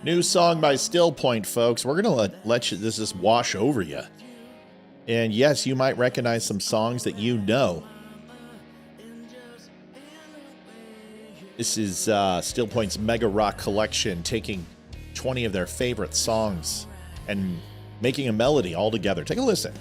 New song by Still Point, folks. We're going to let you, this just wash over you. And yes, you might recognize some songs that you know. This is Still Point's Mega Rock Collection, taking 20 of their favorite songs and making a melody all together. Take a listen.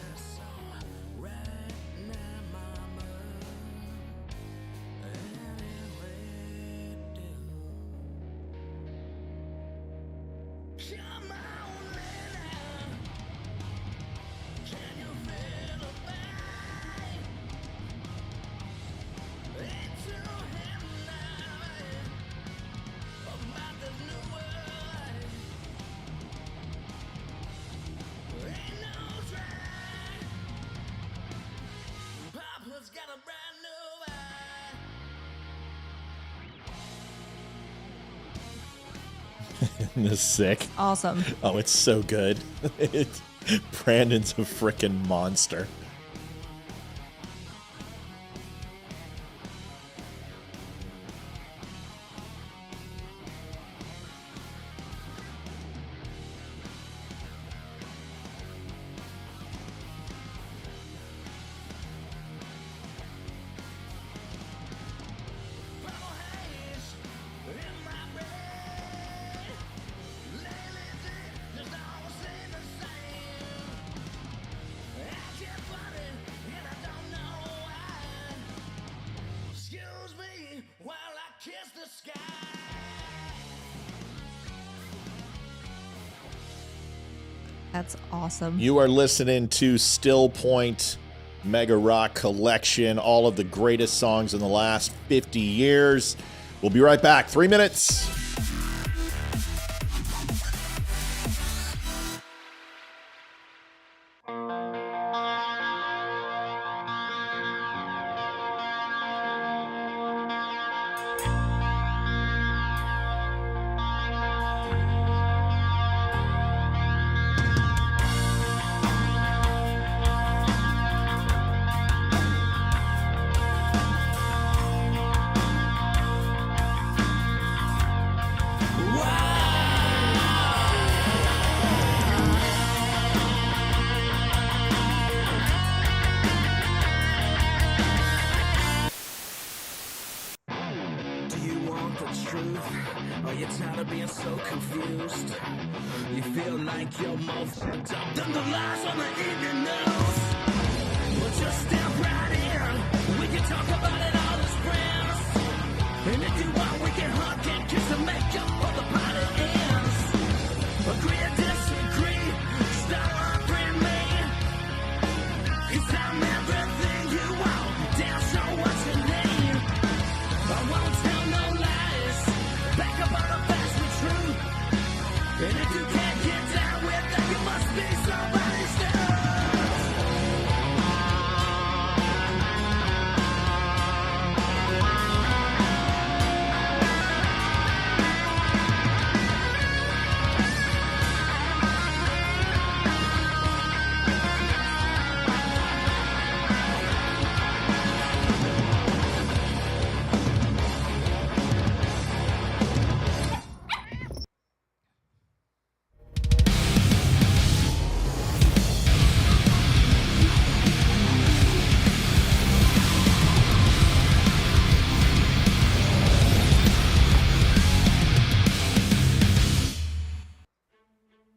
This is sick. Awesome. Oh, it's so good. Brandon's a freaking monster. That's awesome. You are listening to Still Point Mega Rock Collection, all of the greatest songs in the last 50 years. We'll be right back. 3 minutes.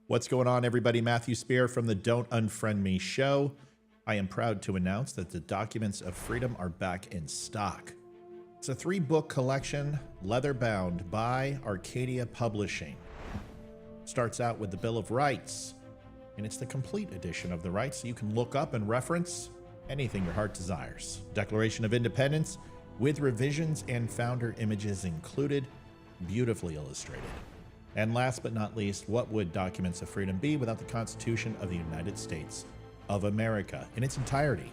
What's going on, everybody? Matthew Spear from the Don't Unfriend Me show. I am proud to announce that the Documents of Freedom are back in stock. It's a 3-book collection, leather-bound, by Arcadia Publishing. Starts out with the Bill of Rights, and it's the complete edition of the rights, so you can look up and reference anything your heart desires. Declaration of Independence, with revisions and founder images included, beautifully illustrated. And last but not least, what would Documents of Freedom be without the Constitution of the United States of America in its entirety?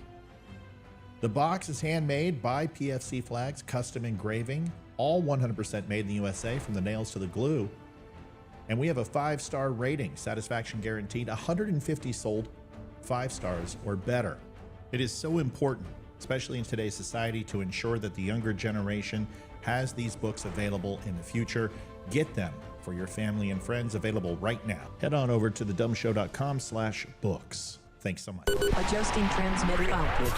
The box is handmade by PFC Flags, custom engraving, all 100% made in the USA from the nails to the glue. And we have a 5-star rating, satisfaction guaranteed, 150 sold 5 stars or better. It is so important, especially in today's society, to ensure that the younger generation has these books available in the future. Get them for your family and friends, available right now. Head on over to thedumbshow.com/books. Thanks so much. Adjusting transmitter output.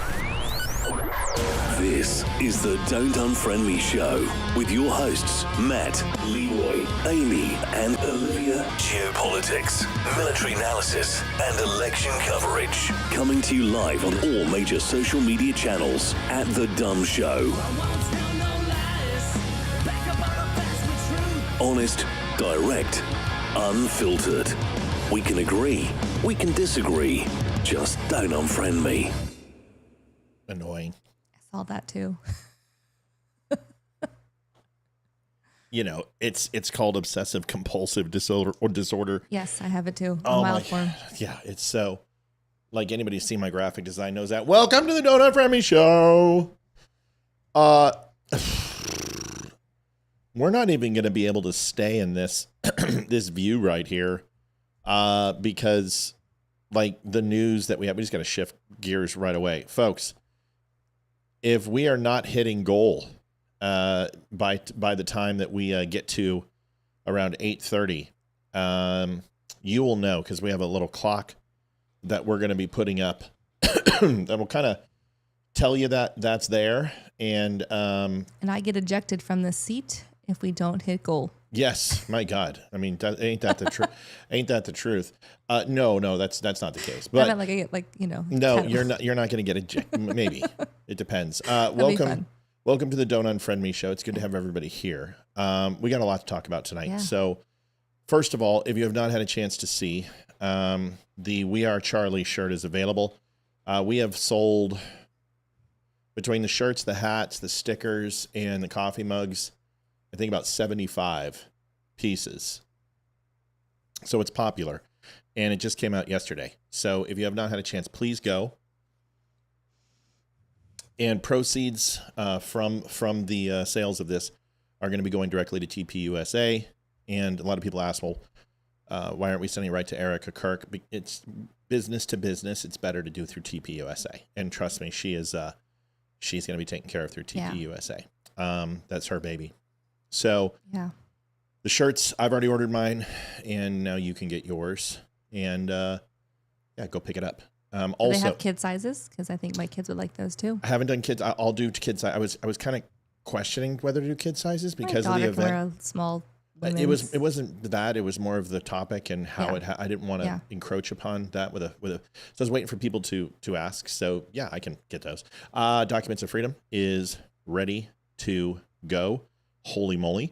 This is the Don't Unfriend Me Show with your hosts, Matt, Leroy, Amy, and Olivia. Geopolitics, military analysis, and election coverage. Coming to you live on all major social media channels at The Dumb Show. Honest, direct, unfiltered. We can agree, we can disagree. Just don't unfriend me. Annoying. I saw that too. You know, it's called obsessive compulsive disorder. Yes, I have it too. Oh mild form. Yeah, it's so, like, anybody who's seen my graphic design knows that. Welcome to the Don't Unfriend Me Show. We're not even going to be able to stay in this this view right here because, like, the news that we have, we just got to shift gears right away. Folks, if we are not hitting goal by the time that we get to around 8:30, you will know, because we have a little clock that we're going to be putting up that will kind of tell you that that's there. And I get ejected from the seat if we don't hit goal. Yes, my God. I mean, ain't that the truth? Ain't that the truth? No, that's not the case. But I meant like I get, like, you know. no, you're not going to get ejected. Maybe it depends. Welcome to the Don't Unfriend Me Show. It's good to have everybody here. We got a lot to talk about tonight. Yeah. So, first of all, if you have not had a chance to see, the We Are Charlie shirt is available. We have sold, between the shirts, the hats, the stickers, and the coffee mugs, I think about 75 pieces. So it's popular, and it just came out yesterday. So if you have not had a chance, please go. And proceeds from the sales of this are going to be going directly to TPUSA. And a lot of people ask, well, why aren't we sending it right to Erica Kirk? It's business to business. It's better to do through TPUSA. And trust me, she's going to be taken care of through TPUSA. That's her baby. So yeah, the shirts, I've already ordered mine, and now you can get yours. And go pick it up. Do Also, they have kid sizes? Because I think my kids would like those too. I haven't done kids. I'll do kids. I was kind of questioning whether to do kid sizes because of the event. Can wear a small. It wasn't that. It was more of the topic and how I didn't want to encroach upon that with a. So I was waiting for people to ask. So yeah, I can get those. Documents of Freedom is ready to go. Holy moly!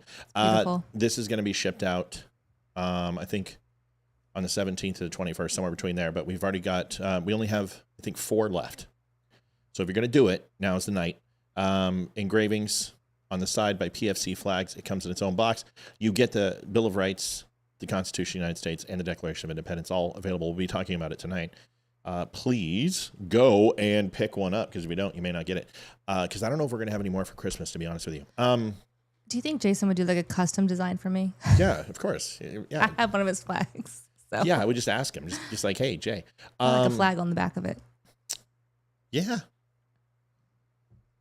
This is going to be shipped out. I think on the 17th to the 21st, somewhere between there. But we've already got. We only have, I think, 4 left. So if you're going to do it, now is the night. Engravings on the side by PFC flags. It comes in its own box. You get the Bill of Rights, the Constitution of the United States, and the Declaration of Independence, all available. We'll be talking about it tonight. Please go and pick one up, because if we don't, you may not get it. Because I don't know if we're going to have any more for Christmas, to be honest with you. Do you think Jason would do like a custom design for me? Yeah, of course. Yeah. I have one of his flags. So. Yeah, I would just ask him. Just like, hey, Jay. Like a flag on the back of it. Yeah.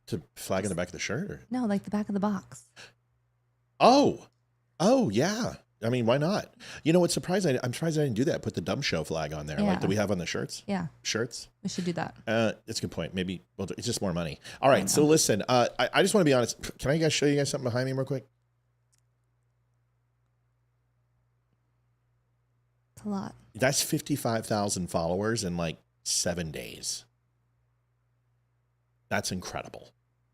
To flag on the back of the shirt? Or? No, like the back of the box. Oh, yeah. I mean, why not? You know what's surprising? I'm surprised I didn't do that. Put the Dumb Show flag on there. Like, do we have on the shirts? Yeah. Shirts? We should do that. It's a good point. Maybe it's just more money. All right. So listen, I just want to be honest. Can I show you guys something behind me real quick? It's a lot. That's 55,000 followers in like 7 days. That's incredible.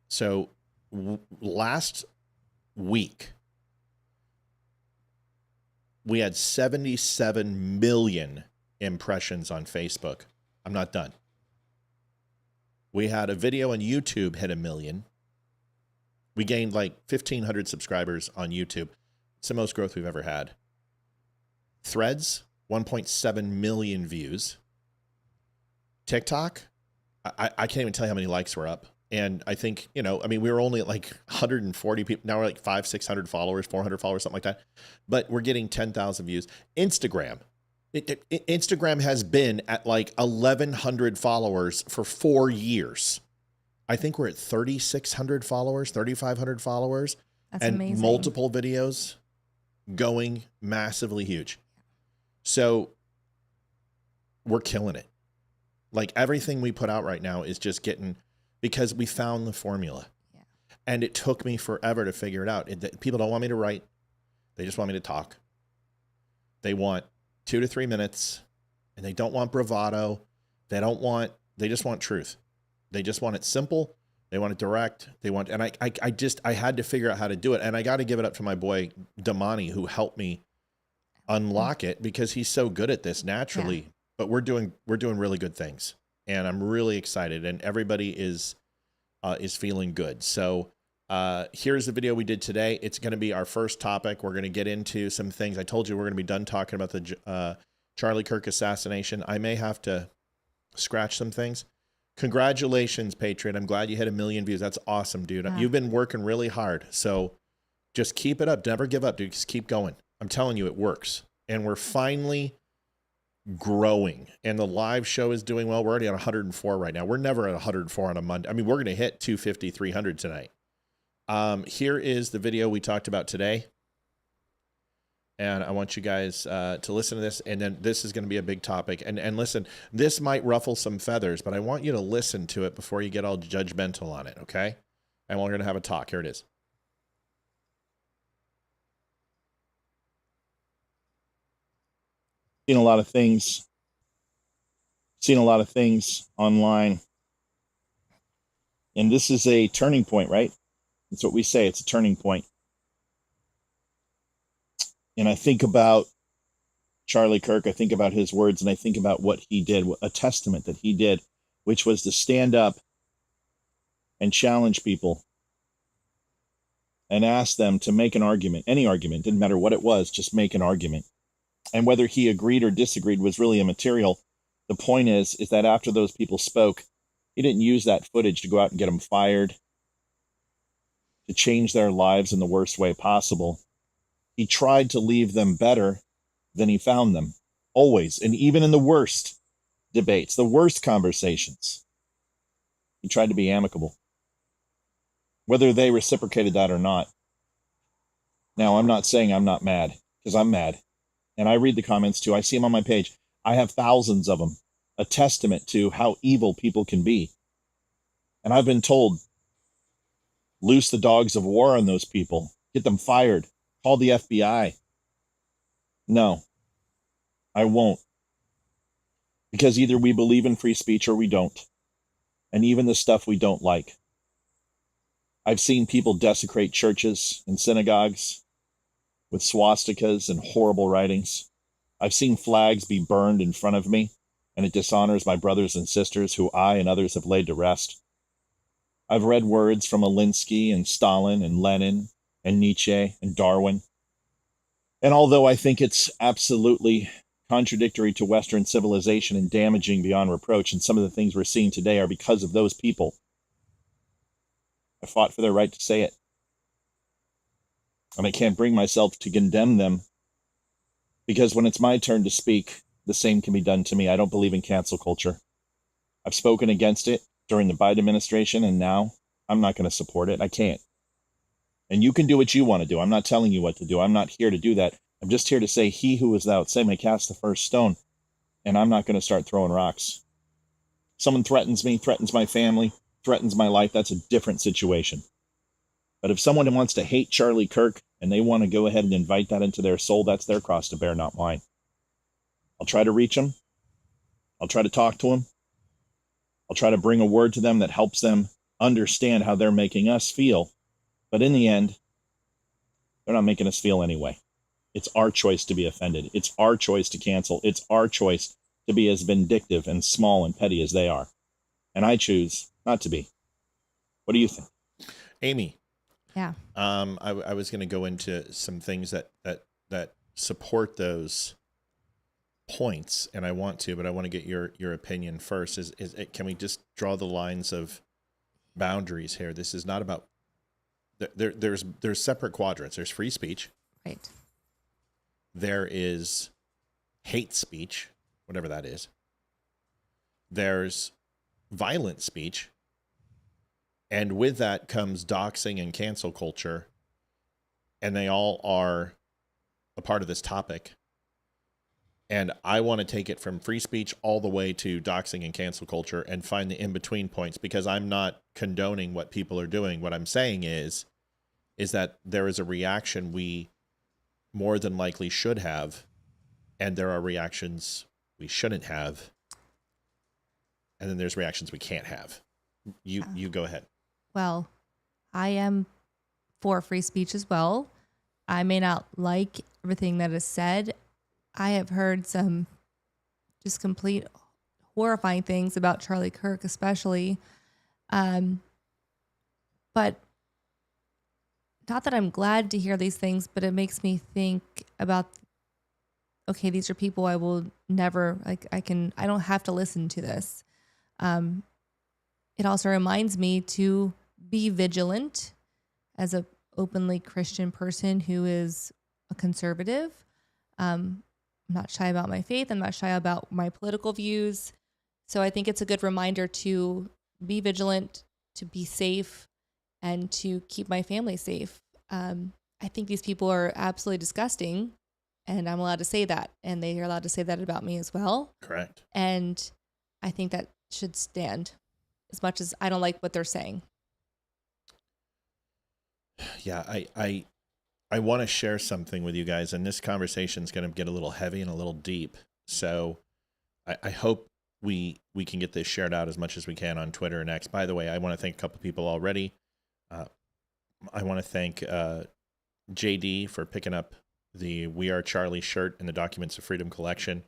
So last week, we had 77 million impressions on Facebook. I'm not done. We had a video on YouTube hit 1 million. We gained like 1,500 subscribers on YouTube. It's the most growth we've ever had. Threads, 1.7 million views. TikTok, I can't even tell you how many likes were up. And I think, we were only at like 140 people. Now we're like 500, 600 followers, 400 followers, something like that. But we're getting 10,000 views. Instagram. Instagram has been at like 1,100 followers for 4 years. I think we're at 3,600 followers, 3,500 followers. That's and amazing. Multiple videos. going massively huge. So we're killing it. Like everything we put out right now is just getting, because we found the formula. Yeah. And it took me forever to figure it out. People don't want me to write. They just want me to talk. They want 2 to 3 minutes, and they don't want bravado. They just want truth. They just want it simple. They want it direct. And I had to figure out how to do it. And I got to give it up to my boy Damani, who helped me unlock it, because he's so good at this naturally. Yeah. But we're doing really good things, and I'm really excited, and everybody is feeling good. So here's the video we did today. It's going to be our first topic. We're going to get into some things. I told you we're going to be done talking about the Charlie Kirk assassination. I may have to scratch some things. Congratulations, Patriot. I'm glad you hit 1 million views. That's awesome, dude. Yeah. You've been working really hard. So just keep it up. Never give up, dude. Just keep going. I'm telling you, it works. And we're finally growing, and the live show is doing well. We're already at 104 right now. We're never at 104 on a Monday. I mean, we're going to hit 250, 300 tonight. Here is the video we talked about today. And I want you guys to listen to this, and then this is going to be a big topic. And listen, this might ruffle some feathers, but I want you to listen to it before you get all judgmental on it, okay? And we're going to have a talk. Here it is. Seen a lot of things online, and this is a turning point, right? That's what we say. It's a turning point. And I think about Charlie Kirk. I think about his words, and I think about what he did, a testament that he did, which was to stand up and challenge people and ask them to make an argument, any argument, didn't matter what it was, just make an argument. And whether he agreed or disagreed was really immaterial. The point is that after those people spoke, he didn't use that footage to go out and get them fired, to change their lives in the worst way possible. He tried to leave them better than he found them, always. And even in the worst debates, the worst conversations, he tried to be amicable, whether they reciprocated that or not. Now, I'm not saying I'm not mad, because I'm mad. And I read the comments too. I see them on my page. I have thousands of them, a testament to how evil people can be. And I've been told, loose the dogs of war on those people, get them fired, call the FBI. No, I won't. Because either we believe in free speech or we don't. And even the stuff we don't like. I've seen people desecrate churches and synagogues with swastikas and horrible writings. I've seen flags be burned in front of me, and it dishonors my brothers and sisters who I and others have laid to rest. I've read words from Alinsky and Stalin and Lenin and Nietzsche and Darwin. And although I think it's absolutely contradictory to Western civilization and damaging beyond reproach, and some of the things we're seeing today are because of those people, I fought for their right to say it. And I can't bring myself to condemn them, because when it's my turn to speak, the same can be done to me. I don't believe in cancel culture. I've spoken against it during the Biden administration, and now I'm not going to support it. I can't. And you can do what you want to do. I'm not telling you what to do. I'm not here to do that. I'm just here to say, he who is without sin may cast the first stone. And I'm not going to start throwing rocks. Someone threatens me, threatens my family, threatens my life. That's a different situation. But if someone wants to hate Charlie Kirk and they want to go ahead and invite that into their soul, that's their cross to bear, not mine. I'll try to reach them. I'll try to talk to them. I'll try to bring a word to them that helps them understand how they're making us feel. But in the end, they're not making us feel anyway. It's our choice to be offended. It's our choice to cancel. It's our choice to be as vindictive and small and petty as they are. And I choose not to be. What do you think? Amy. Yeah. I was going to go into some things that support those points, and I want to, but I want to get your opinion first. Can we just draw the lines of boundaries here? This is not about there's separate quadrants. There's free speech. Right. There is hate speech, whatever that is. There's violent speech. And with that comes doxing and cancel culture. And they all are a part of this topic. And I want to take it from free speech all the way to doxing and cancel culture and find the in-between points, because I'm not condoning what people are doing. What I'm saying is that there is a reaction we more than likely should have, and there are reactions we shouldn't have, and then there's reactions we can't have. You go ahead. Well, I am for free speech as well. I may not like everything that is said. I have heard some just complete horrifying things about Charlie Kirk, especially. But not that I'm glad to hear these things, but it makes me think about, okay, these are people I will never, like, I don't have to listen to this. It also reminds me to be vigilant as a openly Christian person who is a conservative. I'm not shy about my faith. I'm not shy about my political views. So I think it's a good reminder to be vigilant, to be safe, and to keep my family safe. I think these people are absolutely disgusting, and I'm allowed to say that, and they are allowed to say that about me as well. Correct. And I think that should stand, as much as I don't like what they're saying. Yeah, I want to share something with you guys, and this conversation is going to get a little heavy and a little deep. So I hope we can get this shared out as much as we can on Twitter and X. By the way, I want to thank a couple people already. I want to thank JD for picking up the We Are Charlie shirt in the Documents of Freedom collection.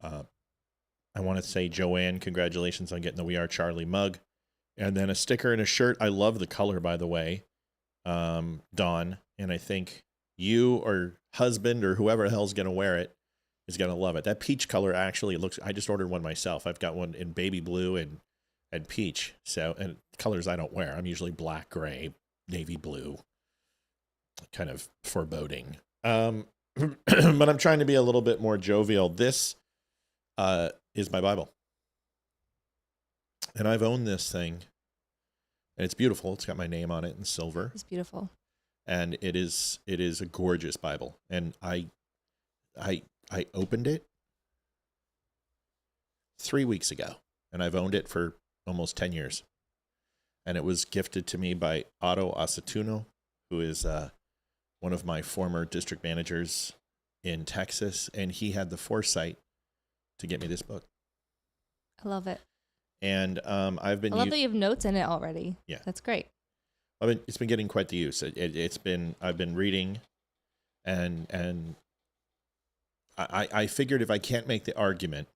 I want to say, Joanne, congratulations on getting the We Are Charlie mug. And then a sticker and a shirt. I love the color, by the way, Dawn. And I think you or husband or whoever the hell's going to wear it is going to love it. That peach color actually looks, I just ordered one myself. I've got one in baby blue and peach. So, and colors I don't wear. I'm usually black, gray, navy blue, kind of foreboding. But I'm trying to be a little bit more jovial. This is my Bible. And I've owned this thing. And it's beautiful. It's got my name on it in silver. It's beautiful. And it is a gorgeous Bible. And I opened it 3 weeks ago. And I've owned it for almost 10 years. And it was gifted to me by Otto Asatuno, who is one of my former district managers in Texas. And he had the foresight to get me this book. I love it. And I've been. I love that you have notes in it already. Yeah, that's great. It's been getting quite the use. I've been reading, and I figured if I can't make the argument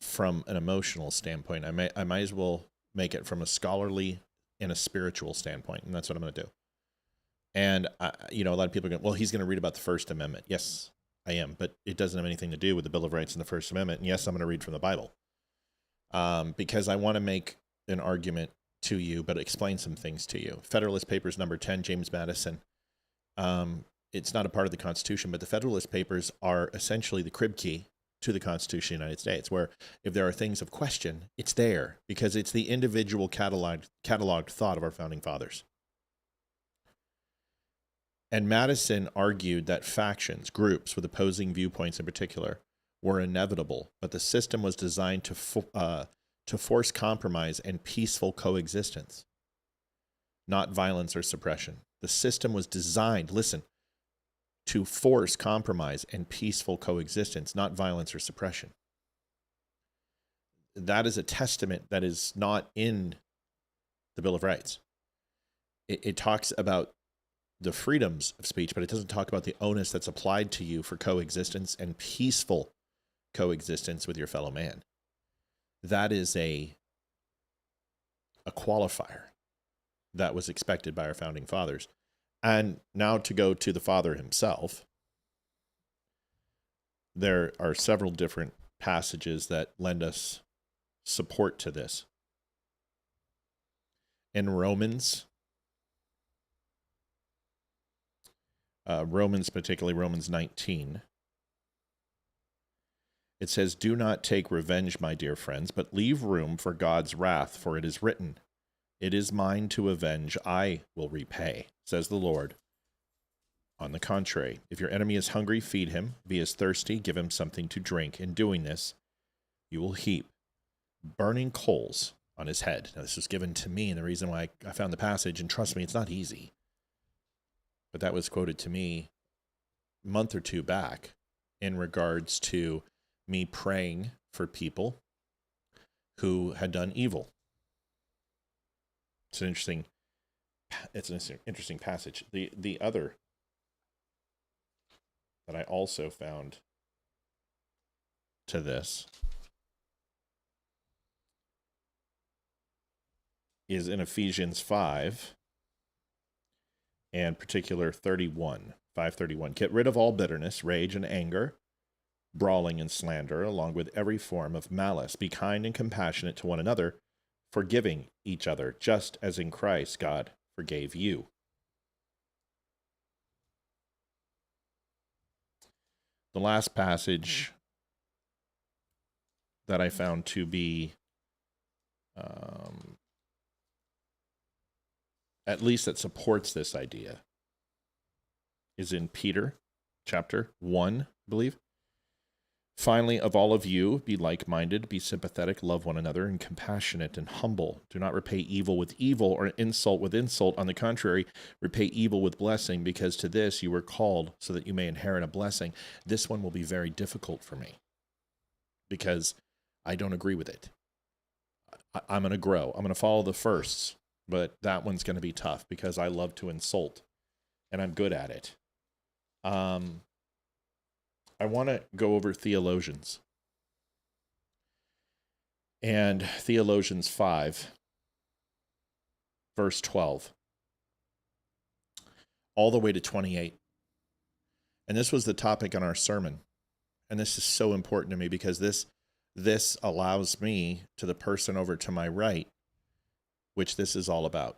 from an emotional standpoint, I might as well make it from a scholarly and a spiritual standpoint, and that's what I'm going to do. And a lot of people are going, well, he's going to read about the First Amendment. Yes, I am, but it doesn't have anything to do with the Bill of Rights and the First Amendment. And yes, I'm going to read from the Bible. Because I want to make an argument to you, but explain some things to you. Federalist Papers number 10, James Madison. It's not a part of the Constitution, but the Federalist Papers are essentially the crib key to the Constitution of the United States, where if there are things of question, it's there because it's the individual cataloged thought of our founding fathers. And Madison argued that factions, groups with opposing viewpoints in particular, were inevitable, but the system was designed to force compromise and peaceful coexistence, not violence or suppression. The system was designed, listen, to force compromise and peaceful coexistence, not violence or suppression. That is a testament that is not in the Bill of Rights. It talks about the freedoms of speech, but it doesn't talk about the onus that's applied to you for coexistence and peaceful coexistence with your fellow man. That is a qualifier that was expected by our founding fathers. And now to go to the father himself, there are several different passages that lend us support to this. In Romans, particularly Romans 19, it says, "Do not take revenge, my dear friends, but leave room for God's wrath, for it is written, 'It is mine to avenge, I will repay,' says the Lord. On the contrary, if your enemy is hungry, feed him. If he is thirsty, give him something to drink. In doing this, you will heap burning coals on his head. Now, this was given to me, and the reason why I found the passage, and trust me, it's not easy, but that was quoted to me a month or two back in regards to me praying for people who had done evil. It's an interesting passage. The other that I also found to this is in Ephesians 5 and particular 5:31. Get rid of all bitterness, rage, and anger, brawling and slander, along with every form of malice. Be kind and compassionate to one another, forgiving each other, just as in Christ God forgave you. The last passage that I found to be, at least that supports this idea, is in Peter chapter 1, I believe. Finally, of all of you, be like-minded, be sympathetic, love one another, and compassionate and humble. Do not repay evil with evil or insult with insult. On the contrary, repay evil with blessing, because to this you were called, so that you may inherit a blessing. This one will be very difficult for me, because I don't agree with it. I'm going to grow. I'm going to follow the firsts, but that one's going to be tough, because I love to insult, and I'm good at it. I want to go over theologians. And Theologians 5, verse 12, all the way to 28. And this was the topic on our sermon. And this is so important to me, because this allows me, to the person over to my right, which this is all about.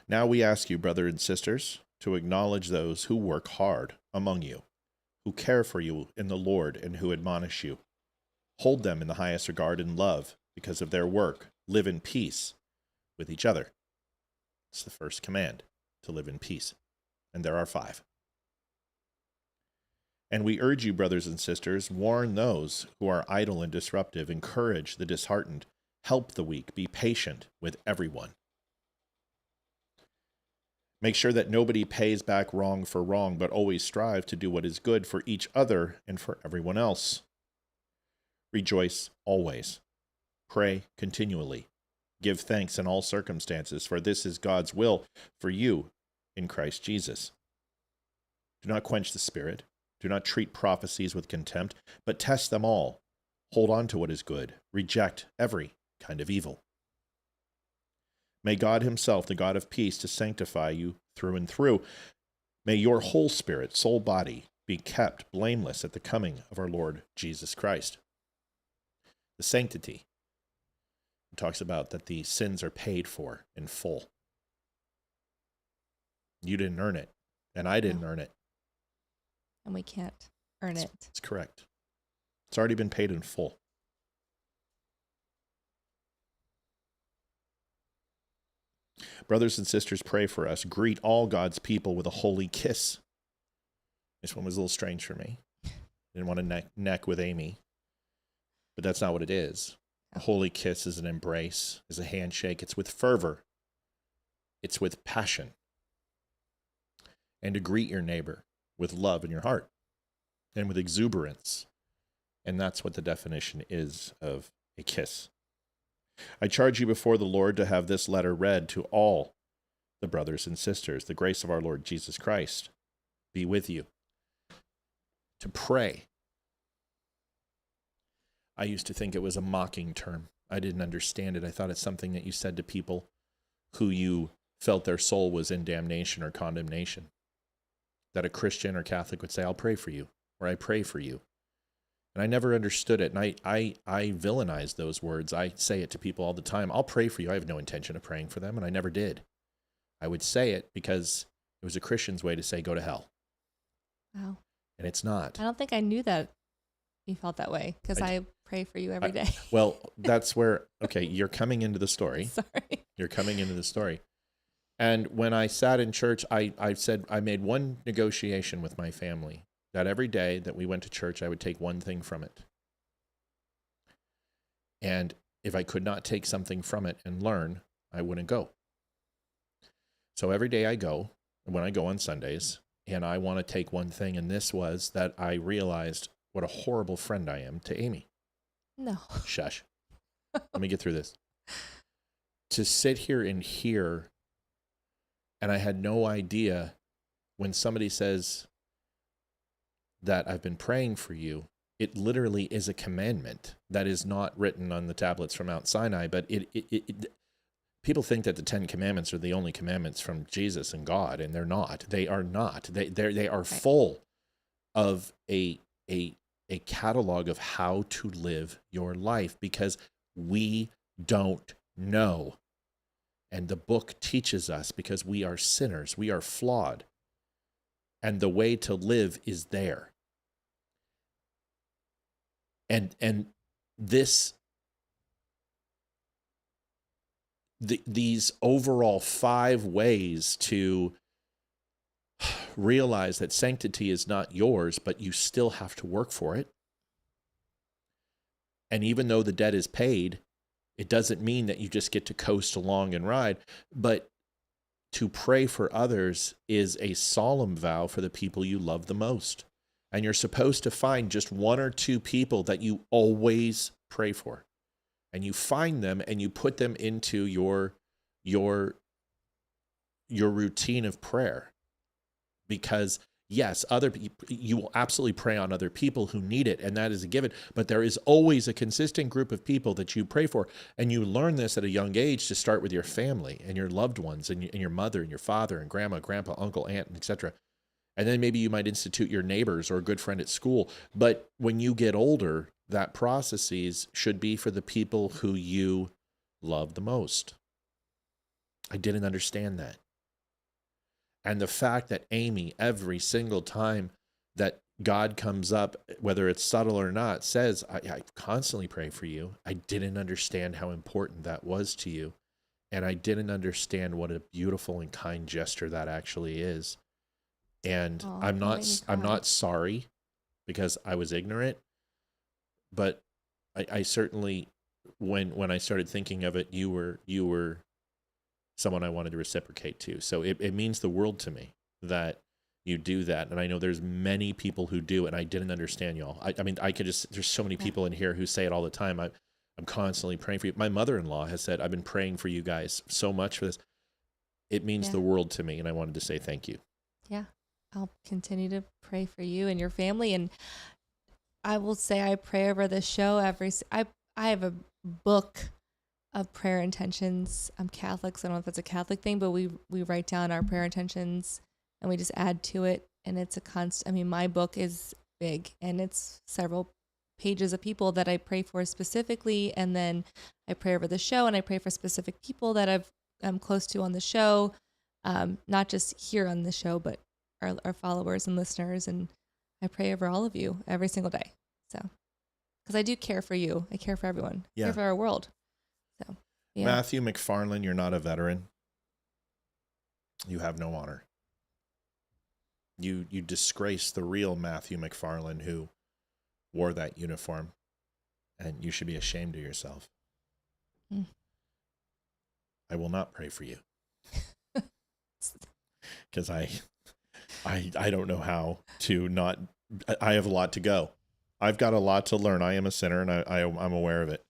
Now we ask you, brothers and sisters, to acknowledge those who work hard among you, who care for you in the Lord, and who admonish you. Hold them in the highest regard and love because of their work. Live in peace with each other. It's the first command, to live in peace. And there are 5. And we urge you, brothers and sisters, warn those who are idle and disruptive, encourage the disheartened, help the weak, be patient with everyone. Make sure that nobody pays back wrong for wrong, but always strive to do what is good for each other and for everyone else. Rejoice always. Pray continually. Give thanks in all circumstances, for this is God's will for you in Christ Jesus. Do not quench the Spirit. Do not treat prophecies with contempt, but test them all. Hold on to what is good. Reject every kind of evil. May God himself, the God of peace, to sanctify you through and through. May your whole spirit, soul, body be kept blameless at the coming of our Lord Jesus Christ. The sanctity. It talks about that the sins are paid for in full. You didn't earn it, and I didn't earn it. And we can't earn it. It's correct. It's already been paid in full. Brothers and sisters, pray for us. Greet all God's people with a holy kiss. This one was a little strange for me. Didn't want to neck with Amy. But that's not what it is. A holy kiss is an embrace, is a handshake. It's with fervor. It's with passion. And to greet your neighbor with love in your heart and with exuberance. And that's what the definition is of a kiss. I charge you before the Lord to have this letter read to all the brothers and sisters. The grace of our Lord Jesus Christ be with you. To pray. I used to think it was a mocking term. I didn't understand it. I thought it's something that you said to people who you felt their soul was in damnation or condemnation. That a Christian or Catholic would say, I'll pray for you, or I pray for you. And I never understood it, and I villainize those words. I say it to people all the time. I'll pray for you. I have no intention of praying for them, and I never did. I would say it because it was a Christian's way to say, go to hell. Wow. And it's not. I don't think I knew that you felt that way, because I pray for you every day. Well, that's where, okay, you're coming into the story. Sorry. You're coming into the story. And when I sat in church, I said I made one negotiation with my family that every day that we went to church, I would take one thing from it. And if I could not take something from it and learn, I wouldn't go. So every day I go, when I go on Sundays, and I want to take one thing, and this was that I realized what a horrible friend I am to Amy. No. Shush. Let me get through this. To sit here and hear, and I had no idea when somebody says that I've been praying for you, it literally is a commandment that is not written on the tablets from Mount Sinai, but people think that the 10 Commandments are the only commandments from Jesus and God, and they're not. They are not. They are full of a catalog of how to live your life, because we don't know. And the book teaches us, because we are sinners, we are flawed, and the way to live is there. And these overall 5 ways to realize that sanctity is not yours, but you still have to work for it. And even though the debt is paid, it doesn't mean that you just get to coast along and ride, but to pray for others is a solemn vow for the people you love the most. And you're supposed to find just 1 or 2 people that you always pray for. And you find them and you put them into your routine of prayer. Because yes, other people, you will absolutely pray on other people who need it, and that is a given. But there is always a consistent group of people that you pray for, and you learn this at a young age to start with your family and your loved ones, and your mother and your father and grandma, grandpa, uncle, aunt, etc. And then maybe you might institute your neighbors or a good friend at school. But when you get older, that processes should be for the people who you love the most. I didn't understand that. And the fact that Amy, every single time that God comes up, whether it's subtle or not, says, I constantly pray for you. I didn't understand how important that was to you. And I didn't understand what a beautiful and kind gesture that actually is. And I'm not sorry because I was ignorant, but I certainly, when I started thinking of it, you were someone I wanted to reciprocate to. So it means the world to me that you do that. And I know there's many people who do, and I didn't understand y'all. I mean, there's so many people in here who say it all the time. I'm constantly praying for you. My mother-in-law has said, I've been praying for you guys so much for this. It means the world to me. And I wanted to say thank you. Yeah. I'll continue to pray for you and your family. And I will say I pray over this show I have a book of prayer intentions. I'm Catholic, so I don't know if that's a Catholic thing, but we write down our prayer intentions and we just add to it. And it's a constant, my book is big and it's several pages of people that I pray for specifically. And then I pray over the show and I pray for specific people that I'm close to on the show. Not just here on the show, but our followers and listeners. And I pray over all of you every single day. So, because I do care for you. I care for everyone. I care for our world. So, yeah. Matthew McFarland, you're not a veteran. You have no honor. You disgrace the real Matthew McFarland who wore that uniform, and you should be ashamed of yourself. I will not pray for you because I don't know how to not. I have a lot to go. I've got a lot to learn. I am a sinner, and I'm aware of it.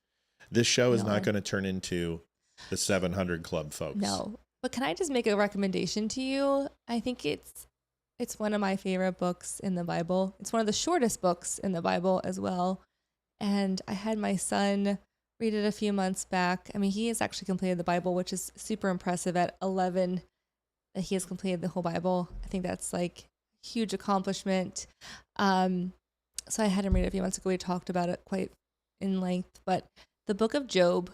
This show is not going to turn into the 700 Club, folks. No, but can I just make a recommendation to you? I think it's one of my favorite books in the Bible. It's one of the shortest books in the Bible as well. And I had my son read it a few months back. He has actually completed the Bible, which is super impressive at 11 that he has completed the whole Bible. I think that's like a huge accomplishment. So I had him read it a few months ago. We talked about it quite in length, but the book of Job,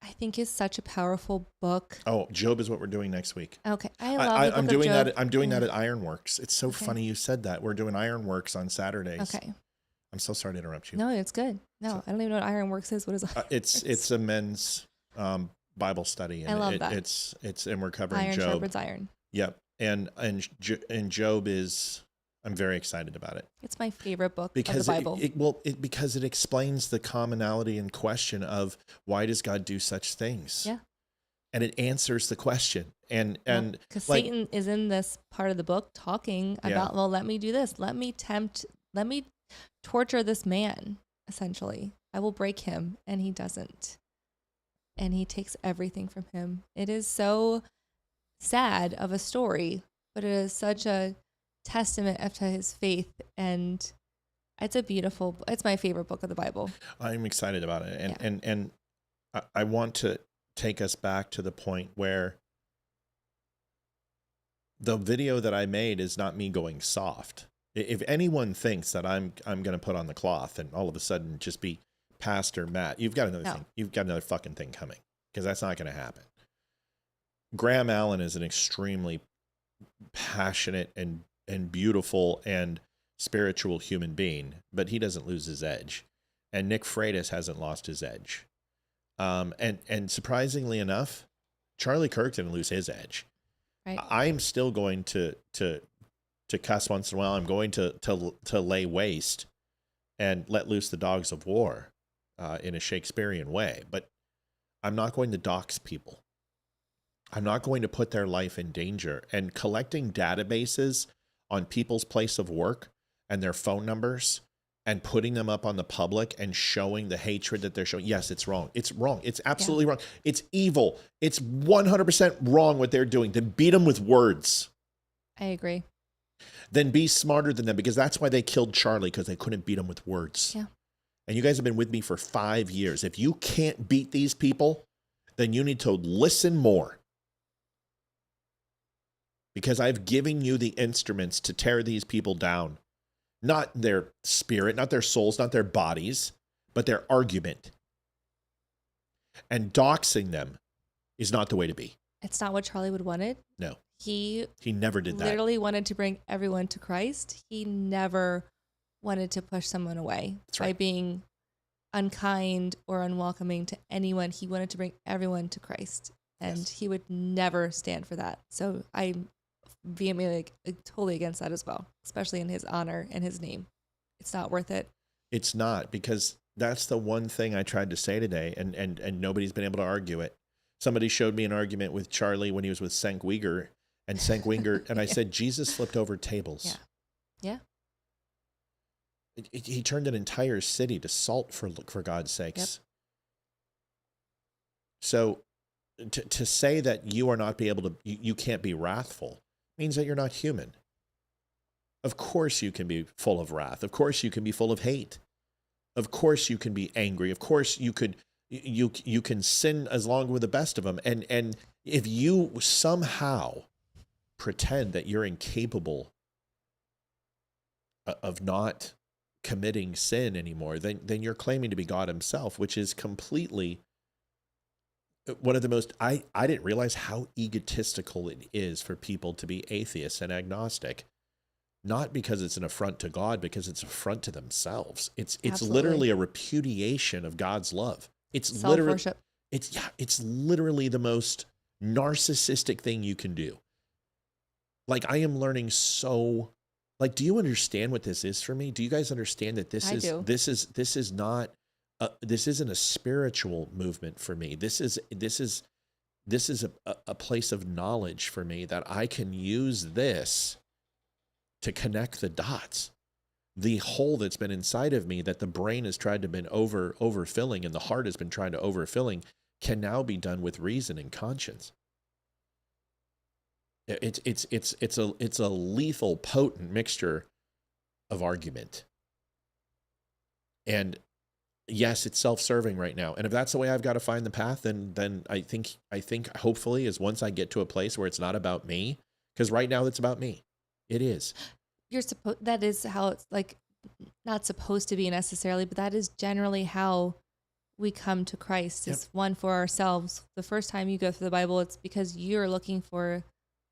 I think, is such a powerful book. Oh, Job is what we're doing next week. Okay. I'm doing that at Ironworks. It's so funny you said that. We're doing Ironworks on Saturdays. Okay. I'm so sorry to interrupt you. No, it's good. No, I don't even know what Ironworks is. What is It's a men's Bible study. And I love that. It's and we're covering Iron Job. sharpens iron. Yep. And Job I'm very excited about it. It's my favorite book Because of the Bible. because it explains the commonality and question of why does God do such things? Yeah. And it answers the question. And because Satan is in this part of the book talking about, well, let me do this. Let me torture this man, essentially. I will break him. And he doesn't. And he takes everything from him. It is so sad of a story, but it is such a testament to his faith. And it's my favorite book of the Bible. I'm excited about it. And I want to take us back to the point where the video that I made is not me going soft. If anyone thinks that I'm going to put on the cloth and all of a sudden just be Pastor Matt, you've got another thing. You've got another fucking thing coming, because that's not going to happen. Graham Allen is an extremely passionate and beautiful and spiritual human being, but he doesn't lose his edge. And Nick Freitas hasn't lost his edge. And surprisingly enough, Charlie Kirk didn't lose his edge. Right. I'm still going to cuss once in a while. I'm going to lay waste and let loose the dogs of war in a Shakespearean way. But I'm not going to dox people. I'm not going to put their life in danger. And collecting databases on people's place of work and their phone numbers and putting them up on the public and showing the hatred that they're showing. Yes, it's wrong. It's wrong. It's absolutely wrong. It's evil. It's 100% wrong what they're doing. Then beat them with words. I agree. Then be smarter than them, because that's why they killed Charlie, because they couldn't beat him with words. Yeah. And you guys have been with me for 5 years. If you can't beat these people, then you need to listen more. Because I've given you the instruments to tear these people down. Not their spirit, not their souls, not their bodies, but their argument. And doxing them is not the way to be. It's not what Charlie would wanted. No. He never did that. Literally wanted to bring everyone to Christ. He never wanted to push someone away by being unkind or unwelcoming to anyone. He wanted to bring everyone to Christ, and he would never stand for that. So I'm vehemently, totally against that as well, especially in his honor and his name. It's not worth it. It's not, because that's the one thing I tried to say today, and nobody's been able to argue it. Somebody showed me an argument with Charlie when he was with Cenk Uyghur, and I said, Jesus flipped over tables. Yeah. He turned an entire city to salt, for God's sakes. Yep. So to say that you are not be able to, you can't be wrathful, means that you're not human. Of course you can be full of wrath. Of course you can be full of hate. Of course you can be angry. Of course you can sin as long with the best of them. And if you somehow pretend that you're incapable of not committing sin anymore, then you're claiming to be God himself, which is completely one of the most, I didn't realize how egotistical it is for people to be atheists and agnostic, not because it's an affront to God, because it's an affront to themselves. It's literally a repudiation of God's love. It's self-worship. It's literally the most narcissistic thing you can do. Like, I am learning so, like, do you understand what this is for me? Do you guys understand that this isn't a spiritual movement for me. This is a place of knowledge for me, that I can use this to connect the dots. The hole that's been inside of me, that the brain has tried to been overfilling and the heart has been trying to overfilling, can now be done with reason and conscience. It's a lethal, potent mixture of argument. And yes, it's self-serving right now. And if that's the way I've got to find the path, then I think hopefully is once I get to a place where it's not about me, because right now it's about me. It is. That is how it's, like, not supposed to be necessarily, but that is generally how we come to Christ. It's one for ourselves. The first time you go through the Bible, it's because you're looking for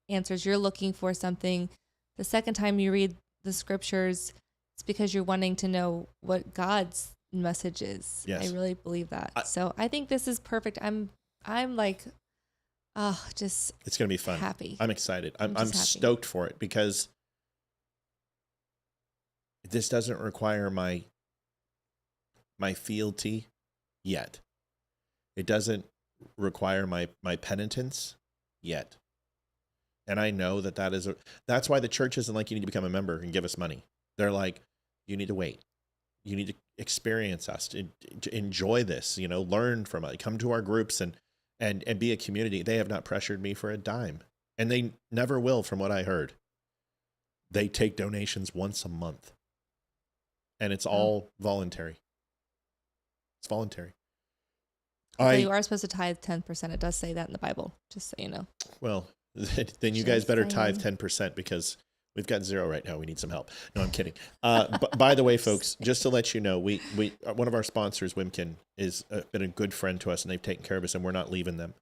answers. You're looking for something. The second time you read the scriptures, it's because you're wanting to know what God's message is. Yes. I really believe that. So I think this is perfect. I'm I'm like, oh, just It's going to be fun. happy. I'm excited. I'm just happy. stoked for it because this doesn't require my fealty yet. It doesn't require my penitence yet. And I know that's why the church isn't like, you need to become a member and give us money. They're like, you need to wait. You need to experience us, to enjoy this, learn from it, come to our groups and be a community. They have not pressured me for a dime, and they never will, from what I heard. They take donations once a month, and it's all voluntary. It's voluntary. You are supposed to tithe 10%. It does say that in the Bible, just so you know. Well, then you guys better tithe 10% because we've got zero right now. We need some help. No, I'm kidding. By the way, folks, just to let you know, we one of our sponsors, Wimkin, is been a good friend to us, and they've taken care of us, and we're not leaving them.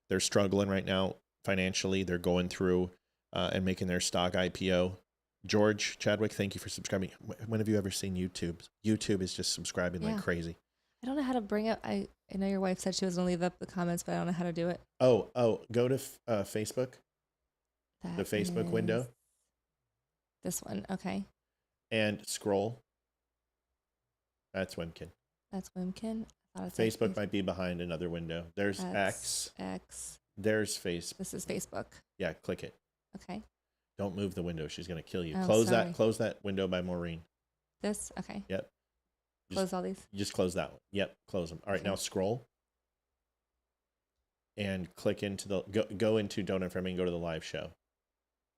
They're struggling right now financially. They're going through and making their stock IPO. George Chadwick, thank you for subscribing. When have you ever seen YouTube? YouTube is just subscribing like crazy. I don't know how to bring up. I know your wife said she was going to leave up the comments, but I don't know how to do it. Oh, go to Facebook. That the Facebook window. This one, okay. And scroll. That's Wimkin. That's Wimkin. I thought it's Facebook might be behind another window. There's X. There's Facebook. This is Facebook. Yeah, click it. Okay. Don't move the window. She's going to kill you. Oh, Close sorry. that. Close that window by Maureen. This? Okay. Yep. Close all these? Just close that one. Yep, close them. All right, now scroll. And click into go into Don't Unfriend Me and go to the live show.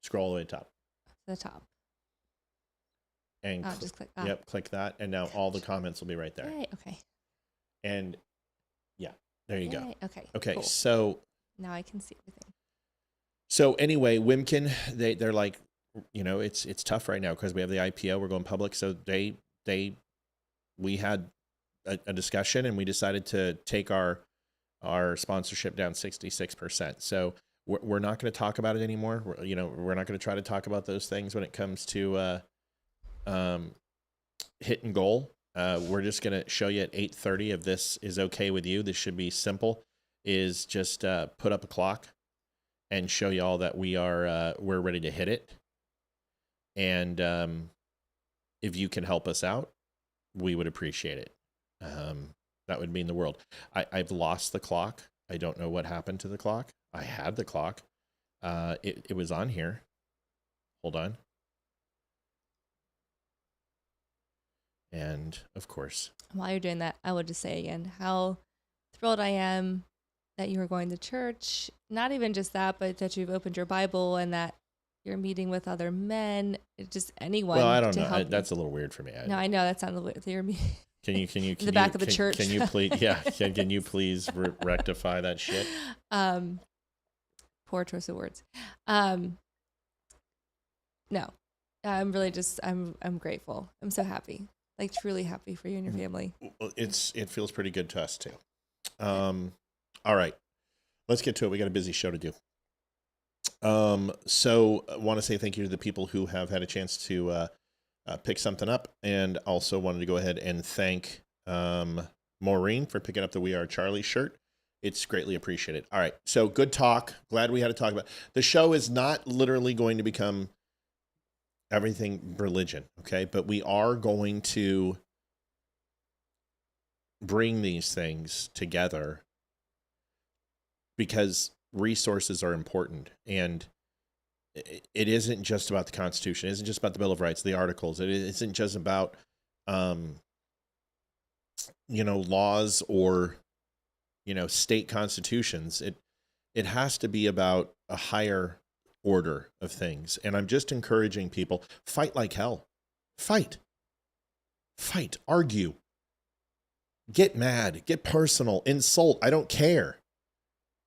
Scroll all the way to the top. The top. And just click that. Yep, click that. And now all the comments will be right there. Yay, okay. And yeah, there you go. Okay, cool. So now I can see everything. So anyway, Wimkin, they're like, it's tough right now because we have the IPO, we're going public. So we had a discussion, and we decided to take our sponsorship down 66%. So we're not going to talk about it anymore. We're not going to try to talk about those things when it comes to hit and goal. We're just going to show you at 8:30 if this is okay with you. This should be simple. Is just put up a clock and show you all that we're ready to hit it. And if you can help us out, we would appreciate it. That would mean the world. I've lost the clock. I don't know what happened to the clock. I had the clock. It was on here. Hold on. And of course, while you're doing that, I would just say again how thrilled I am that you are going to church. Not even just that, but that you've opened your Bible and that you're meeting with other men. Just anyone. Well, I don't know. That's a little weird for me. No, I know that sounds weird. You're Can you in the back of the church? Can you please? Yeah. Can you please rectify that shit? Poor choice of words. No, I'm really just I'm grateful. I'm so happy, like truly happy for you and your family. It feels pretty good to us too. All right, let's get to it. We got a busy show to do. So I want to say thank you to the people who have had a chance to pick something up, and also wanted to go ahead and thank Maureen for picking up the We Are Charlie shirt. It's greatly appreciated. All right, so good talk. Glad we had to talk about the show. Is not literally going to become everything religion, okay? But we are going to bring these things together because resources are important, and it isn't just about the Constitution. It isn't just about the Bill of Rights, the articles. It isn't just about, laws or, state constitutions. It has to be about a higher order of things. And I'm just encouraging people, fight like hell. Fight, argue, get mad, get personal, insult. I don't care.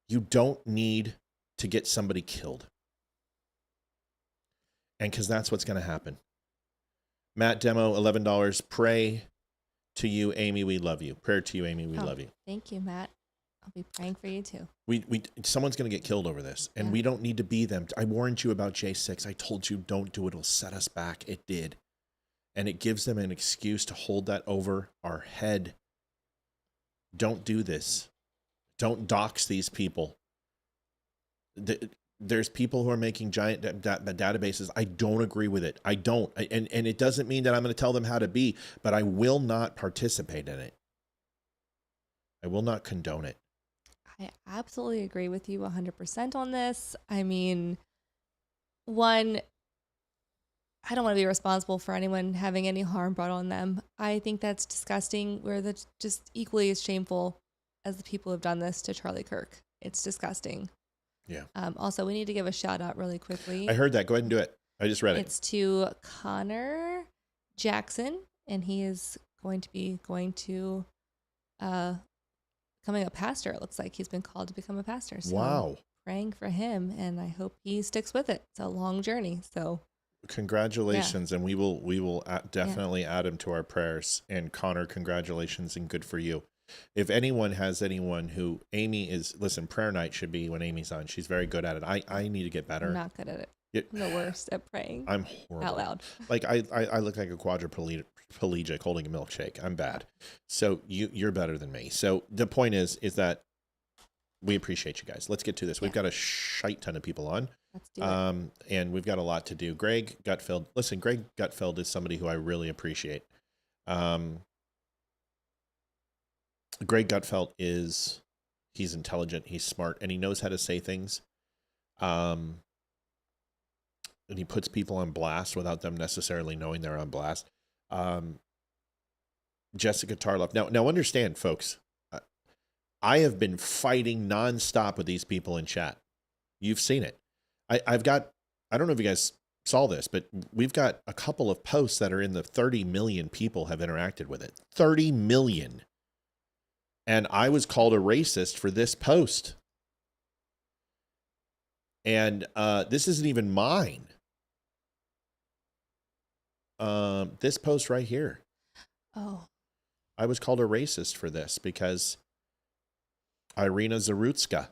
You don't need to get somebody killed. And because that's what's going to happen. Matt Demo, $11. Pray to you, Amy. We love you. Prayer to you, Amy. We love you. Thank you, Matt. I'll be praying for you too. Someone's going to get killed over this, and we don't need to be them. I warned you about J6. I told you don't do it. It'll set us back. It did. And it gives them an excuse to hold that over our head. Don't do this. Don't dox these people. There's people who are making giant databases. I don't agree with it. I don't. And it doesn't mean that I'm going to tell them how to be, but I will not participate in it. I will not condone it. I absolutely agree with you 100% on this. I mean, one, I don't want to be responsible for anyone having any harm brought on them. I think that's disgusting. We're just equally as shameful as the people who have done this to Charlie Kirk. It's disgusting. Yeah. Also, we need to give a shout out really quickly. I heard that. Go ahead and do it. I just read it. It's to Connor Jackson, and he is going to becoming a pastor. It looks like he's been called to become a pastor. So wow. Praying for him, and I hope he sticks with it. It's a long journey. So congratulations. Yeah. And we will definitely add him to our prayers. And Connor, congratulations and good for you. If anyone has anyone who listen, prayer night should be when Amy's on. She's very good at it. I need to get better. I'm not good at it. I'm the worst at praying. I'm horrible. Out loud. Like I look like a quadriplegic holding a milkshake. I'm bad. So you're better than me. So the point is that we appreciate you guys. Let's get to this. We've got a shite ton of people on. Let's do it. And we've got a lot to do. Greg Gutfeld. Listen, Greg Gutfeld is somebody who I really appreciate. Greg Gutfeld he's intelligent, he's smart, and he knows how to say things. And he puts people on blast without them necessarily knowing they're on blast. Jessica Tarloff. Now understand, folks, I have been fighting nonstop with these people in chat. You've seen it. I don't know if you guys saw this, but we've got a couple of posts that are in the 30 million people have interacted with it. 30 million. And I was called a racist for this post. And this isn't even mine. This post right here. Oh. I was called a racist for this because Irina Zarutska.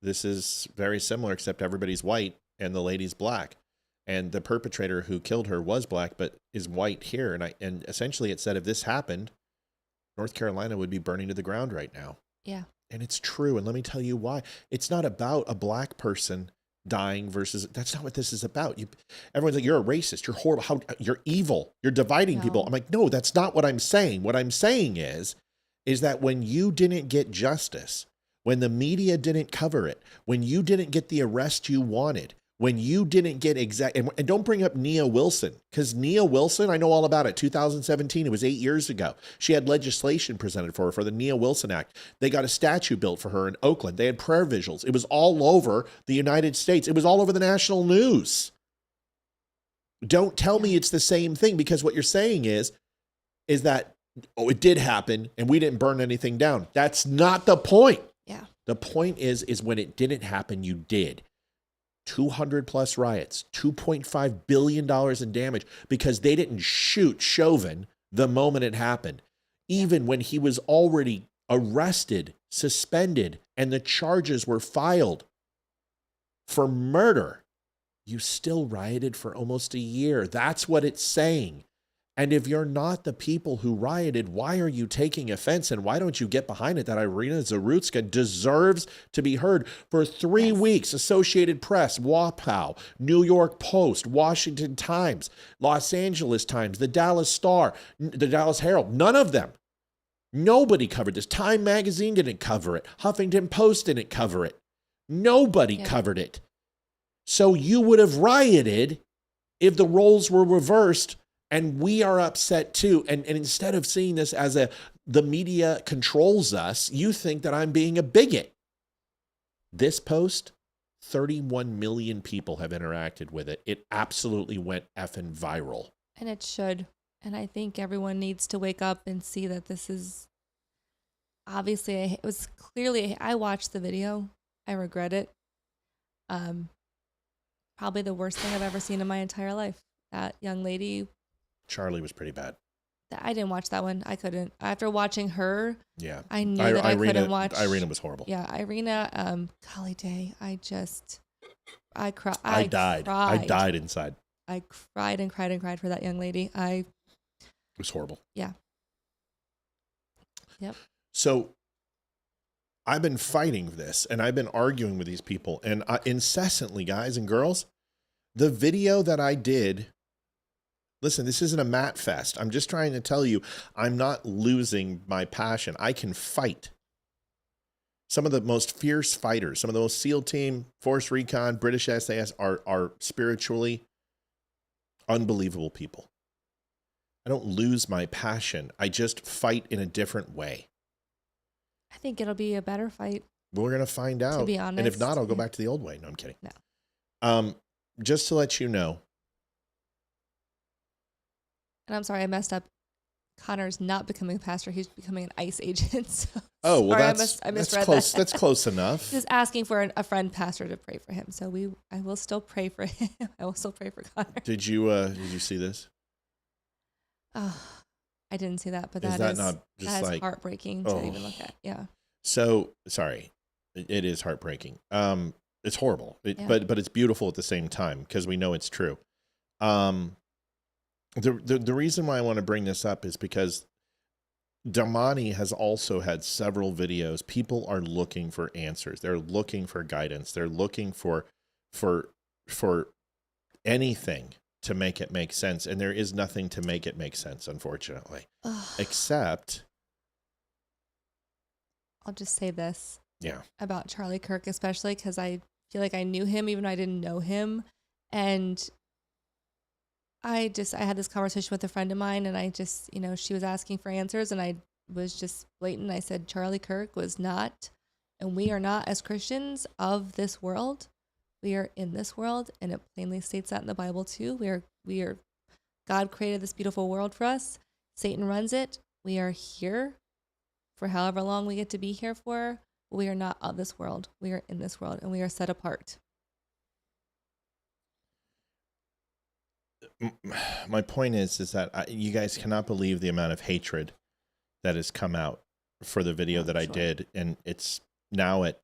This is very similar, except everybody's white and the lady's black. And the perpetrator who killed her was black, but is white here. And essentially it said if this happened, North Carolina would be burning to the ground right now. Yeah. And it's true. And let me tell you why. It's not about a black person dying versus, that's not what this is about. Everyone's like, you're a racist. You're horrible. You're evil. You're dividing people. I'm like, no, that's not what I'm saying. What I'm saying is that when you didn't get justice, when the media didn't cover it, when you didn't get the arrest you wanted, when you didn't get and don't bring up Nia Wilson, because Nia Wilson, I know all about it. 2017, it was 8 years ago. She had legislation presented for her for the Nia Wilson Act. They got a statue built for her in Oakland. They had prayer visuals. It was all over the United States. It was all over the national news. Don't tell me it's the same thing, because what you're saying is that, oh, it did happen and we didn't burn anything down. That's not the point. Yeah. The point is when it didn't happen, you did. 200 plus riots, $2.5 billion in damage because they didn't shoot Chauvin the moment it happened. Even when he was already arrested, suspended, and the charges were filed for murder, you still rioted for almost a year. That's what it's saying. And if you're not the people who rioted, why are you taking offense? And why don't you get behind it that Irina Zarutska deserves to be heard? For 3 weeks, Associated Press, WAPOW, New York Post, Washington Times, Los Angeles Times, the Dallas Star, the Dallas Herald, none of them. Nobody covered this. Time Magazine didn't cover it. Huffington Post didn't cover it. Nobody covered it. So you would have rioted if the roles were reversed. And we are upset too. And instead of seeing this as the media controls us, you think that I'm being a bigot. This post, 31 million people have interacted with it. It absolutely went effing viral. And it should. And I think everyone needs to wake up and see that this is obviously, it was clearly, I watched the video. I regret it. Probably the worst thing I've ever seen in my entire life. That young lady. Charlie was pretty bad. I didn't watch that one. I couldn't. After watching her, yeah, I knew that I couldn't watch. Irina was horrible. Yeah, Irina, golly day, I cried. I died. I died inside. I cried and cried and cried for that young lady. It was horrible. Yeah. Yep. So I've been fighting this and I've been arguing with these people and incessantly, guys and girls. The video that I did, listen, this isn't a mat fest. I'm just trying to tell you, I'm not losing my passion. I can fight. Some of the most fierce fighters, some of the most SEAL team, Force Recon, British SAS are spiritually unbelievable people. I don't lose my passion. I just fight in a different way. I think it'll be a better fight. We're going to find out. To be honest. And if not, I'll go back to the old way. No, I'm kidding. No. Just to let you know. And I'm sorry, I messed up. Connor's not becoming a pastor. He's becoming an ICE agent. So Oh, well, sorry, that's I misread close. that. That's close enough. He's asking for a friend pastor to pray for him. So I will still pray for him. I will still pray for Connor. Did you see this? Oh, I didn't see that, but Is that not just that is like heartbreaking to even look at. Yeah. So sorry, it is heartbreaking. It's horrible, Yeah. but it's beautiful at the same time because we know it's true. The reason why I want to bring this up is because Damani has also had several videos. People are looking for answers. They're looking for guidance. They're looking for anything to make it make sense. And there is nothing to make it make sense, unfortunately, except. I'll just say this. Yeah. About Charlie Kirk, especially because I feel like I knew him even though I didn't know him. And I had this conversation with a friend of mine and I just, she was asking for answers and I was just blatant. I said, Charlie Kirk was not, and we are not as Christians of this world. We are in this world. And it plainly states that in the Bible too. We are, God created this beautiful world for us. Satan runs it. We are here for however long we get to be here for. We are not of this world. We are in this world and we are set apart. My point is that you guys cannot believe the amount of hatred that has come out for the video that I did. And it's now at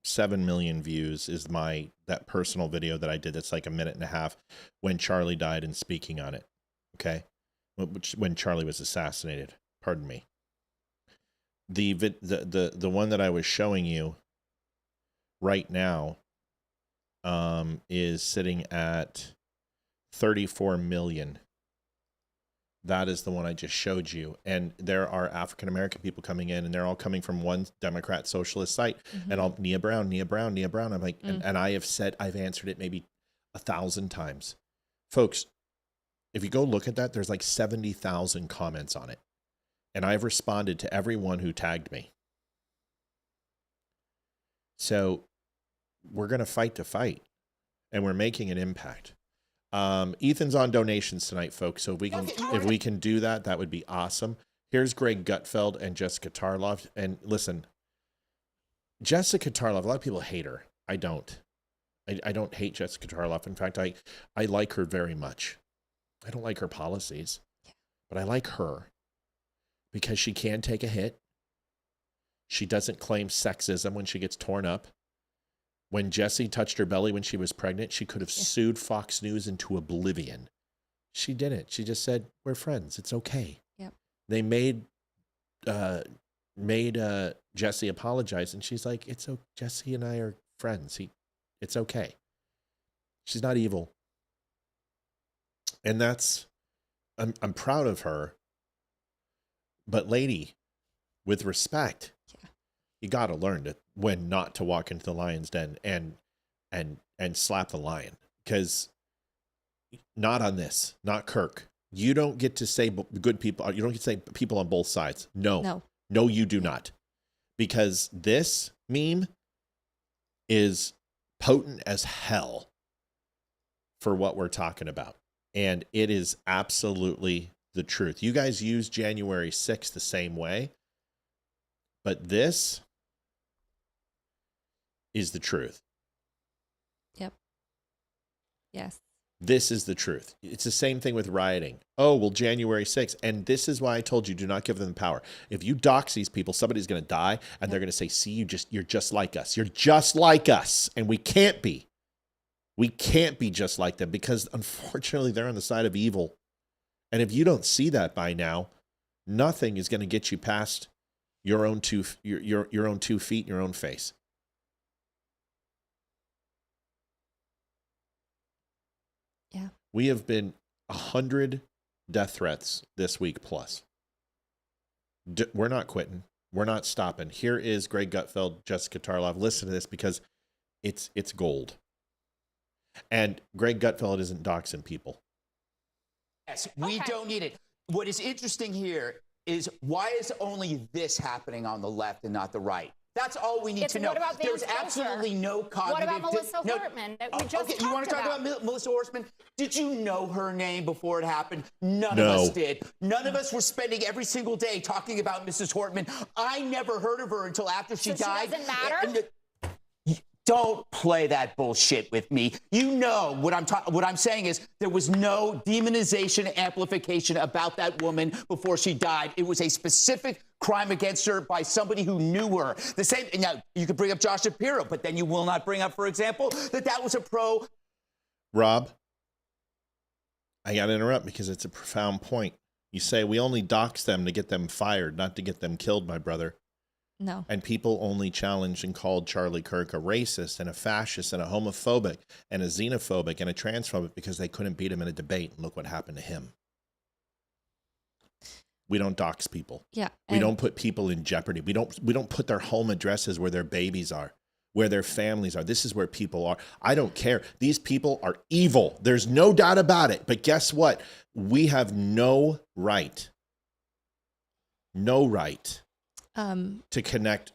7 million views is that personal video that I did. That's like a minute and a half when Charlie died and speaking on it. Okay. When Charlie was assassinated, pardon me. The one that I was showing you right now, is sitting at 34 million. That is the one I just showed you. And there are African-American people coming in and they're all coming from one Democrat socialist site. Mm-hmm. And Nia Brown. I'm like, and I've answered it maybe 1,000 times. Folks, if you go look at that, there's like 70,000 comments on it. And I've responded to everyone who tagged me. So we're going to fight to fight and we're making an impact. Ethan's on donations tonight, folks. So if we can do that, that would be awesome. Here's Greg Gutfeld and Jessica Tarlov. And listen, Jessica Tarlov, a lot of people hate her. I don't. I don't hate Jessica Tarlov. In fact, I like her very much. I don't like her policies, but I like her because she can take a hit. She doesn't claim sexism when she gets torn up. When Jessie touched her belly when she was pregnant, she could have sued Fox News into oblivion. She didn't. She just said, we're friends. It's okay. Yep. They made Jessie apologize, and she's like, it's okay. Jessie and I are friends. It's okay. She's not evil. And I'm proud of her. But lady, with respect, you got to learn when not to walk into the lion's den and slap the lion, because not on this, not Kirk. You don't get to say good people. You don't get to say people on both sides. No, you do not, because this meme is potent as hell for what we're talking about. And it is absolutely the truth. You guys use January 6th the same way, but this is the truth. Yep. Yes. This is the truth. It's the same thing with rioting. Oh, well, January 6th. And this is why I told you, do not give them power. If you dox these people, somebody's going to die and they're going to say, see, you're just like us. You're just like us. And we can't be. We can't be just like them because unfortunately they're on the side of evil. And if you don't see that by now, nothing is going to get you past Your own your own 2 feet, your own face. Yeah. We have been 100 death threats this week plus. We're not quitting. We're not stopping. Here is Greg Gutfeld, Jessica Tarlov. Listen to this because it's gold. And Greg Gutfeld isn't doxing people. Yes, we don't need it. What is interesting here is why is only this happening on the left and not the right? That's all we need to know. What about There's Vance absolutely no cognitive. What about Melissa Hortman that we just okay, you want to talk about? about Melissa Hortman? Did you know her name before it happened? None No. of us did. None of us were spending every single day talking about Mrs. Hortman. I never heard of her until after she died. She doesn't matter? Don't play that bullshit with me. You know what I'm saying is there was no demonization, amplification about that woman before she died. It was a specific crime against her by somebody who knew her. The same. Now you could bring up Josh Shapiro, but then you will not bring up, for example, that was a pro. Rob, I got to interrupt because it's a profound point. You say we only dox them to get them fired, not to get them killed, my brother. No. And people only challenged and called Charlie Kirk a racist and a fascist and a homophobic and a xenophobic and a transphobic because they couldn't beat him in a debate. And look what happened to him. We don't dox people. Yeah. We don't put people in jeopardy. We don't put their home addresses where their babies are, where their families are. This is where people are. I don't care. These people are evil. There's no doubt about it. But guess what? We have no right to connect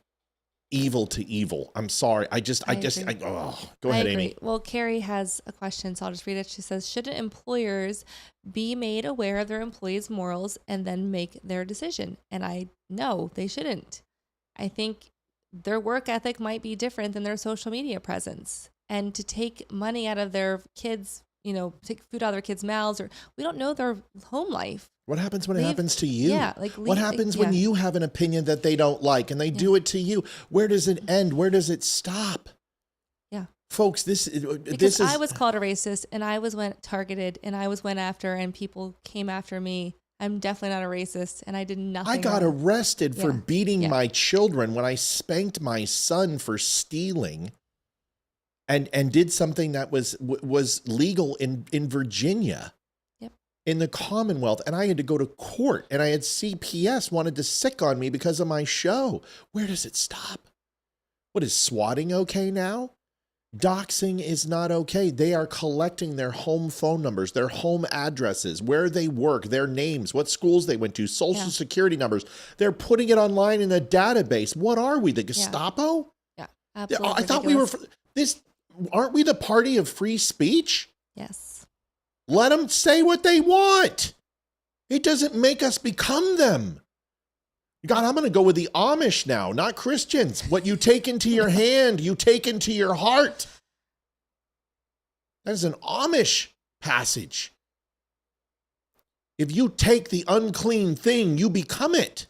evil to evil. I'm sorry. Go ahead, Amy. Well, Carrie has a question, so I'll just read it. She says, shouldn't employers be made aware of their employees' morals and then make their decision? And no, they shouldn't. I think their work ethic might be different than their social media presence. And to take money out of their kids, take food out of their kids' mouths, or we don't know their home life. What happens when it happens to you? Yeah, what happens when you have an opinion that they don't like and they do it to you? Where does it end? Where does it stop? Yeah. Folks, this is I was called a racist and I was targeted and I was went after and people came after me. I'm definitely not a racist and I did nothing. I got wrong. arrested for beating my children when I spanked my son for stealing and did something that was legal in Virginia. In the Commonwealth, and I had to go to court, and I had CPS wanted to sick on me because of my show. Where does it stop? What is swatting okay now? Doxing is not okay. They are collecting their home phone numbers, their home addresses, where they work, their names, what schools they went to, social security numbers. They're putting it online in a database. What are we, the Gestapo? Yeah, absolutely. I thought we were aren't we the party of free speech? Yes. Let them say what they want. It doesn't make us become them. God, I'm going to go with the Amish now, not Christians. What you take into your hand, you take into your heart. That is an Amish passage. If you take the unclean thing, you become it.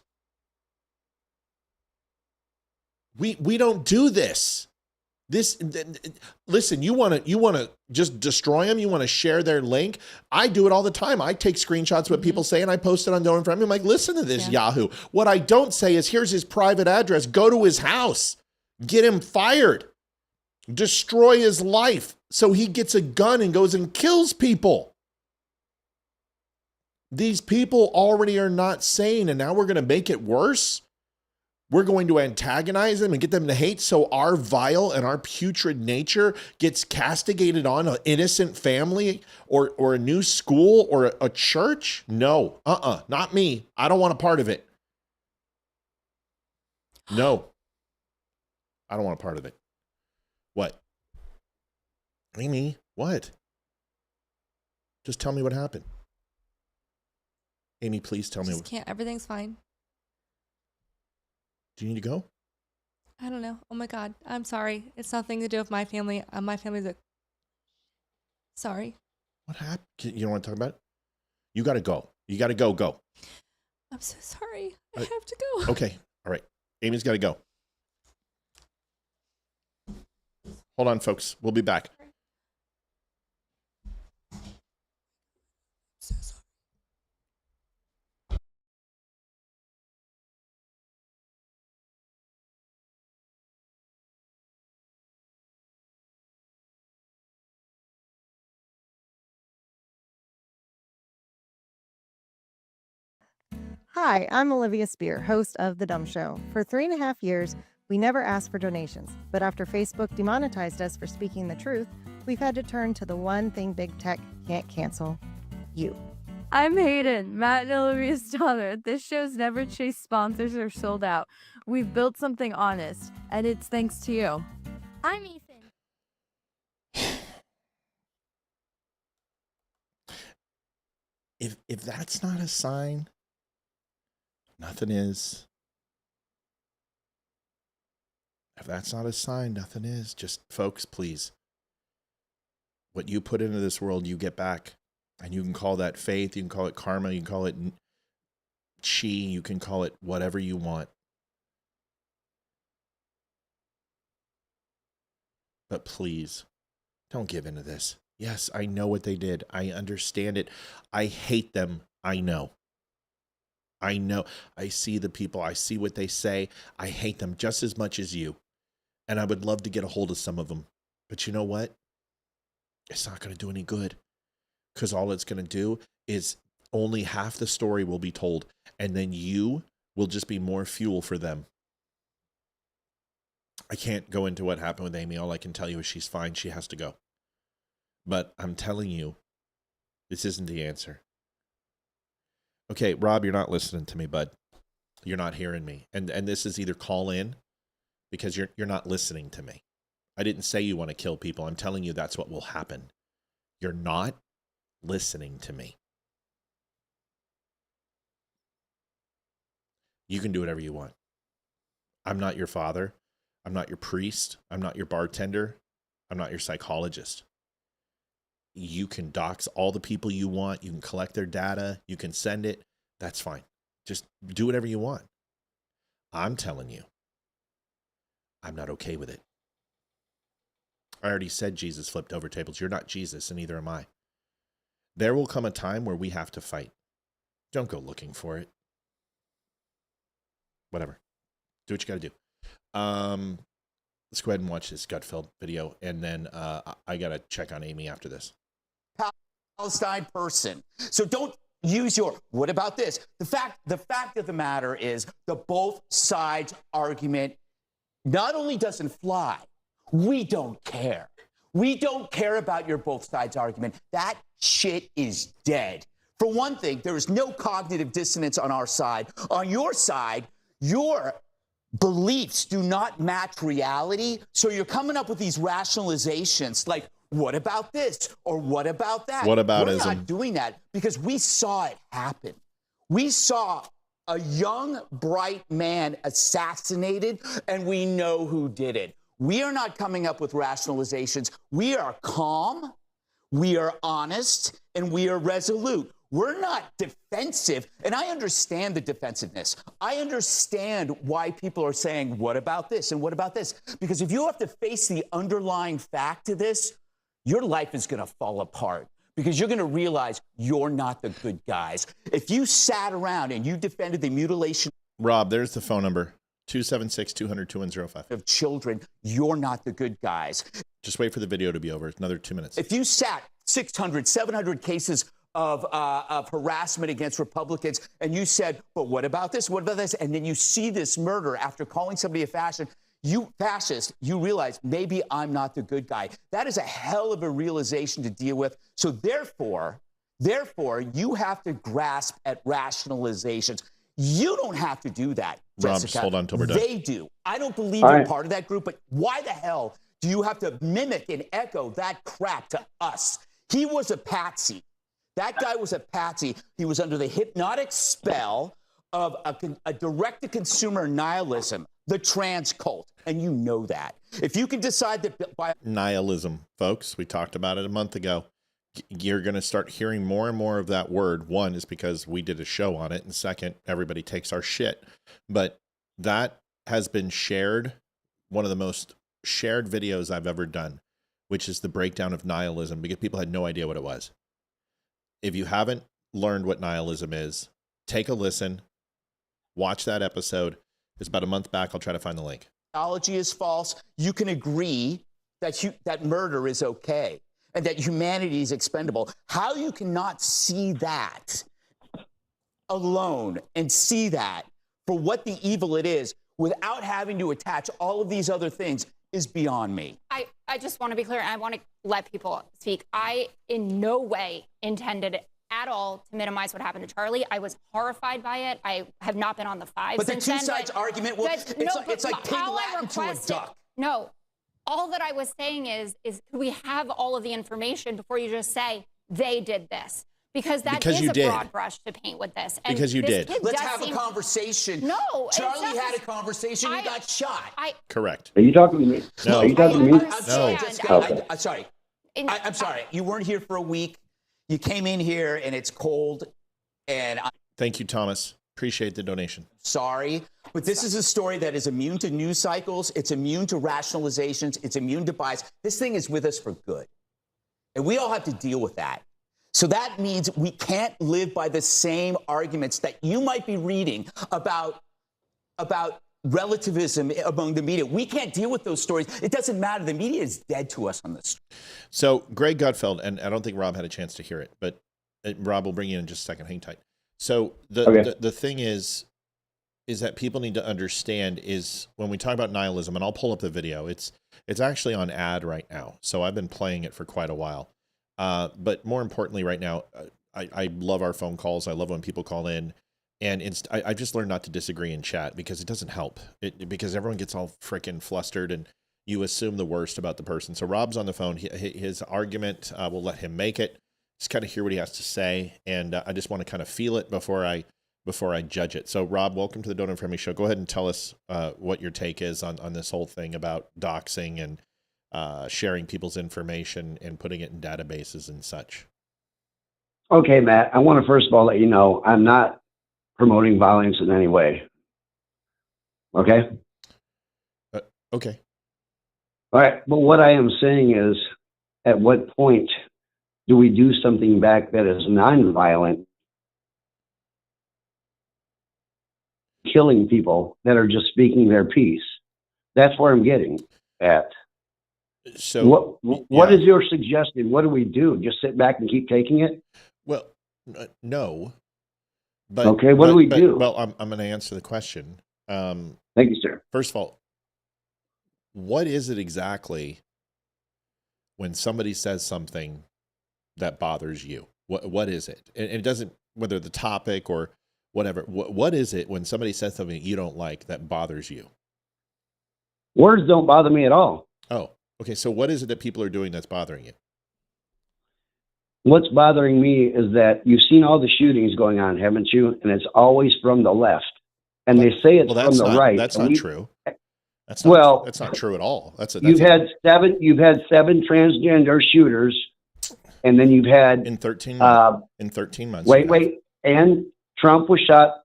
We don't do this. Listen, you want to just destroy them? You want to share their link? I do it all the time. I take screenshots of what people say and I post it on Don't Unfriend Me. I'm like, listen to this, Yahoo. What I don't say is, here's his private address. Go to his house. Get him fired. Destroy his life so he gets a gun and goes and kills people. These people already are not sane, and now we're going to make it worse? We're going to antagonize them and get them to hate so our vile and our putrid nature gets castigated on an innocent family or a new school or a church? No, not me. I don't want a part of it. No, I don't want a part of it. What? Amy, what? Just tell me what happened. Amy, please tell me. Everything's fine. Do you need to go? I don't know. Oh my God. I'm sorry. It's nothing to do with my family. My family's sorry. What happened? You don't want to talk about it? You got to go. You got to go. I'm so sorry. I have to go. Okay. All right. Amy's got to go. Hold on, folks. We'll be back. Hi, I'm Olivia Spear, host of The Dumb Show. For 3.5 years, we never asked for donations, but after Facebook demonetized us for speaking the truth, we've had to turn to the one thing big tech can't cancel: you. I'm Hayden, Matt and Olivia's daughter. This show's never chased sponsors or sold out. We've built something honest, and it's thanks to you. I'm Ethan. If that's not a sign, nothing is. If that's not a sign, nothing is. Just, folks, please. What you put into this world, you get back. And you can call that faith, you can call it karma, you can call it chi, you can call it whatever you want. But please, don't give into this. Yes, I know what they did. I understand it. I hate them. I know. I know. I see the people. I see what they say. I hate them just as much as you. And I would love to get a hold of some of them. But you know what? It's not going to do any good. Because all it's going to do is only half the story will be told. And then you will just be more fuel for them. I can't go into what happened with Amy. All I can tell you is she's fine. She has to go. But I'm telling you, this isn't the answer. Okay, Rob, you're not listening to me, bud. You're not hearing me. And this is either call in because you're not listening to me. I didn't say you want to kill people. I'm telling you that's what will happen. You're not listening to me. You can do whatever you want. I'm not your father. I'm not your priest. I'm not your bartender. I'm not your psychologist. You can dox all the people you want. You can collect their data. You can send it. That's fine. Just do whatever you want. I'm telling you, I'm not okay with it. I already said Jesus flipped over tables. You're not Jesus, and neither am I. There will come a time where we have to fight. Don't go looking for it. Whatever. Do what you got to do. Let's go ahead and watch this gut-filled video, and then I got to check on Amy after this. Palestine person. So don't use your, what about this? The fact of the matter is the both sides argument not only doesn't fly, we don't care. We don't care about your both sides argument. That shit is dead. For one thing, there is no cognitive dissonance on our side. On your side, your beliefs do not match reality. So you're coming up with these rationalizations like, what about this? Or what about that? What about We're ism? not doing that because we saw it happen. We saw a young, bright man assassinated, and we know who did it. We are not coming up with rationalizations. We are calm, we are honest, and we are resolute. We're not defensive, and I understand the defensiveness. I understand why people are saying, what about this and what about this? Because if you have to face the underlying fact to this, your life is going to fall apart because you're going to realize you're not the good guys. If you sat around and you defended the mutilation Rob, there's the phone number. 276-200-2105. of children, you're not the good guys. Just wait for the video to be over. It's another 2 minutes. If you sat 600, 700 cases of harassment against Republicans and you said, but what about this? What about this? And then you see this murder after calling somebody a fascist, you realize maybe I'm not the good guy. That is a hell of a realization to deal with. So therefore, you have to grasp at rationalizations. You don't have to do that, Rob, Jessica. just hold on till we're done. They do. I don't believe you're part of that group, but why the hell do you have to mimic and echo that crap to us? He was a patsy. That guy was a patsy. He was under the hypnotic spell of a direct-to-consumer nihilism, the trans cult, and you know that. If you can decide that by Nihilism, folks, we talked about it a month ago. You're going to start hearing more and more of that word. One is because we did a show on it, and second, everybody takes our shit. But that has been shared, one of the most shared videos I've ever done, which is the breakdown of nihilism, because people had no idea what it was. If you haven't learned what nihilism is, take a listen, watch that episode. It's about a month back. I'll try to find the link. Biology is false. You can agree that murder is okay and that humanity is expendable. How you cannot see that alone and see that for what the evil it is without having to attach all of these other things is beyond me. I just want to be clear, and I want to let people speak. I in no way intended at all to minimize what happened to Charlie. I was horrified by it. I have not been on the five but since the two then. sides argument, well, it's like pig Latin to a duck. No, all that I was saying is could we have all of the information before you just say they did this? Because that is a broad brush to paint with this. And because you did. Let's have a conversation. No. Charlie had a conversation. He got shot. Correct. Are you talking to me? No. Are you talking to me? I'm sorry, Jessica. Okay. I'm sorry. I'm sorry. You weren't here for a week. You came in here and it's cold. And Thank you, Thomas. Appreciate the donation. Sorry. But this is a story that is immune to news cycles. It's immune to rationalizations. It's immune to bias. This thing is with us for good. And we all have to deal with that. So that means we can't live by the same arguments that you might be reading about relativism among the media. We can't deal with those stories. It doesn't matter. The media is dead to us on this. So Greg Gutfeld, and I don't think Rob had a chance to hear it, but Rob will bring you in just a second. Hang tight. So the thing is that people need to understand is when we talk about nihilism, and I'll pull up the video. It's actually on ad right now. So I've been playing it for quite a while. But more importantly right now, I love our phone calls. I love when people call in. And I just learned not to disagree in chat because it doesn't help. Because everyone gets all freaking flustered and you assume the worst about the person. So Rob's on the phone. His argument, we'll let him make it. Just kind of hear what he has to say. And I just want to kind of feel it before I judge it. So Rob, welcome to the Don't Unfriend Me Show. Go ahead and tell us what your take is on this whole thing about doxing and sharing people's information and putting it in databases and such. Okay, Matt, I want to first of all let you know I'm not promoting violence in any way. Okay? Okay. All right. But what I am saying is, at what point do we do something back that is non-violent, killing people that are just speaking their piece? That's where I'm getting at. So what is your suggestion? What do we do? Just sit back and keep taking it? Well, no. But okay, what do we do? Well, I'm going to answer the question. Thank you, sir. First of all, what is it exactly when somebody says something that bothers you? What is it? And it doesn't, whether the topic or whatever, what is it when somebody says something you don't like that bothers you? Words don't bother me at all. Oh, okay. So what is it that people are doing that's bothering you? What's bothering me is that you've seen all the shootings going on, haven't you? And it's always from the left. And they say it's from the right. That's not true. That's not true at all. You've had seven transgender shooters, and then you've had in 13 months. Wait. And Trump was shot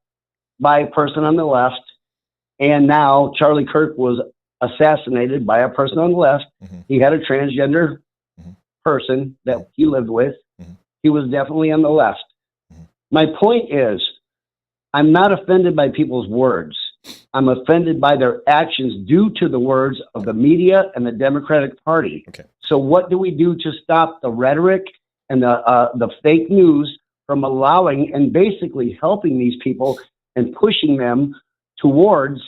by a person on the left, and now Charlie Kirk was assassinated by a person on the left. Mm-hmm. He had a transgender person that he lived with. Mm-hmm. He was definitely on the left. Mm-hmm. My point is, I'm not offended by people's words. I'm offended by their actions due to the words of the media and the Democratic Party. Okay. So what do we do to stop the rhetoric and the fake news from allowing and basically helping these people and pushing them towards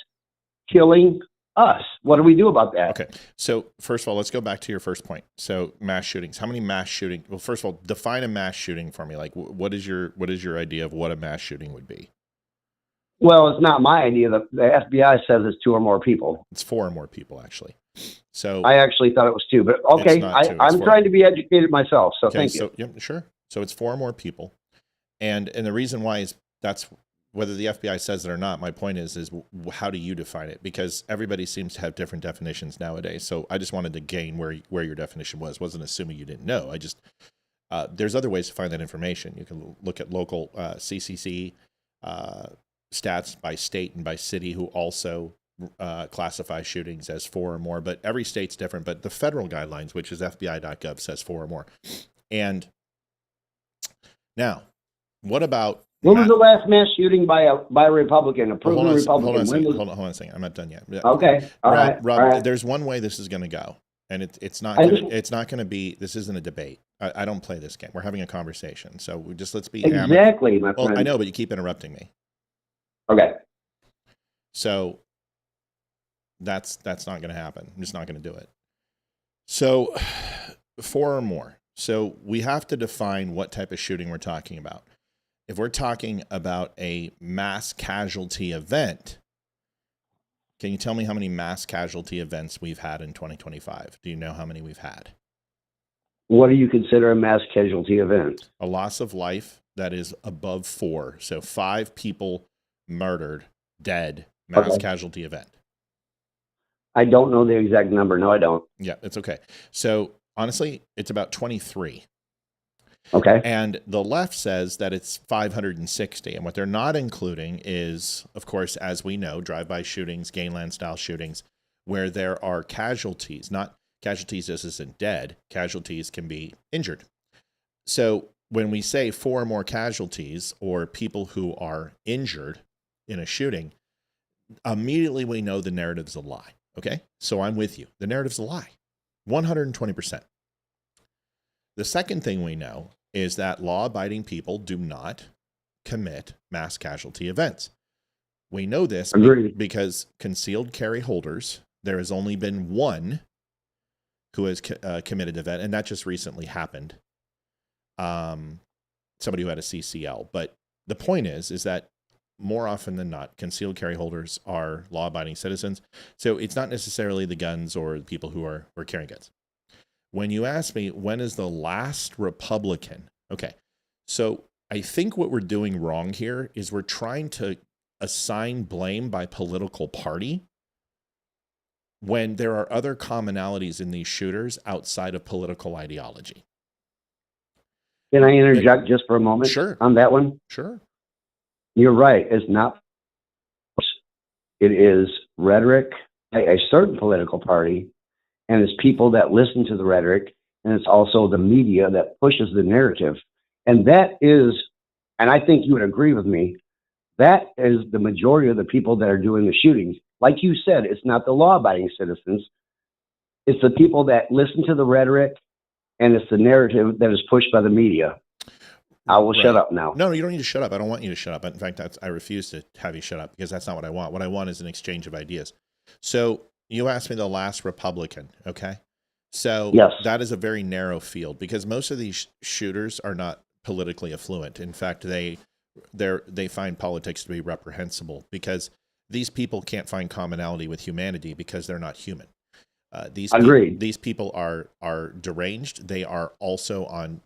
killing us? What do we do about that? Okay. So first of all, let's go back to your first point. So mass shootings. How many mass shootings? Well, first of all, define a mass shooting for me. Like, what is your idea of what a mass shooting would be? Well, it's not my idea. The FBI says it's 2 or more people. It's 4 or more people, actually. So I actually thought it was 2, but okay. I'm trying to be educated myself, so thank you. Yeah, sure. So it's 4 or more people, and the reason why is that's whether the FBI says it or not. My point is how do you define it? Because everybody seems to have different definitions nowadays. So I just wanted to gain where your definition was. Wasn't assuming you didn't know. I just there's other ways to find that information. You can look at local CCC. Stats by state and by city who also classify shootings as 4 or more, but every state's different. But the federal guidelines, which is FBI.gov, says 4 or more. And now, what about... When was the last mass shooting by a Republican, a proven Republican? Hold on a second. I'm not done yet. Okay. All right. Rob, there's one way this is going to go. and it's not going to be. This isn't a debate. I don't play this game. We're having a conversation. So let's be exactly, my friend. Well, I know, but you keep interrupting me. Okay. So that's not going to happen. I'm just not going to do it. So 4 or more. So we have to define what type of shooting we're talking about. If we're talking about a mass casualty event, can you tell me how many mass casualty events we've had in 2025? Do you know how many we've had? What do you consider a mass casualty event? A loss of life that is above 4. So 5 people murdered, dead, mass casualty event. I don't know the exact number. No, I don't. Yeah, it's okay. So honestly, it's about 23. Okay. And the left says that it's 560. And what they're not including is, of course, as we know, drive-by shootings, gangland-style shootings, where there are casualties. Not casualties just isn't dead. Casualties can be injured. So when we say 4 or more casualties or people who are injured in a shooting, immediately we know the narrative's a lie. Okay? So I'm with you. The narrative's a lie. 120%. The second thing we know is that law-abiding people do not commit mass casualty events. We know this because concealed carry holders, there has only been one who has committed an event, and that just recently happened. Somebody who had a CCL. But the point is that more often than not, concealed carry holders are law-abiding citizens. So it's not necessarily the guns or the people who are carrying guns. When you ask me, when is the last Republican? Okay, so I think what we're doing wrong here is we're trying to assign blame by political party when there are other commonalities in these shooters outside of political ideology. Can I interject just for a moment on that one? Sure. You're right. It's not. It is rhetoric by a certain political party, and it's people that listen to the rhetoric, and it's also the media that pushes the narrative. And that is, and I think you would agree with me, that is the majority of the people that are doing the shootings. Like you said, it's not the law-abiding citizens. It's the people that listen to the rhetoric, and it's the narrative that is pushed by the media. I will shut up now. No, you don't need to shut up. I don't want you to shut up. In fact, I refuse to have you shut up because that's not what I want. What I want is an exchange of ideas. So you asked me the last Republican, okay? So yes, that is a very narrow field because most of these shooters are not politically affluent. In fact, they find politics to be reprehensible because these people can't find commonality with humanity because they're not human. Agreed. These people are deranged. They are also on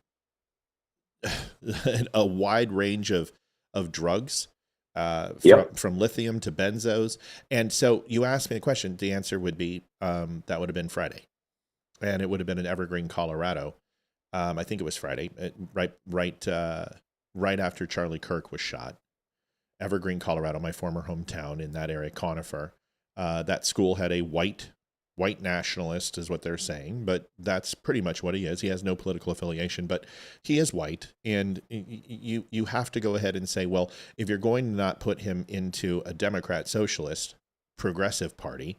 a wide range of drugs, from lithium to benzos. And so you asked me the question, the answer would be, that would have been Friday. And it would have been in Evergreen, Colorado. I think it was Friday, right after Charlie Kirk was shot. Evergreen, Colorado, my former hometown in that area, Conifer. That school had a white nationalist is what they're saying, but that's pretty much what he is. He has no political affiliation, but he is white. And you have to go ahead and say, well, if you're going to not put him into a Democrat, socialist, progressive party,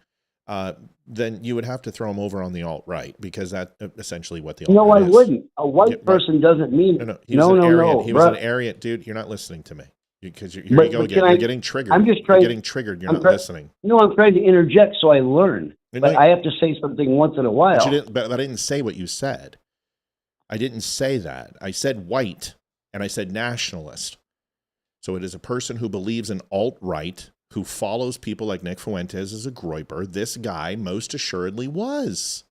then you would have to throw him over on the alt-right because that's essentially what the alt-right is. No, I wouldn't. A white person doesn't mean... No. He was an Aryan. Dude, you're not listening to me. Because here you go again. You're getting triggered. You're getting triggered. You're not listening. No, I'm trying to interject so I learn. But I have to say something once in a while. But I didn't say what you said. I didn't say that. I said white, and I said nationalist. So it is a person who believes in alt-right, who follows people like Nick Fuentes as a groyper. This guy most assuredly was.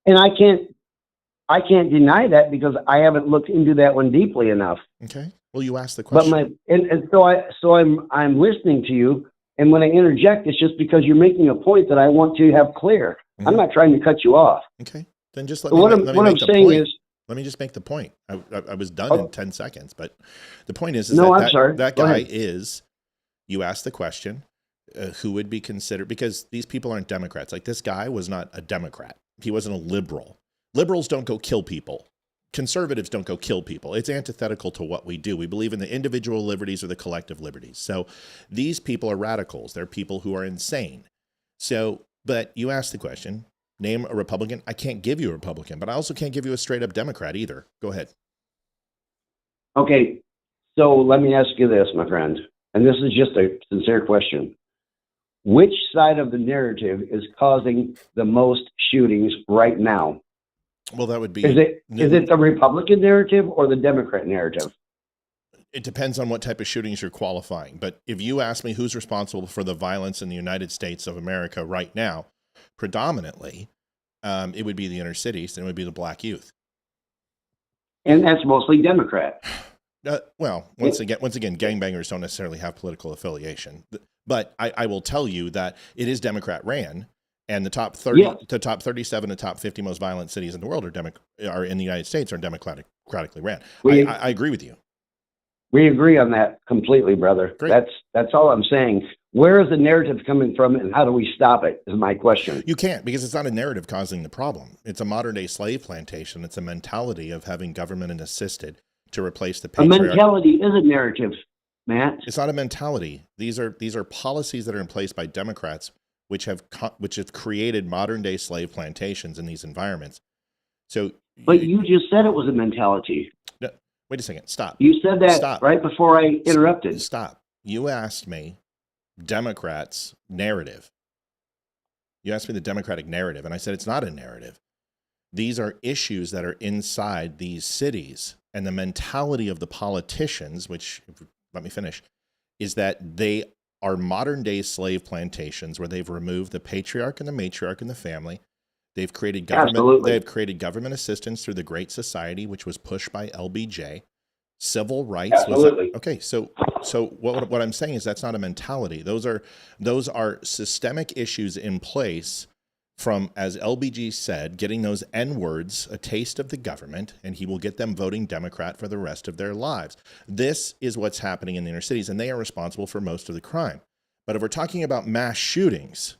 And I can't deny that because I haven't looked into that one deeply enough. Okay. Well, you asked the question. So I'm listening to you, and when I interject, it's just because you're making a point that I want to have clear. Mm-hmm. I'm not trying to cut you off. Okay, then just let me make the point. I was done in 10 seconds, but the point is that guy is. You asked the question, who would be considered, because these people aren't Democrats. Like this guy was not a Democrat. He wasn't a liberal. Liberals don't go kill people. Conservatives don't go kill people. It's antithetical to what we do. We believe in the individual liberties or the collective liberties. So these people are radicals. They're people who are insane. So, but you asked the question, Name a Republican. I can't give you a Republican, but I also can't give you a straight up Democrat either. Go ahead. Okay, so let me ask you this, my friend, and this is just a sincere question. Which side of the narrative is causing the most shootings right now? Well, that would be. Is it the Republican narrative or the Democrat narrative? It depends on what type of shootings you're qualifying. But if you ask me who's responsible for the violence in the United States of America right now, predominantly, it would be the inner cities and it would be the black youth. And that's mostly Democrat. Well, once again, gangbangers don't necessarily have political affiliation. But I will tell you that it is Democrat ran, and the top 30, the top 37, the top 50 most violent cities in the world are in the United States are democratically ran. I agree with you. We agree on that completely, brother. Great. That's all I'm saying. Where is the narrative coming from, and how do we stop it? Is my question. You can't, because it's not a narrative causing the problem. It's a modern day slave plantation. It's a mentality of having government and assisted to replace the patriarchy. A mentality is a narrative, Matt. It's not a mentality. These are policies that are in place by Democrats, which have created modern day slave plantations in these environments. So, but you just said it was a mentality. No, wait a second. Stop. You said that right before I interrupted. Stop. You asked me Democrats' narrative. You asked me the Democratic narrative, and I said it's not a narrative. These are issues that are inside these cities, and the mentality of the politicians, which, let me finish, is that they are modern day slave plantations where they've removed the patriarch and the matriarch in the family. They've created government. Absolutely. They've created government assistance through the Great Society, which was pushed by LBJ. Civil rights. Absolutely. Okay. So what I'm saying is that's not a mentality. Those are systemic issues in place from, as LBJ said, getting those N-words a taste of the government, and he will get them voting Democrat for the rest of their lives. This is what's happening in the inner cities, and they are responsible for most of the crime. But if we're talking about mass shootings,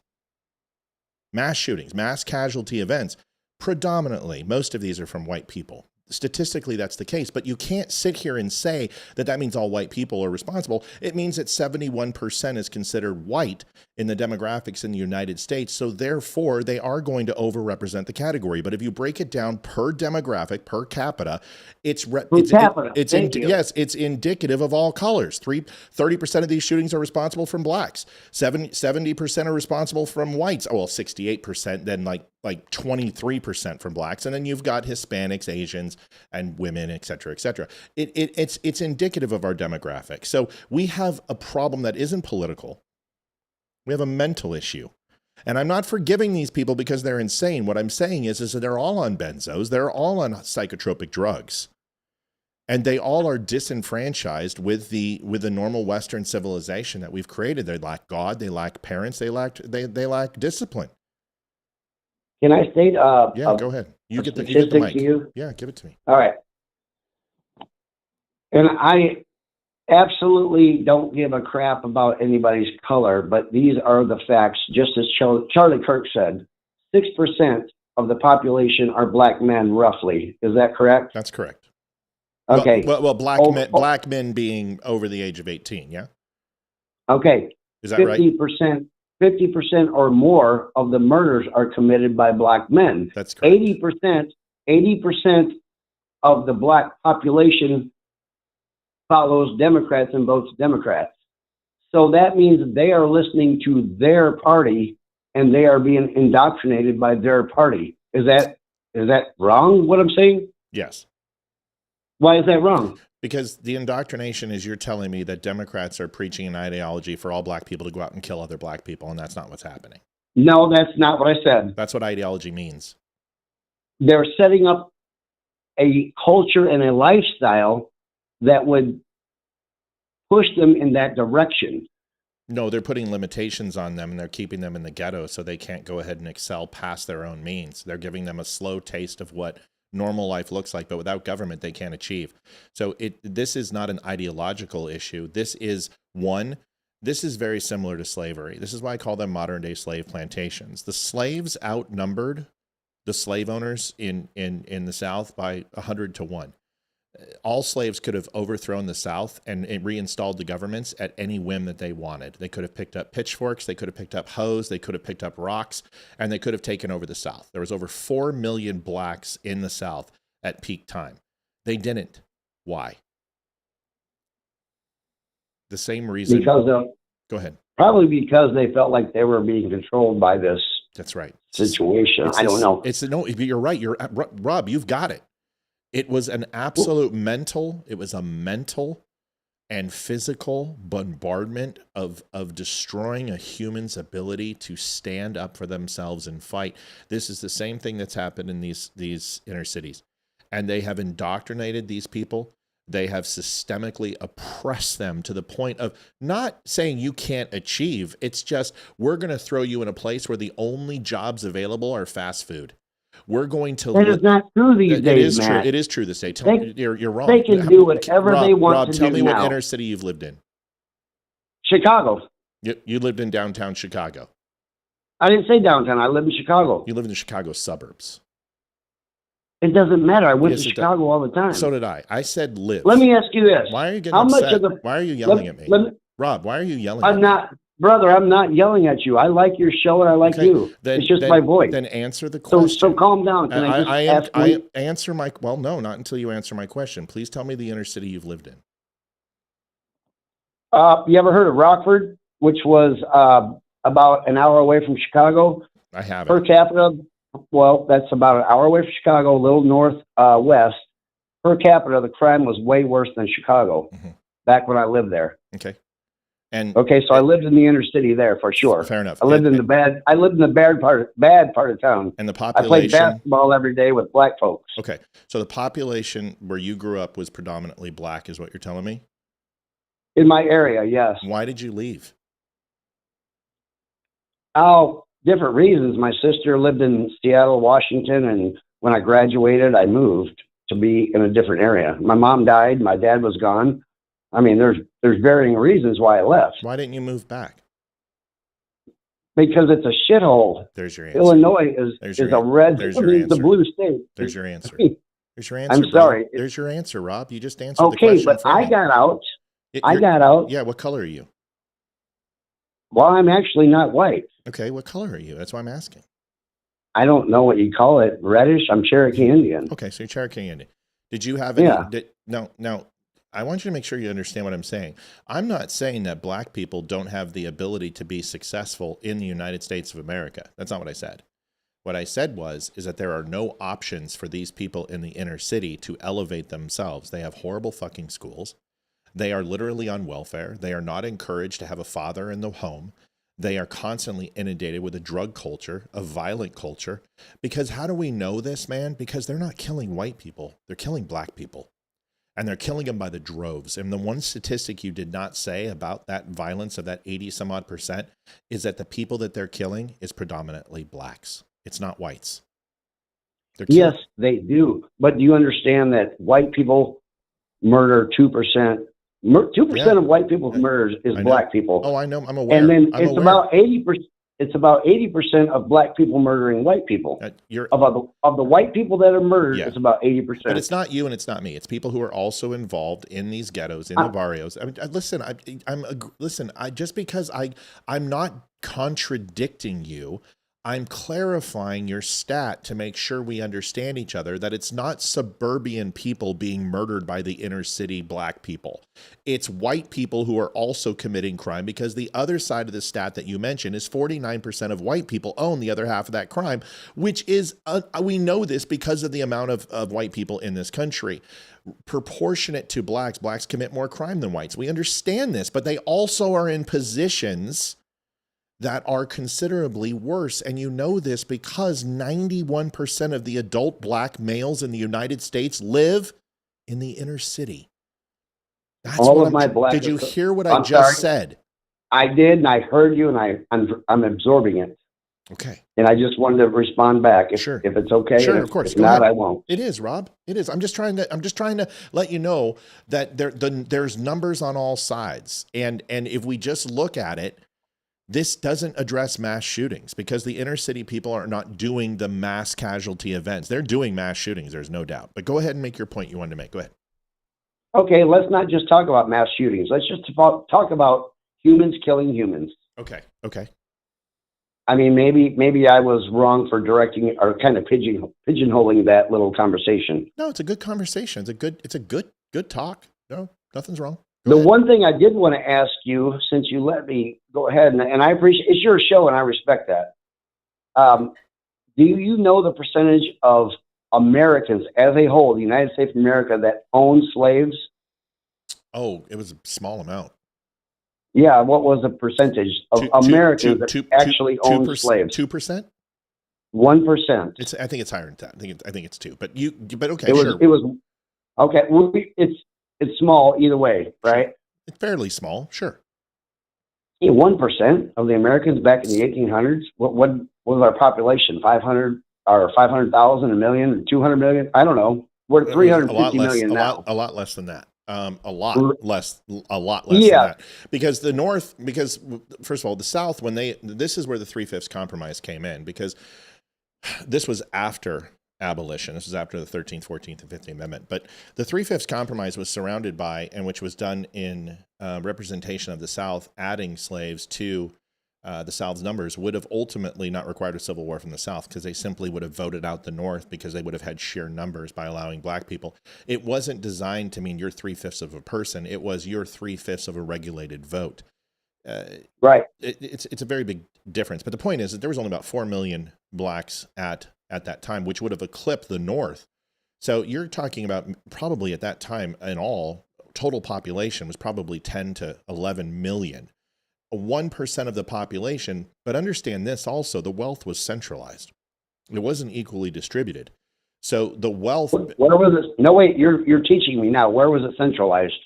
mass casualty events, predominantly, most of these are from white people. Statistically, that's the case, but you can't sit here and say that means all white people are responsible. It means that 71% is considered white in the demographics in the United States, so therefore they are going to overrepresent the category. But if you break it down per demographic, per capita, it's indicative of all colors. 30% of these shootings are responsible from blacks. 70% are responsible from whites. Well, 68%, then like 23% from blacks, and then you've got Hispanics, Asians, and women, et cetera, et cetera. It's indicative of our demographic. So we have a problem that isn't political. We have a mental issue. And I'm not forgiving these people because they're insane. What I'm saying is that they're all on benzos. They're all on psychotropic drugs. And they all are disenfranchised with the normal Western civilization that we've created. They lack God. They lack parents. They lack discipline. Can I state yeah, go ahead. You get the mic. To you? Yeah, give it to me. All right. And I absolutely don't give a crap about anybody's color, but these are the facts. Just as Charlie Kirk said, 6% of the population are black men, roughly. Is that correct? That's correct. Okay. Well, black men being over the age of 18, yeah? Okay. Is that 50%, right? 50% or more of the murders are committed by black men. That's correct. 80% of the black population follows Democrats and votes Democrats. So that means they are listening to their party and they are being indoctrinated by their party. Is that wrong, what I'm saying? Yes. Why is that wrong? Because the indoctrination is you're telling me that Democrats are preaching an ideology for all black people to go out and kill other black people, and that's not what's happening. No, that's not what I said. That's what ideology means. They're setting up a culture and a lifestyle that would push them in that direction. No, they're putting limitations on them, and they're keeping them in the ghetto so they can't go ahead and excel past their own means. They're giving them a slow taste of what normal life looks like, but without government, they can't achieve. So this is not an ideological issue. This is very similar to slavery. This is why I call them modern day slave plantations. The slaves outnumbered the slave owners in the South by 100 to 1. All slaves could have overthrown the South and reinstalled the governments at any whim that they wanted. They could have picked up pitchforks, they could have picked up hoes, they could have picked up rocks, and they could have taken over the South. There was over 4 million blacks in the South at peak time. They didn't. Why? The same reason. Because go ahead. Probably because they felt like they were being controlled by this. That's right. Situation. I don't know. No, you're right. Rob, you've got it. It was an absolute mental and physical bombardment of destroying a human's ability to stand up for themselves and fight. This is the same thing that's happened in these inner cities. And they have indoctrinated these people. They have systemically oppressed them to the point of not saying you can't achieve. It's just, we're going to throw you in a place where the only jobs available are fast food. We're going to. That is not true these days, Matt. It is true this day. Tell me, you're wrong. They can do whatever they want Rob, to do. tell me now. what inner city you've lived in. Chicago. You lived in downtown Chicago. I didn't say downtown. I live in Chicago. You live in the Chicago suburbs. It doesn't matter. I went to Chicago all the time. So did I. I said live. Let me ask you this. Why are you getting upset? Why are you yelling at me? Rob, why are you yelling at me? Brother, I'm not yelling at you. I like your show and I like you. It's just my voice. Then answer the question. So calm down. Can I answer my, well, no, not until you answer my question. Please tell me the inner city you've lived in. You ever heard of Rockford, which was about an hour away from Chicago? I haven't. Per capita, well, that's about an hour away from Chicago, a little northwest. Per capita, the crime was way worse than Chicago back when I lived there. Okay. So I lived in the inner city there for sure. Fair enough. I lived in the bad part of town. And the population. I played basketball every day with black folks. Okay, so the population where you grew up was predominantly black, is what you're telling me? In my area, yes. Why did you leave? Oh, different reasons. My sister lived in Seattle, Washington, and when I graduated, I moved to be in a different area. My mom died. My dad was gone. I mean, there's varying reasons why I left. Why didn't you move back? Because it's a shithole. There's your answer. Illinois is a red. The blue state. There's your answer. There's your answer. I'm sorry. There's your answer, Rob. You just answered the question. Okay, but I got out. I got out. Yeah. What color are you? Well, I'm actually not white. Okay. What color are you? That's why I'm asking. I don't know what you call it. Reddish. I'm Cherokee Indian. Okay, so you're Cherokee Indian. Did you have any? Yeah. Now, I want you to make sure you understand what I'm saying. I'm not saying that black people don't have the ability to be successful in the United States of America. That's not what I said. What I said is that there are no options for these people in the inner city to elevate themselves. They have horrible fucking schools. They are literally on welfare. They are not encouraged to have a father in the home. They are constantly inundated with a drug culture, a violent culture. Because how do we know this, man? Because they're not killing white people. They're killing black people. And they're killing them by the droves. And the one statistic you did not say about that violence of that 80 some odd % is that the people that they're killing is predominantly blacks. It's not whites. Yes, they do. But do you understand that white people murder 2%? 2% of white people's murders is black people. Oh, I know. I'm aware. And then about 80%. It's about 80% of black people murdering white people. Of the white people that are murdered, it's about 80%. But it's not you and it's not me. It's people who are also involved in these ghettos, in the barrios. I mean, listen. Just because I'm not contradicting you. I'm clarifying your stat to make sure we understand each other, that it's not suburban people being murdered by the inner city black people. It's white people who are also committing crime, because the other side of the stat that you mentioned is 49% of white people own the other half of that crime, which is, we know this because of the amount of white people in this country. Proportionate to blacks commit more crime than whites. We understand this, but they also are in positions that are considerably worse. And you know this because 91% of the adult black males in the United States live in the inner city. That's all of my black. Did you hear what I just said? I did, and I heard you, and I'm absorbing it. Okay. And I just wanted to respond back if it's okay. Sure, of course. If not, I won't. It is, Rob. It is. I'm just trying to let you know that there's numbers on all sides. And if we just look at it, this doesn't address mass shootings, because the inner city people are not doing the mass casualty events. They're doing mass shootings, there's no doubt. But go ahead and make your point you wanted to make. Go ahead. Okay, let's not just talk about mass shootings. Let's just talk about humans killing humans. Okay. I mean, maybe I was wrong for directing or kind of pigeonholing that little conversation. No, it's a good conversation. It's a good talk. No, nothing's wrong. The one thing I did want to ask you, since you let me go ahead, and I appreciate it's your show and I respect that. Do you know the percentage of Americans as a whole, the United States of America, that own slaves? Oh, it was a small amount. Yeah, what was the percentage of Americans that actually own slaves? 2%? 1%. I think it's higher than that. I think it's 2. But okay, it was, sure. It was okay. Well, it's small either way, right? It's fairly small, sure. Yeah, 1% of the Americans back in the 1800s. What was our population? 500 or 500,000, a million, 200 million? I don't know. We're 350 million now. A lot less than that. A lot less than that. Because the North, first of all, the South, this is where the 3/5 compromise came in, because this was after abolition. This was after the 13th, 14th, and 15th Amendment. But the 3/5 compromise was surrounded by, and which was done in representation of the South, adding slaves to the South's numbers, would have ultimately not required a civil war from the South, because they simply would have voted out the North, because they would have had sheer numbers by allowing black people. It wasn't designed to mean you're 3/5 of a person. It was you're 3/5 of a regulated vote. Right. It's a very big difference. But the point is that there was only about 4 million blacks at that time, which would have eclipsed the North. So you're talking about probably at that time in all, total population was probably 10 to 11 million. 1% of the population, but understand this also, the wealth was centralized. It wasn't equally distributed. So the wealth... Where was it? No, wait, you're teaching me now. Where was it centralized?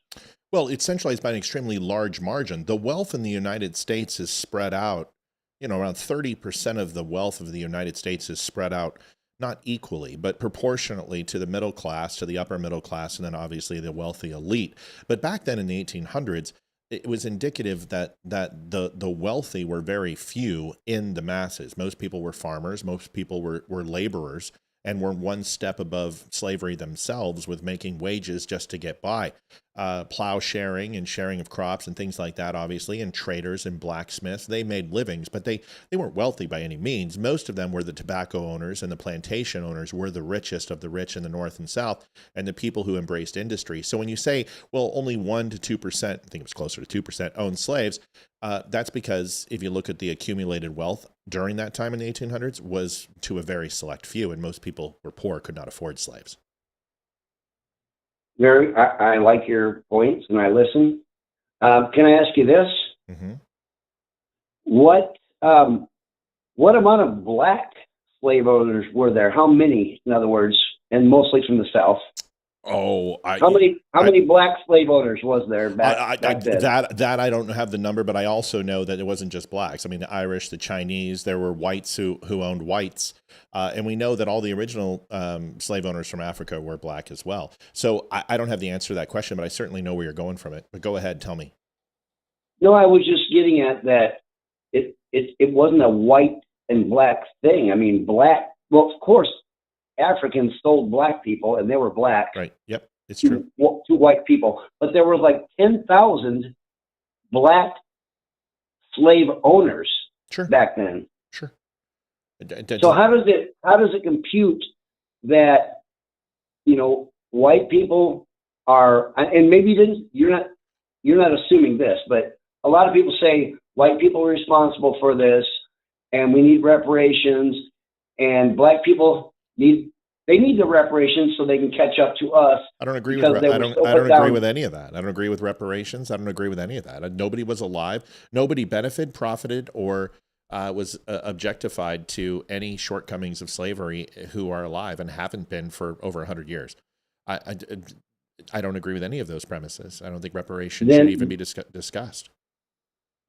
Well, it's centralized by an extremely large margin. The wealth in the United States is spread out, around 30% of the wealth of the United States is spread out, not equally, but proportionately to the middle class, to the upper middle class, and then obviously the wealthy elite. But back then in the 1800s, it was indicative that the wealthy were very few in the masses. Most people were farmers. Most people were laborers, and were one step above slavery themselves with making wages just to get by. Plow sharing and sharing of crops and things like that, obviously, and traders and blacksmiths, they made livings, but they weren't wealthy by any means. Most of them were the tobacco owners, and the plantation owners were the richest of the rich in the North and South, and the people who embraced industry. So when you say, well, only 1 to 2%, I think it was closer to 2%, owned slaves, that's because if you look at the accumulated wealth during that time in the 1800s, was to a very select few, and most people were poor, could not afford slaves. I like your points, and I listen. Can I ask you this? Mm-hmm. What amount of black slave owners were there? How many, in other words, and mostly from the South? Oh, how many black slave owners was there back then? That I don't have the number, but I also know that it wasn't just blacks. I mean, the Irish, the Chinese, there were whites who owned whites, and we know that all the original slave owners from Africa were black as well. So I don't have the answer to that question, but I certainly know where you're going from it. But go ahead, tell me. No, I was just getting at that. It wasn't a white and black thing. I mean, black. Well, of course, Africans sold black people, and they were black. Right. Yep. It's true. To white people, but there were like 10,000 black slave owners back then. Sure. So how does it compute that white people are, and maybe you're not assuming this, but a lot of people say white people are responsible for this, and we need reparations, and black people need the reparations so they can catch up to us. I don't agree with I don't agree with any of that. I don't agree with reparations. I don't agree with any of that. Nobody was alive. Nobody benefited, profited, or was objectified to any shortcomings of slavery who are alive and haven't been for over 100 years. I don't agree with any of those premises. I don't think reparations should even be discussed.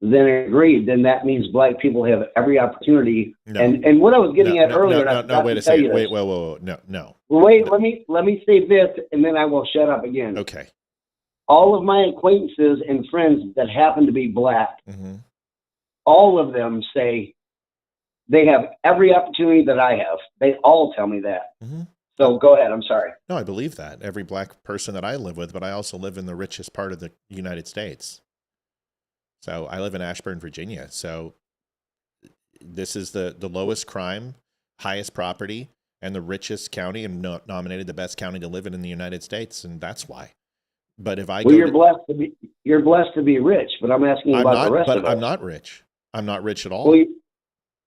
Then agreed. Then that means black people have every opportunity. No. And what I was getting at earlier. No, wait a second. Wait, whoa. No. Wait, let me say this, and then I will shut up again. Okay. All of my acquaintances and friends that happen to be black, mm-hmm. all of them say they have every opportunity that I have. They all tell me that. Mm-hmm. So go ahead. I'm sorry. No, I believe that. Every black person that I live with, but I also live in the richest part of the United States. So I live in Ashburn, Virginia. So this is the lowest crime, highest property, and the richest county, and nominated the best county to live in the United States, and that's why. But if I well, you're blessed to be rich, but I'm asking you about the rest of us. I'm not rich. I'm not rich at all. Well,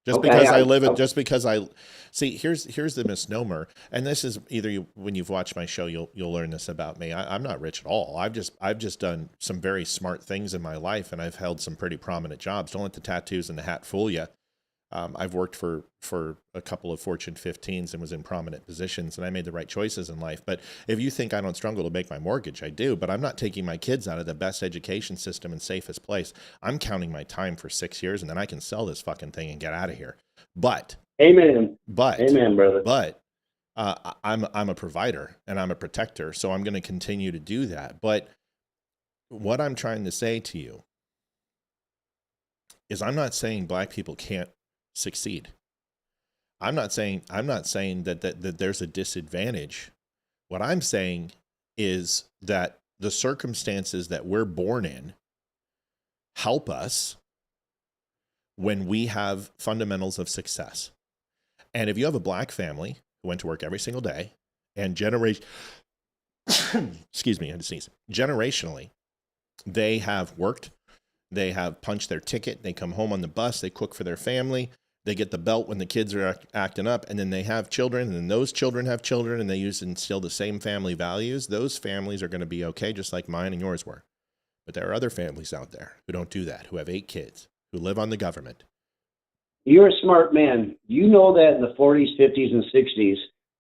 Just okay, because I live in, just because I see, here's the misnomer, and this is either when you've watched my show, you'll learn this about me. I'm not rich at all. I've just done some very smart things in my life, and I've held some pretty prominent jobs. Don't let the tattoos and the hat fool you. I've worked for a couple of Fortune 15s and was in prominent positions, and I made the right choices in life. But if you think I don't struggle to make my mortgage, I do. But I'm not taking my kids out of the best education system and safest place. I'm counting my time for 6 years, and then I can sell this fucking thing and get out of here. But amen, brother. But I'm a provider and I'm a protector, so I'm going to continue to do that. But what I'm trying to say to you is, I'm not saying black people can't succeed. I'm not saying that there's a disadvantage. What I'm saying is that the circumstances that we're born in help us when we have fundamentals of success. And if you have a black family who went to work every single day and excuse me, I had to sneeze. Generationally, they have worked, they have punched their ticket, they come home on the bus, they cook for their family, they get the belt when the kids are acting up, and then they have children, and then those children have children, and they use and instill the same family values. Those families are going to be okay, just like mine and yours were. But there are other families out there who don't do that, who have 8 kids, who live on the government. You're a smart man. You know that in the 40s, 50s, and 60s,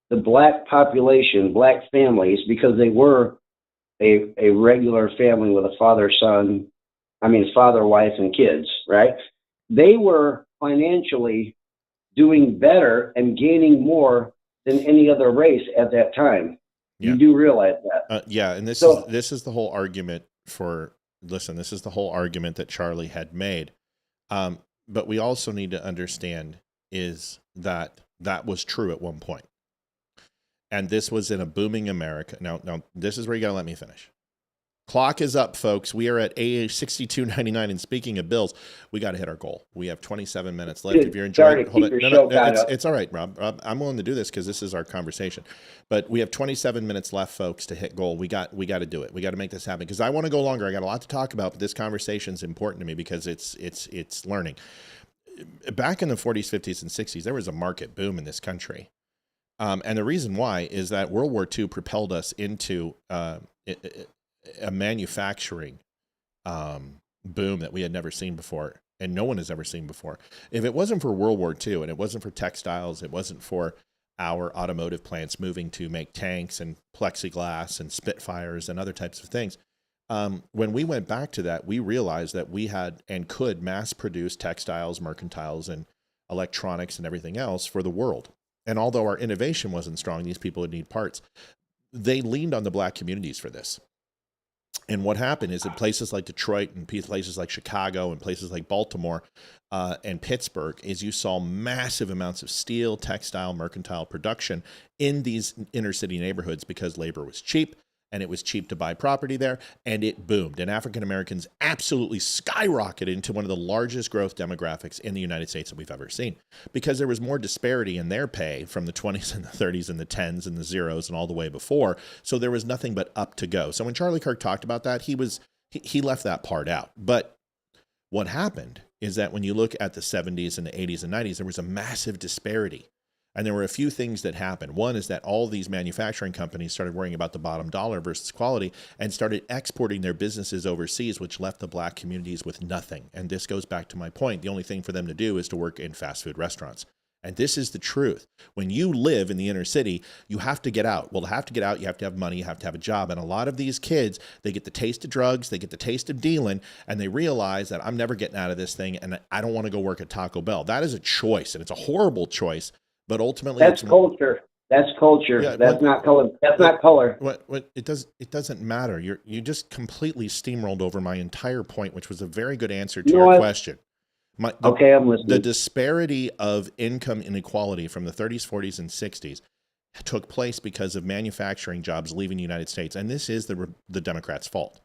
the black population, black families, because they were a regular family with a father, wife, and kids, right? They were financially doing better and gaining more than any other race at that time. Yeah. You do realize that. Yeah, and this is the whole argument this is the whole argument that Charlie had made. But we also need to understand is that was true at one point. And this was in a booming America. Now, this is where you got to let me finish. Clock is up, folks. We are at $62.99. And speaking of bills, we got to hit our goal. We have 27 minutes left. If you're enjoying, hold it. No, it's all right, Rob. I'm willing to do this because this is our conversation. But we have 27 minutes left, folks, to hit goal. We got to do it. We got to make this happen because I want to go longer. I got a lot to talk about, but this conversation is important to me because it's learning. Back in the 40s, 50s, and 60s, there was a market boom in this country. And the reason why is that World War II propelled us into a manufacturing boom that we had never seen before, and no one has ever seen before. If it wasn't for World War II, and it wasn't for textiles, it wasn't for our automotive plants moving to make tanks and plexiglass and Spitfires and other types of things, when we went back to that, we realized that we had and could mass produce textiles, mercantiles, and electronics and everything else for the world. And although our innovation wasn't strong, these people would need parts. They leaned on the black communities for this. And what happened is in places like Detroit and places like Chicago and places like Baltimore and Pittsburgh is you saw massive amounts of steel, textile, mercantile production in these inner city neighborhoods because labor was cheap. And it was cheap to buy property there, and it boomed. And African Americans absolutely skyrocketed into one of the largest growth demographics in the United States that we've ever seen, because there was more disparity in their pay from the 20s and the 30s and the 10s and the zeros and all the way before. So there was nothing but up to go. So when Charlie Kirk talked about that, he left that part out. But what happened is that when you look at the 70s and the 80s and 90s, there was a massive disparity. And there were a few things that happened. One is that all these manufacturing companies started worrying about the bottom dollar versus quality and started exporting their businesses overseas, which left the black communities with nothing. And this goes back to my point. The only thing for them to do is to work in fast food restaurants. And this is the truth. When you live in the inner city, you have to get out. Well, to have to get out, you have to have money, you have to have a job. And a lot of these kids, they get the taste of drugs, they get the taste of dealing, and they realize that I'm never getting out of this thing, and I don't want to go work at Taco Bell. That is a choice, and it's a horrible choice. But ultimately, that's culture. That's culture. Yeah, that's not color. That's not color. It doesn't matter. You just completely steamrolled over my entire point, which was a very good answer to your question. Okay, I'm listening. The disparity of income inequality from the 30s, 40s, and 60s took place because of manufacturing jobs leaving the United States. And this is the Democrats' fault.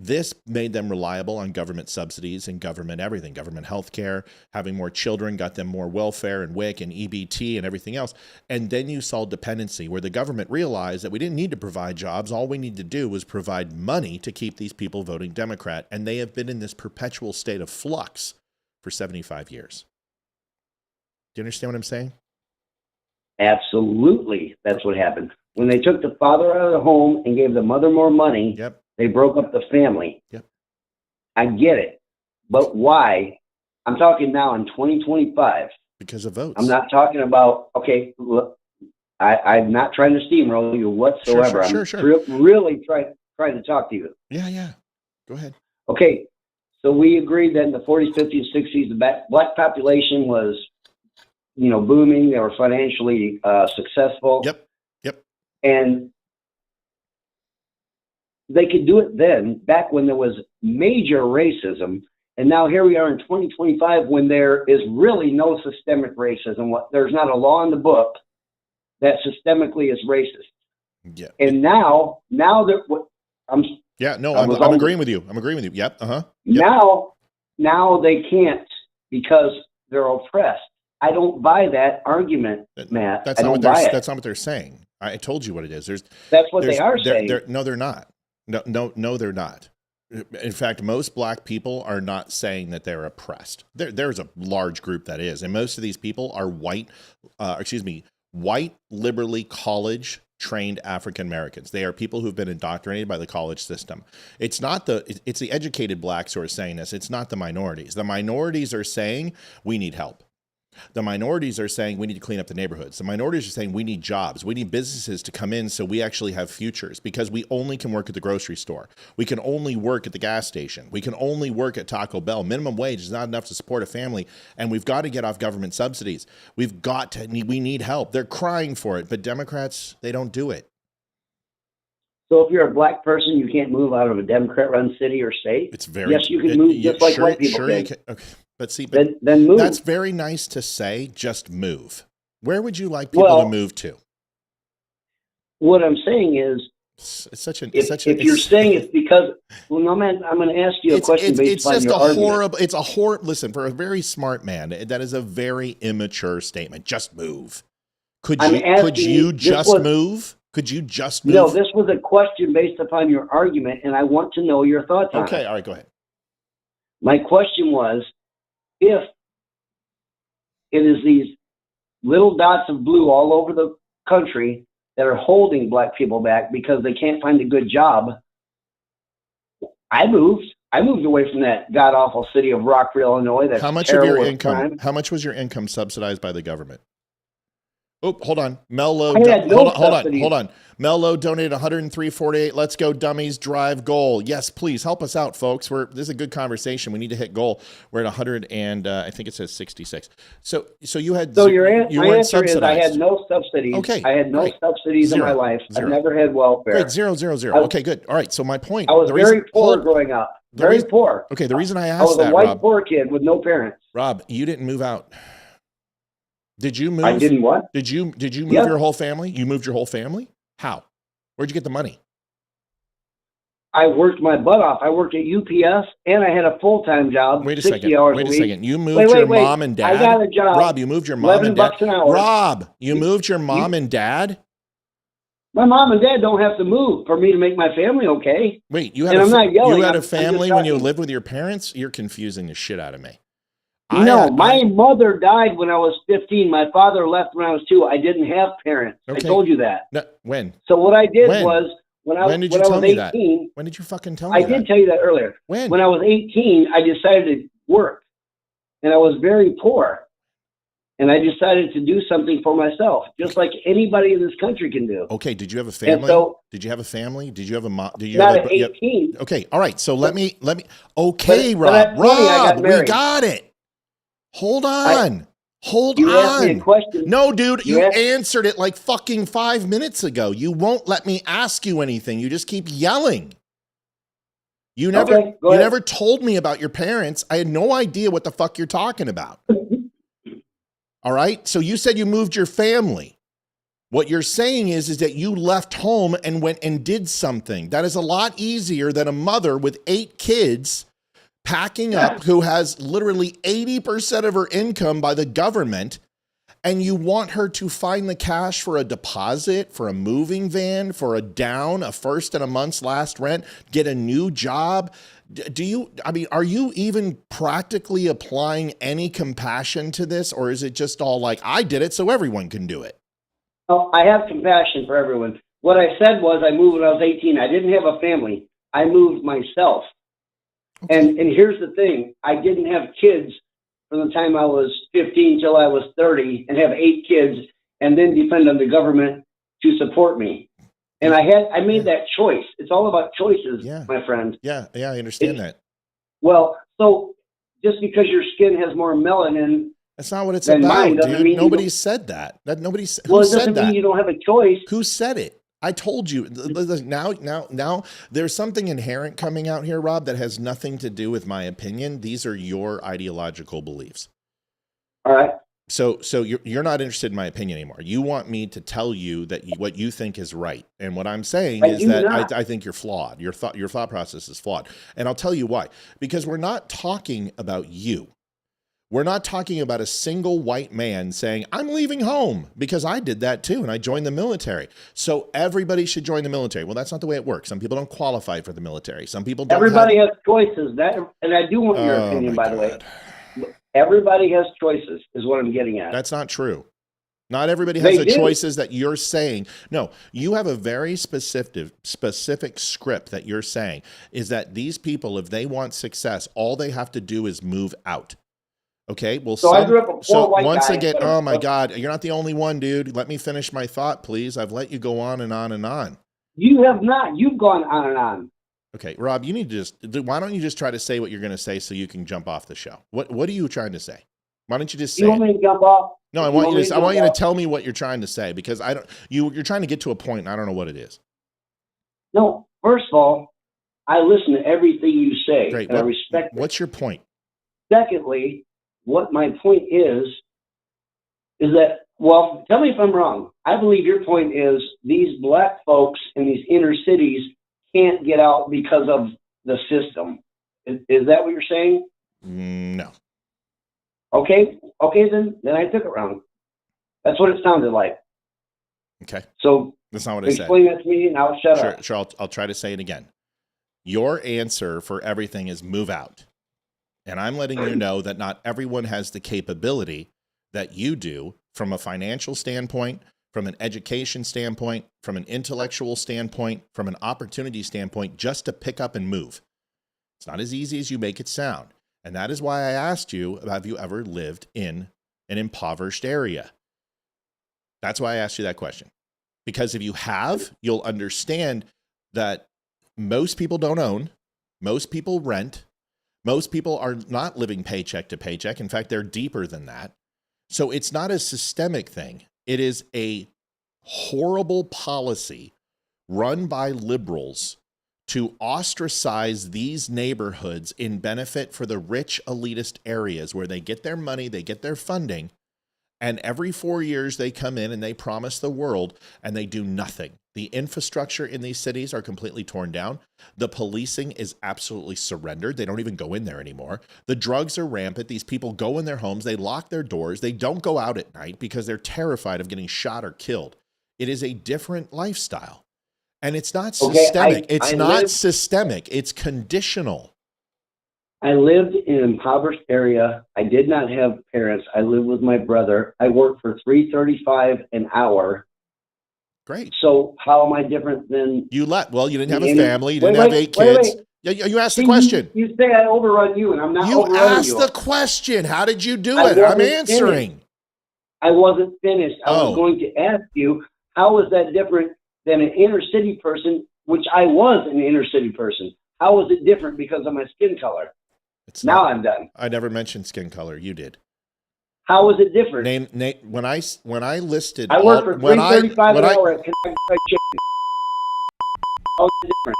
This made them reliable on government subsidies and government everything, government health care, having more children, got them more welfare and WIC and EBT and everything else. And then you saw dependency, where the government realized that we didn't need to provide jobs. All we need to do was provide money to keep these people voting Democrat. And they have been in this perpetual state of flux for 75 years. Do you understand what I'm saying? Absolutely. That's what happened. When they took the father out of the home and gave the mother more money, yep. They broke up the family. Yep. I get it. But why? I'm talking now in 2025. Because of votes. I'm not talking about, okay, look, I'm not trying to steamroll you whatsoever. Sure. I'm really trying to talk to you. Yeah. Go ahead. Okay. So we agreed that in the 40s, 50s, 60s, the black population was, booming. They were financially successful. Yep. And they could do it then, back when there was major racism. And now here we are in 2025 when there is really no systemic racism. There's not a law in the book that systemically is racist. Yeah. And now I'm agreeing with you. Yep. Yep. Now they can't because they're oppressed. I don't buy that argument, Matt. That's not what they're saying. I told you what it is. That's what they are saying. No, they're not. No, they're not. In fact, most black people are not saying that they're oppressed. There's a large group that is, and most of these people are white, liberally college-trained African Americans. They are people who've been indoctrinated by the college system. It's the educated blacks who are saying this. It's not the minorities. The minorities are saying we need help. The minorities are saying we need to clean up the neighborhoods. The minorities are saying we need jobs. We need businesses to come in so we actually have futures, because we only can work at the grocery store. We can only work at the gas station. We can only work at Taco Bell. Minimum wage is not enough to support a family, and we've got to get off government subsidies. We need help. They're crying for it, but Democrats, they don't do it. So if you're a black person, you can't move out of a Democrat-run city or state? Yes, you can move just like white people can. Okay. But see, then move. That's very nice to say, just move. Where would you like people to move to? What I'm saying is, if you're saying it's because, well, no, man, I'm going to ask you a question based on your argument. Listen, for a very smart man, that is a very immature statement. Just move. Could you just move? No, this was a question based upon your argument, and I want to know your thoughts on it. Okay, all right, go ahead. My question was, if it is these little dots of blue all over the country that are holding black people back because they can't find a good job, I moved away from that god-awful city of Rockville, Illinois. That's how much of your income? Crime. How much was your income subsidized by the government? Oh, hold on. Mello, hold on. Mello donated $103.48. Let's go, dummies. Drive goal. Yes, please help us out, folks. This is a good conversation. We need to hit goal. We're at 100 and I think it says 66. So you had. So my answer is I had no subsidies. Okay, I had no subsidies in my life. I never had welfare. Great, zero. Okay, good. All right. So my point. I was very poor growing up. Very poor. Okay, the reason I asked I was a white Rob, poor kid with no parents. Rob, you didn't move out. Did you move? I didn't what? Did you move your whole family? You moved your whole family? How? Where'd you get the money? I worked my butt off. I worked at UPS and I had a full-time job. Wait a 60 second. hours Wait a a week. second. You moved your mom and dad? I got a job. Rob, you moved your mom and dad? $11 an hour. Rob, you moved your mom and dad? My mom and dad don't have to move for me to make my family okay. Wait, you had a family when you lived with your parents? You're confusing the shit out of me. My mother died when I was 15. My father left when I was 2. I didn't have parents. Okay. I told you that. No, when? So what I did was when I was 18. When did you fucking tell me that? I did tell you that earlier. When? When I was 18, I decided to work, and I was very poor, and I decided to do something for myself, just like anybody in this country can do. Okay. Did you have a family? Did you have a family? Did you have a mom? Not at 18. Okay. All right. So let me. Okay, Rob. Rob, we got it. Hold on. You asked me a question. No, dude, you answered it like fucking 5 minutes ago. You won't let me ask you anything. You just keep yelling. You never told me about your parents. I had no idea what the fuck you're talking about. All right? So you said you moved your family. What you're saying is that you left home and went and did something. That is a lot easier than a mother with 8 kids packing up who has literally 80% of her income by the government, and you want her to find the cash for a deposit, for a moving van, for a down, a first and a month's last rent, get a new job. Are you even practically applying any compassion to this, or is it just all like, I did it so everyone can do it? Oh, I have compassion for everyone. What I said was I moved when I was 18. I didn't have a family. I moved myself. Okay. And here's the thing. I didn't have kids from the time I was 15 till I was 30 and have 8 kids and then depend on the government to support me. And I made that choice. It's all about choices, my friend. Yeah, I understand that. Well, so just because your skin has more melanin, that's not what it's about, dude. Nobody said that. Well, it doesn't mean you don't have a choice. Who said it? I told you. Now, there's something inherent coming out here, Rob, that has nothing to do with my opinion. These are your ideological beliefs. All right. So you're not interested in my opinion anymore. You want me to tell you that what you think is right, and what I'm saying is that I think you're flawed. Your thought process is flawed, and I'll tell you why. Because we're not talking about you. We're not talking about a single white man saying, I'm leaving home because I did that too and I joined the military. So everybody should join the military. Well, that's not the way it works. Some people don't qualify for the military. Some people don't. Everybody has choices. And I do want your opinion, by the way. Everybody has choices is what I'm getting at. That's not true. Not everybody has the choices that you're saying. No, you have a very specific script that you're saying is that these people, if they want success, all they have to do is move out. Okay, well, I grew up a poor white once guy. again, oh my God, you're not the only one, dude. Let me finish my thought, please. I've let you go on and on and on. You have not. You've gone on and on. Okay, Rob, you need to why don't you just try to say what you're going to say so you can jump off the show? What are you trying to say? Why don't you just say? You want me to jump off? No, I want you to tell me what you're trying to say because you're trying to get to a point and I don't know what it is. No, first of all, I listen to everything you say. Great. And I respect it. What's your point? Secondly, what my point is that, well, tell me if I'm wrong. I believe your point is these black folks in these inner cities can't get out because of the system. Is that what you're saying? No. Okay, then I took it wrong. That's what it sounded like. Okay. So that's not what I said. Explain that to me and I'll shut up. Sure, I'll try to say it again. Your answer for everything is move out. And I'm letting you know that not everyone has the capability that you do from a financial standpoint, from an education standpoint, from an intellectual standpoint, from an opportunity standpoint, just to pick up and move. It's not as easy as you make it sound. And that is why I asked you, have you ever lived in an impoverished area? That's why I asked you that question. Because if you have, you'll understand that most people don't own, most people rent, most people are not living paycheck to paycheck. In fact, they're deeper than that. So it's not a systemic thing. It is a horrible policy run by liberals to ostracize these neighborhoods in benefit for the rich elitist areas where they get their money, they get their funding, and every 4 years they come in and they promise the world and they do nothing. The infrastructure in these cities are completely torn down. The policing is absolutely surrendered. They don't even go in there anymore. The drugs are rampant. These people go in their homes. They lock their doors. They don't go out at night because they're terrified of getting shot or killed. It is a different lifestyle. And it's not systemic. Systemic. It's conditional. I lived in an impoverished area. I did not have parents. I lived with my brother. I worked for $3.35 an hour. Great. So how am I different than you? Well, you didn't have a family. You didn't have 8 kids. You asked the question. You say I overrun you, and I'm not. You asked the question. How did you do it? I'm answering. I wasn't finished. I was going to ask you, how is that different than an inner city person, which I was an inner city person? How is it different because of my skin color? I'm done. I never mentioned skin color. You did. How is it different? When I listed, I work for $3.35 an hour at Kentucky Fried Chicken. How is it different?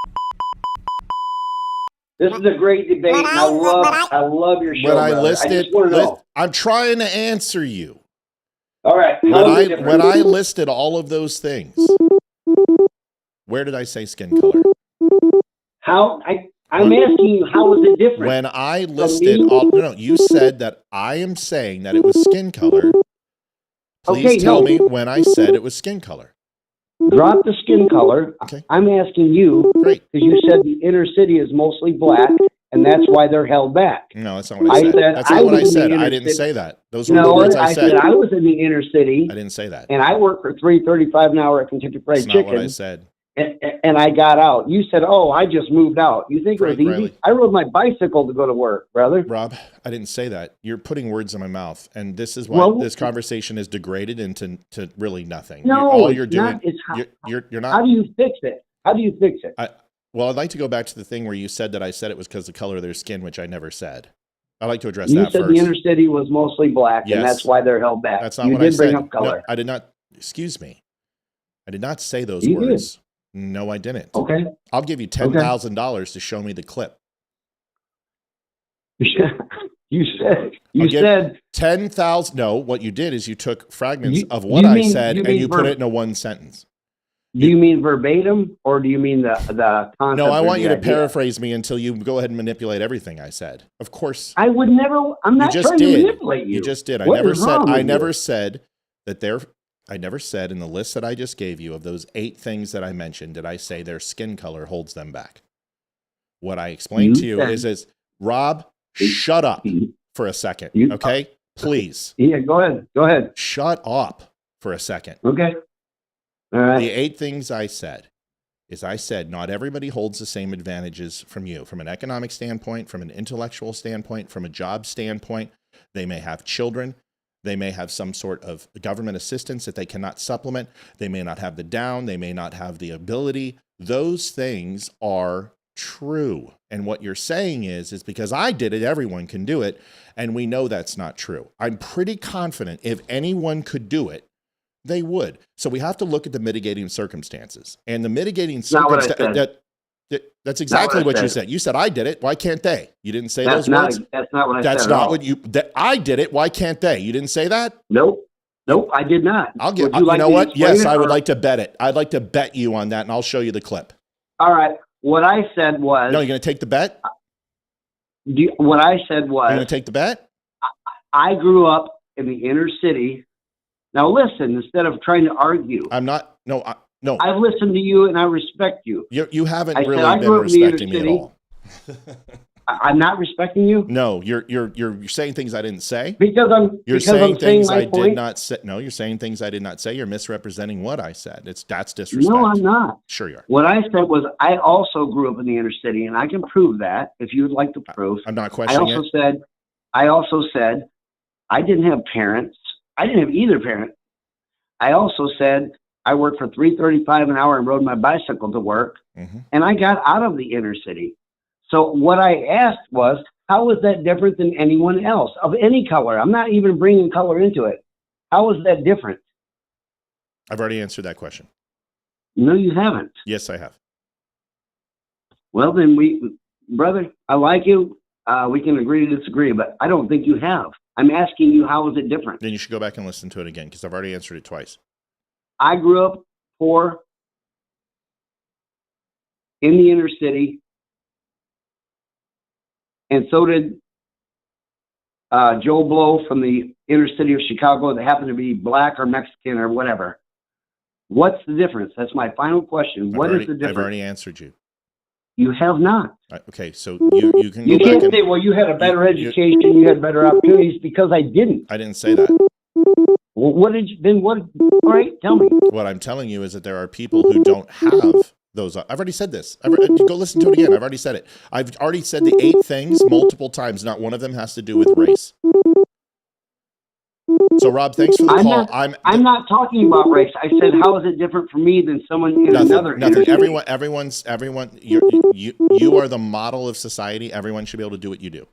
This is a great debate. I love your show. When I listed, I'm trying to answer you. All right. When I listed all of those things, where did I say skin color? I'm asking you, how is it different? When I listed all, you said that I am saying that it was skin color. Please tell me when I said it was skin color. Drop the skin color. Okay. I'm asking you, because you said the inner city is mostly black, and that's why they're held back. No, that's not what I said. That's not what I said. I didn't say that. Those were the words I said. I was in the inner city. I didn't say that. And I worked for $3.35 an hour at Kentucky Fried Chicken. That's not what I said. And I got out. You said, "Oh, I just moved out." You think it was easy? I rode my bicycle to go to work, brother. Rob, I didn't say that. You're putting words in my mouth, and this is why this conversation is degraded into really nothing. No, all you're doing. You're not. How do you fix it? How do you fix it? Well, I'd like to go back to the thing where you said that I said it was because of the color of their skin, which I never said. I'd like to address that first. You said the inner city was mostly black, and that's why they're held back. That's not what I said. You did bring up color. No, I did not. Excuse me. I did not say those words. Did. No, I didn't. Okay. I'll give you $10,000 to show me the clip. You said 10,000. No, what you did is you took fragments of what I said and you put it in a one sentence. Do you mean verbatim, or do you mean the concept? No, I want you to paraphrase me until you go ahead and manipulate everything I said. Of course. I would never. I'm not trying to manipulate you. You just did. I never said that they're. I never said in the list that I just gave you of those 8 things that I mentioned, did I say their skin color holds them back? What I explained to you is Rob, shut up for a second, okay? Please. Yeah, go ahead. Go ahead. Shut up for a second. Okay. All right. The 8 things I said is I said not everybody holds the same advantages from you, from an economic standpoint, from an intellectual standpoint, from a job standpoint. They may have children. They may have some sort of government assistance that they cannot supplement. They may not have the down. They may not have the ability. Those things are true. And what you're saying is because I did it, everyone can do it. And we know that's not true. I'm pretty confident if anyone could do it, they would. So we have to look at the mitigating circumstances. And the mitigating circumstances, that's exactly what you said. You said, I did it. Why can't they? You didn't say those words? That's not what I said. That's not what you, I did it. Why can't they? You didn't say that? Nope, I did not. I'll give, you know what? Yes, I would like to bet it. I'd like to bet you on that, and I'll show you the clip. All right. What I said was. No, you're going to take the bet? What I said was. You're going to take the bet? I grew up in the inner city. Now listen, instead of trying to argue. I'm not, no. I've listened to you and I respect you. You haven't really been respecting me at all. I'm not respecting you? No, you're saying things I didn't say. You're saying things I did not say. No, you're saying things I did not say. You're misrepresenting what I said. That's disrespect. No, I'm not. Sure you are. What I said was I also grew up in the inner city, and I can prove that if you would like to prove. I'm not questioning it. I also said I didn't have parents. I didn't have either parent. I also said I worked for $3.35 an hour and rode my bicycle to work, and I got out of the inner city. So what I asked was, how is that different than anyone else of any color? I'm not even bringing color into it. How is that different? I've already answered that question. No, you haven't. Yes, I have. Well, then brother, I like you. We can agree to disagree, but I don't think you have. I'm asking you, how is it different? Then you should go back and listen to it again, because I've already answered it twice. I grew up poor in the inner city, and so did Joe Blow from the inner city of Chicago that happened to be black or Mexican or whatever. What's the difference? That's my final question. What is the difference? I've already answered you. You have not. Okay, so you can go back. You can't say, well, you had a better education, you had better opportunities, because I didn't. I didn't say that. Well, all right, tell me. What I'm telling you is that there are people who don't have those. I've already said this. Go listen to it again. I've already said it. I've already said the 8 things multiple times. Not one of them has to do with race. So, Rob, thanks for the call. I'm not talking about race. I said, how is it different for me than someone in another? Nothing. Everyone. You are the model of society. Everyone should be able to do what you do.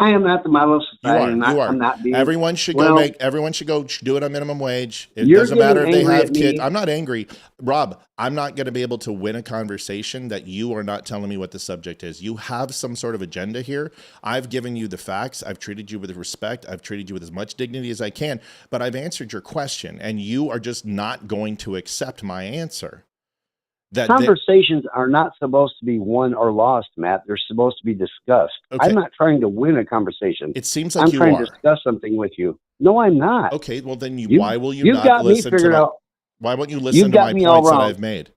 I am at the model You society. are. You are. I'm not being. Everyone should Everyone should go do it on minimum wage. It You're doesn't matter if getting they angry have at me. kids. I'm not angry, Rob. I'm not going to be able to win a conversation that you are not telling me what the subject is. You have some sort of agenda here. I've given you the facts. I've treated you with respect. I've treated you with as much dignity as I can. But I've answered your question, and you are just not going to accept my answer. Conversations are not supposed to be won or lost, Matt. They're supposed to be discussed. Okay. I'm not trying to win a conversation. It seems like I'm you trying are. to discuss something with you. No, I'm not. Okay, well then why will you you've not got me listen to figured my, out. why won't you You've listen to got my me all points that wrong. I've made?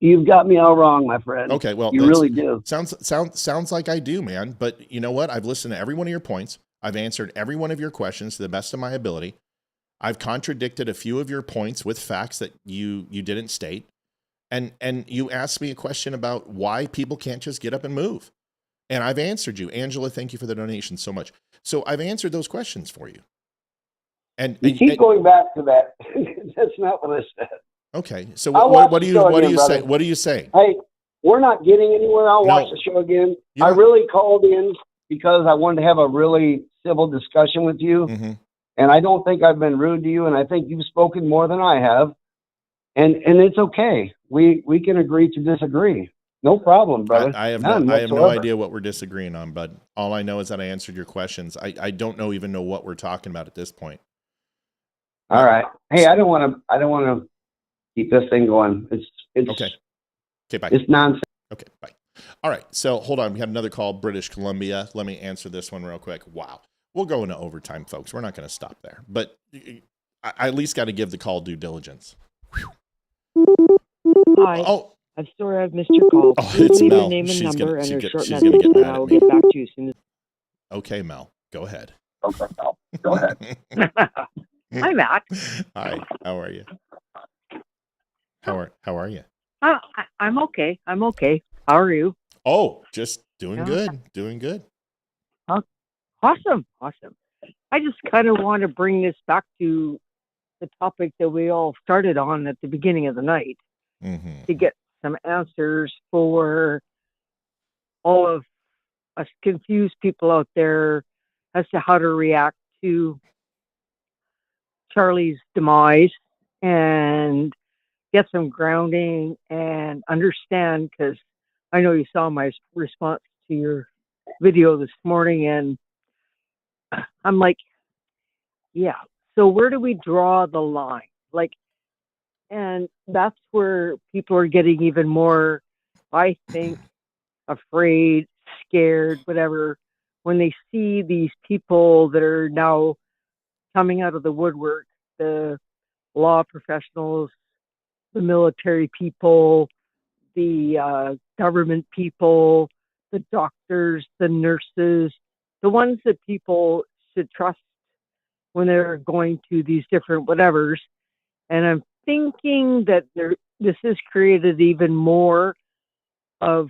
You've got me all wrong, my friend. Okay, well, you really do. Sounds like I do, man. But you know what? I've listened to every one of your points. I've answered every one of your questions to the best of my ability. I've contradicted a few of your points with facts that you didn't state. And you asked me a question about why people can't just get up and move. And I've answered you. Angela, thank you for the donation so much. So I've answered those questions for you. And you keep going back to that. That's not what I said. Okay. So what do you say? What are you saying? Hey, we're not getting anywhere. I'll watch the show again. I really called in because I wanted to have a really civil discussion with you. Mm-hmm. And I don't think I've been rude to you. And I think you've spoken more than I have. And it's okay. We can agree to disagree. No problem, brother. I have no idea what we're disagreeing on, bud. All I know is that I answered your questions. I don't even know what we're talking about at this point. All right. Hey, I don't want to keep this thing going. It's okay. Okay, bye. It's nonsense. Okay, bye. All right. So hold on. We have another call, British Columbia. Let me answer this one real quick. Wow. We'll go into overtime, folks. We're not going to stop there, but I at least got to give the call due diligence. Whew. Hi. Oh, I'm sorry I've missed your call. Oh, it's leave Mel. your name and She's number gonna- and she a get- short she's message, gonna get mad and at I will me. get back to you as soon as. Okay, Mel. Go ahead. Okay, Mel. Go ahead. Hi, Matt. Hi. How are you? How are you? I'm okay. I'm okay. How are you? Oh, just doing Yeah. good. Doing good. Awesome. Awesome. I just kind of want to bring this back to the topic that we all started on at the beginning of the night Mm-hmm. to get some answers for all of us confused people out there as to how to react to Charlie's demise and get some grounding and understand, because I know you saw my response to your video this morning, and I'm like, yeah, so where do we draw the line? Like, and that's where people are getting even more, I think, afraid, scared, whatever, when they see these people that are now coming out of the woodwork, the law professionals, the military people, the government people, the doctors, the nurses, the ones that people should trust when they're going to these different whatevers. And I'm thinking that this has created even more of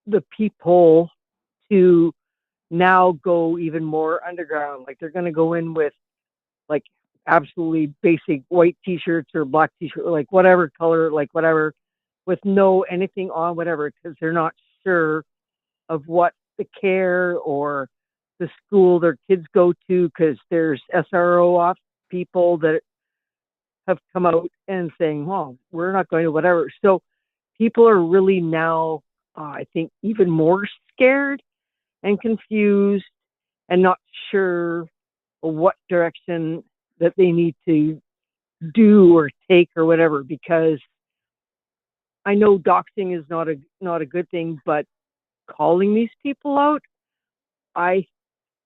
the people to now go even more underground. Like they're going to go in with like absolutely basic white t-shirts or black t-shirt, like whatever color, like whatever, with no anything on, whatever, because they're not sure of what the care or the school their kids go to, because there's SRO off people that have come out and saying, well, we're not going to whatever. So people are really now, I think, even more scared and confused and not sure what direction that they need to do or take or whatever, because I know doxing is not a good thing, but calling these people out, I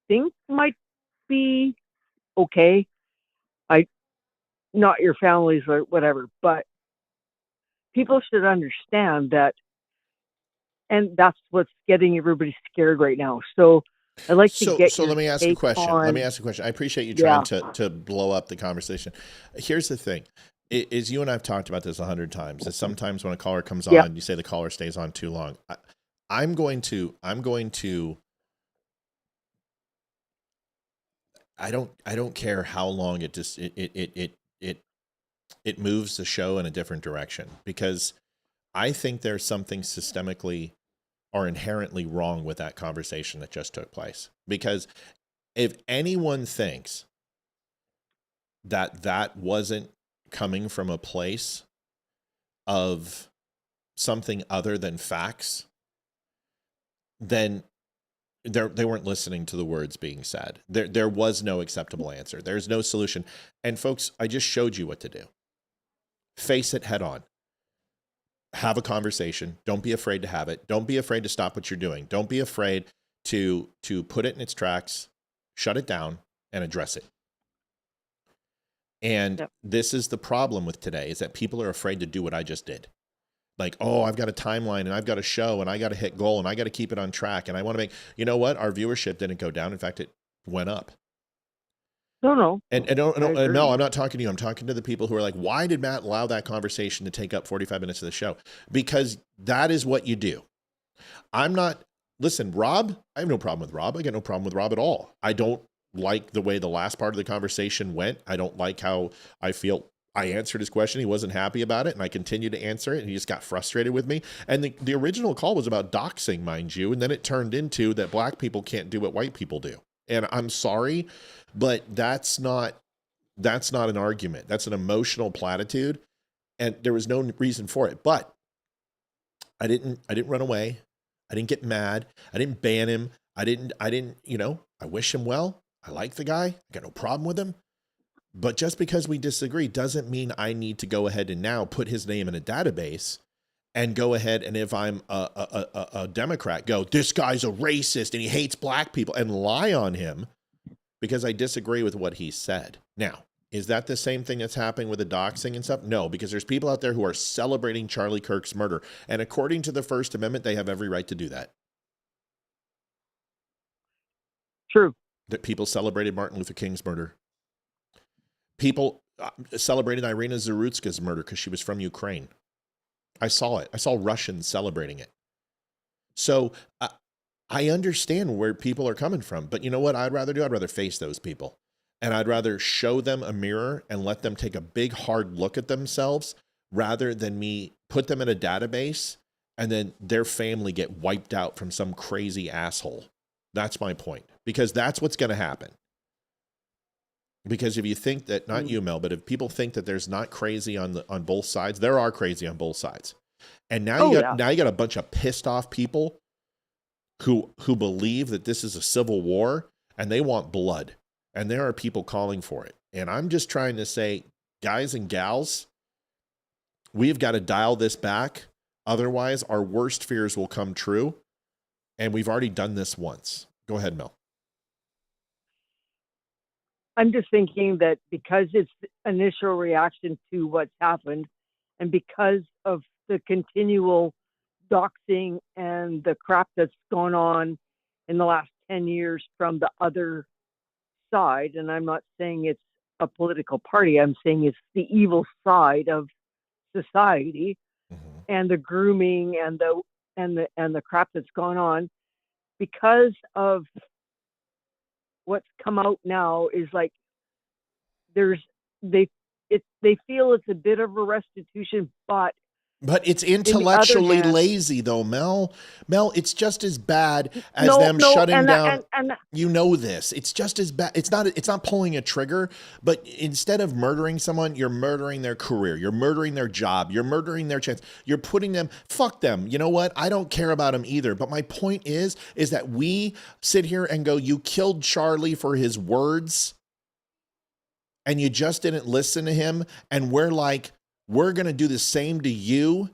think might be okay. Not your families or whatever, but people should understand that, and that's what's getting everybody scared right now. So I'd like to get So your let me ask you a take question. on- Let me ask you a question. I appreciate you Yeah. trying to blow up the conversation. Here's the thing. Is you and I've talked about this 100 times. Is sometimes when a caller comes Yeah. on, you say the caller stays on too long. I'm going to I don't care how long it just it moves the show in a different direction, because I think there's something systemically are inherently wrong with that conversation that just took place. Because if anyone thinks that that wasn't coming from a place of something other than facts, then they weren't listening to the words being said. There was no acceptable answer. There's no solution. And folks, I just showed you what to do. Face it head on. Have a conversation. Don't be afraid to have it. Don't be afraid to stop what you're doing. Don't be afraid to put it in its tracks, shut it down, and address it. And this is the problem with today, is that people are afraid to do what I just did. Like, oh, I've got a timeline and I've got a show and I got to hit goal and I got to keep it on track. And I want to make, you know what? Our viewership didn't go down. In fact, it went up. No. And no, I'm not talking to you. I'm talking to the people who are like, why did Matt allow that conversation to take up 45 minutes of the show? Because that is what you do. Listen, Rob, I have no problem with Rob. I got no problem with Rob at all. I don't like the way the last part of the conversation went. I don't like how I feel I answered his question. He wasn't happy about it, and I continued to answer it, and he just got frustrated with me. And the original call was about doxing, mind you, and then it turned into that black people can't do what white people do. And I'm sorry, but that's not an argument. That's an emotional platitude, and there was no reason for it. But I didn't run away. I didn't get mad. I didn't ban him. I didn't, I wish him well. I like the guy. I got no problem with him. But just because we disagree doesn't mean I need to go ahead and now put his name in a database and go ahead, and if I'm a Democrat, go, this guy's a racist and he hates black people, and lie on him because I disagree with what he said. Now, is that the same thing that's happening with the doxing and stuff? No, because there's people out there who are celebrating Charlie Kirk's murder. And according to the First Amendment, they have every right to do that. True. That people celebrated Martin Luther King's murder. People celebrated Irina Zarutska's murder because she was from Ukraine. I saw it. I saw Russians celebrating it. So I understand where people are coming from. But you know what I'd rather do? I'd rather face those people. And I'd rather show them a mirror and let them take a big, hard look at themselves rather than me put them in a database and then their family get wiped out from some crazy asshole. That's my point. Because that's what's going to happen. Because if you think that, not you, Mel, but if people think that there's not crazy on both sides, there are crazy on both sides. And now you got a bunch of pissed off people who believe that this is a civil war and they want blood. And there are people calling for it. And I'm just trying to say, guys and gals, we've got to dial this back. Otherwise, our worst fears will come true. And we've already done this once. Go ahead, Mel. I'm just thinking that because it's the initial reaction to what's happened, and because of the continual doxing and the crap that's gone on in the last 10 years from the other side, and I'm not saying it's a political party, I'm saying it's the evil side of society, and the grooming and the crap that's gone on, because of what's come out now is like they feel it's a bit of a restitution, but it's intellectually lazy though, Mel. Mel, it's just as bad as them shutting down. You know this. It's just as bad. It's not pulling a trigger, but instead of murdering someone, you're murdering their career. You're murdering their job. You're murdering their chance. You're putting them, fuck them. You know what? I don't care about them either. But my point is that we sit here and go, you killed Charlie for his words and you just didn't listen to him. And we're like, we're going to do the same to you.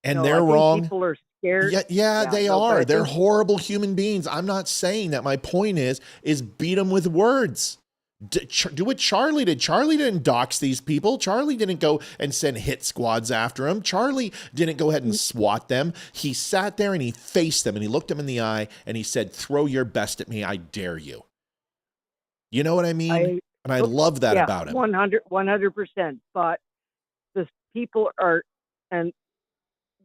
And they're wrong. People are scared. Yeah, they are. They're horrible human beings. I'm not saying that. My point is beat them with words. Do what Charlie did. Charlie didn't dox these people. Charlie didn't go and send hit squads after him. Charlie didn't go ahead and swat them. He sat there and he faced them and he looked them in the eye and he said, throw your best at me. I dare you. You know what I mean? And I love that about him. 100%. But the people are, and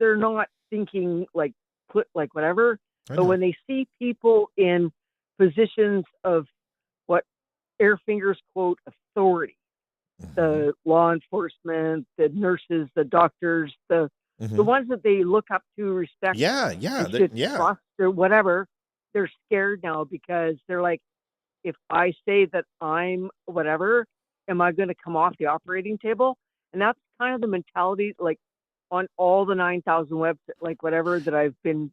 they're not thinking like whatever. But when they see people in positions of what Airfingers quote authority, the law enforcement, the nurses, the doctors, the The ones that they look up to, respect, Yeah, trust or whatever, they're scared now because they're like, if I say that I'm whatever, am I going to come off the operating table? And that's kind of the mentality, like on all the 9,000 websites, like whatever that I've been.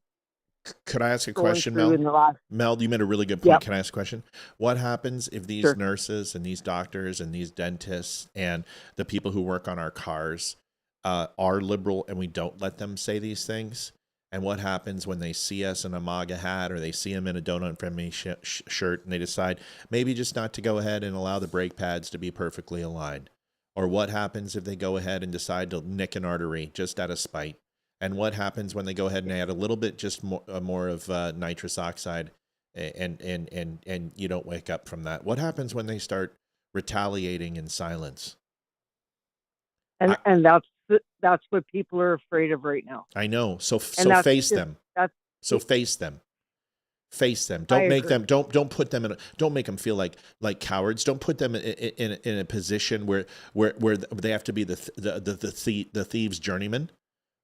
Could I ask a going question, through Mel? in the last- Mel, you made a really good point. Yep. Can I ask a question? What happens if these Sure. nurses and these doctors and these dentists and the people who work on our cars are liberal and we don't let them say these things? And what happens when they see us in a MAGA hat or they see them in a Don't Unfriend Me shirt and they decide maybe just not to go ahead and allow the brake pads to be perfectly aligned? Or what happens if they go ahead and decide to nick an artery just out of spite? And what happens when they go ahead and add a little bit, just more of nitrous oxide, and you don't wake up from that? What happens when they start retaliating in silence? And that's what people are afraid of right now. I know. So that's face just- them. that's- So face them. Face them. Don't make them. Don't put them in. Don't make them feel like cowards. Don't put them in a position where they have to be the thieves' journeyman,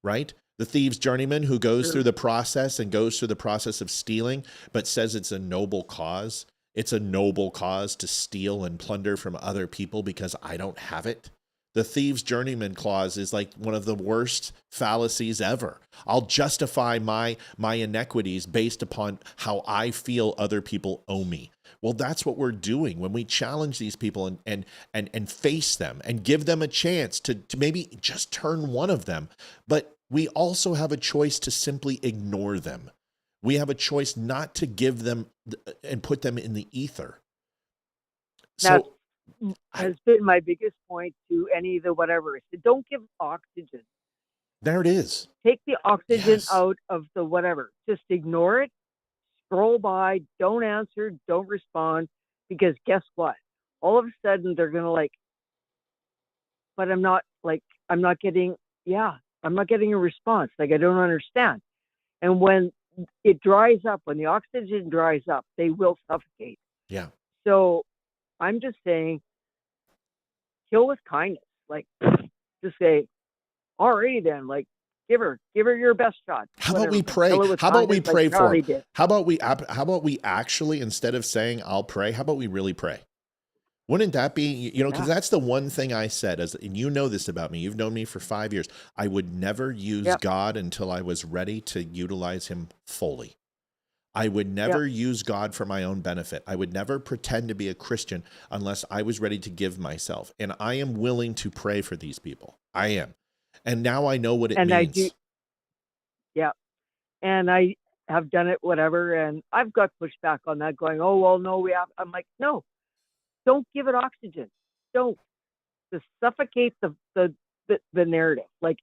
right? The thieves' journeyman who goes through the process and goes through the process of stealing, but says it's a noble cause. It's a noble cause to steal and plunder from other people because I don't have it. The thieves' journeyman clause is like one of the worst fallacies ever. I'll justify my inequities based upon how I feel other people owe me. Well, that's what we're doing when we challenge these people and face them and give them a chance to maybe just turn one of them. But we also have a choice to simply ignore them. We have a choice not to give them and put them in the ether. That has been my biggest point to any of the whatever. I said, don't give oxygen. There it is. Take the oxygen out of the whatever. Just ignore it. Scroll by. Don't answer. Don't respond. Because guess what? All of a sudden they're going to but I'm not getting a response. Like, I don't understand. And when it dries up, when the oxygen dries up, they will suffocate. Yeah. So I'm just saying, kill with kindness. Like, just say, alrighty then, like, give her your best shot. How about we pray? How about we pray for him? How about we actually, instead of saying I'll pray, how about we really pray? Wouldn't that be, because that's the one thing I said, and you know this about me. You've known me for 5 years. I would never use God until I was ready to utilize him fully. I would never use God for my own benefit. I would never pretend to be a Christian unless I was ready to give myself. And I am willing to pray for these people. I am. And now I know what it means. I do. Yeah. And I have done it, whatever. And I've got pushback on that going, oh, well, no, I'm like, no. Don't give it oxygen. Don't. To suffocate the narrative. Like,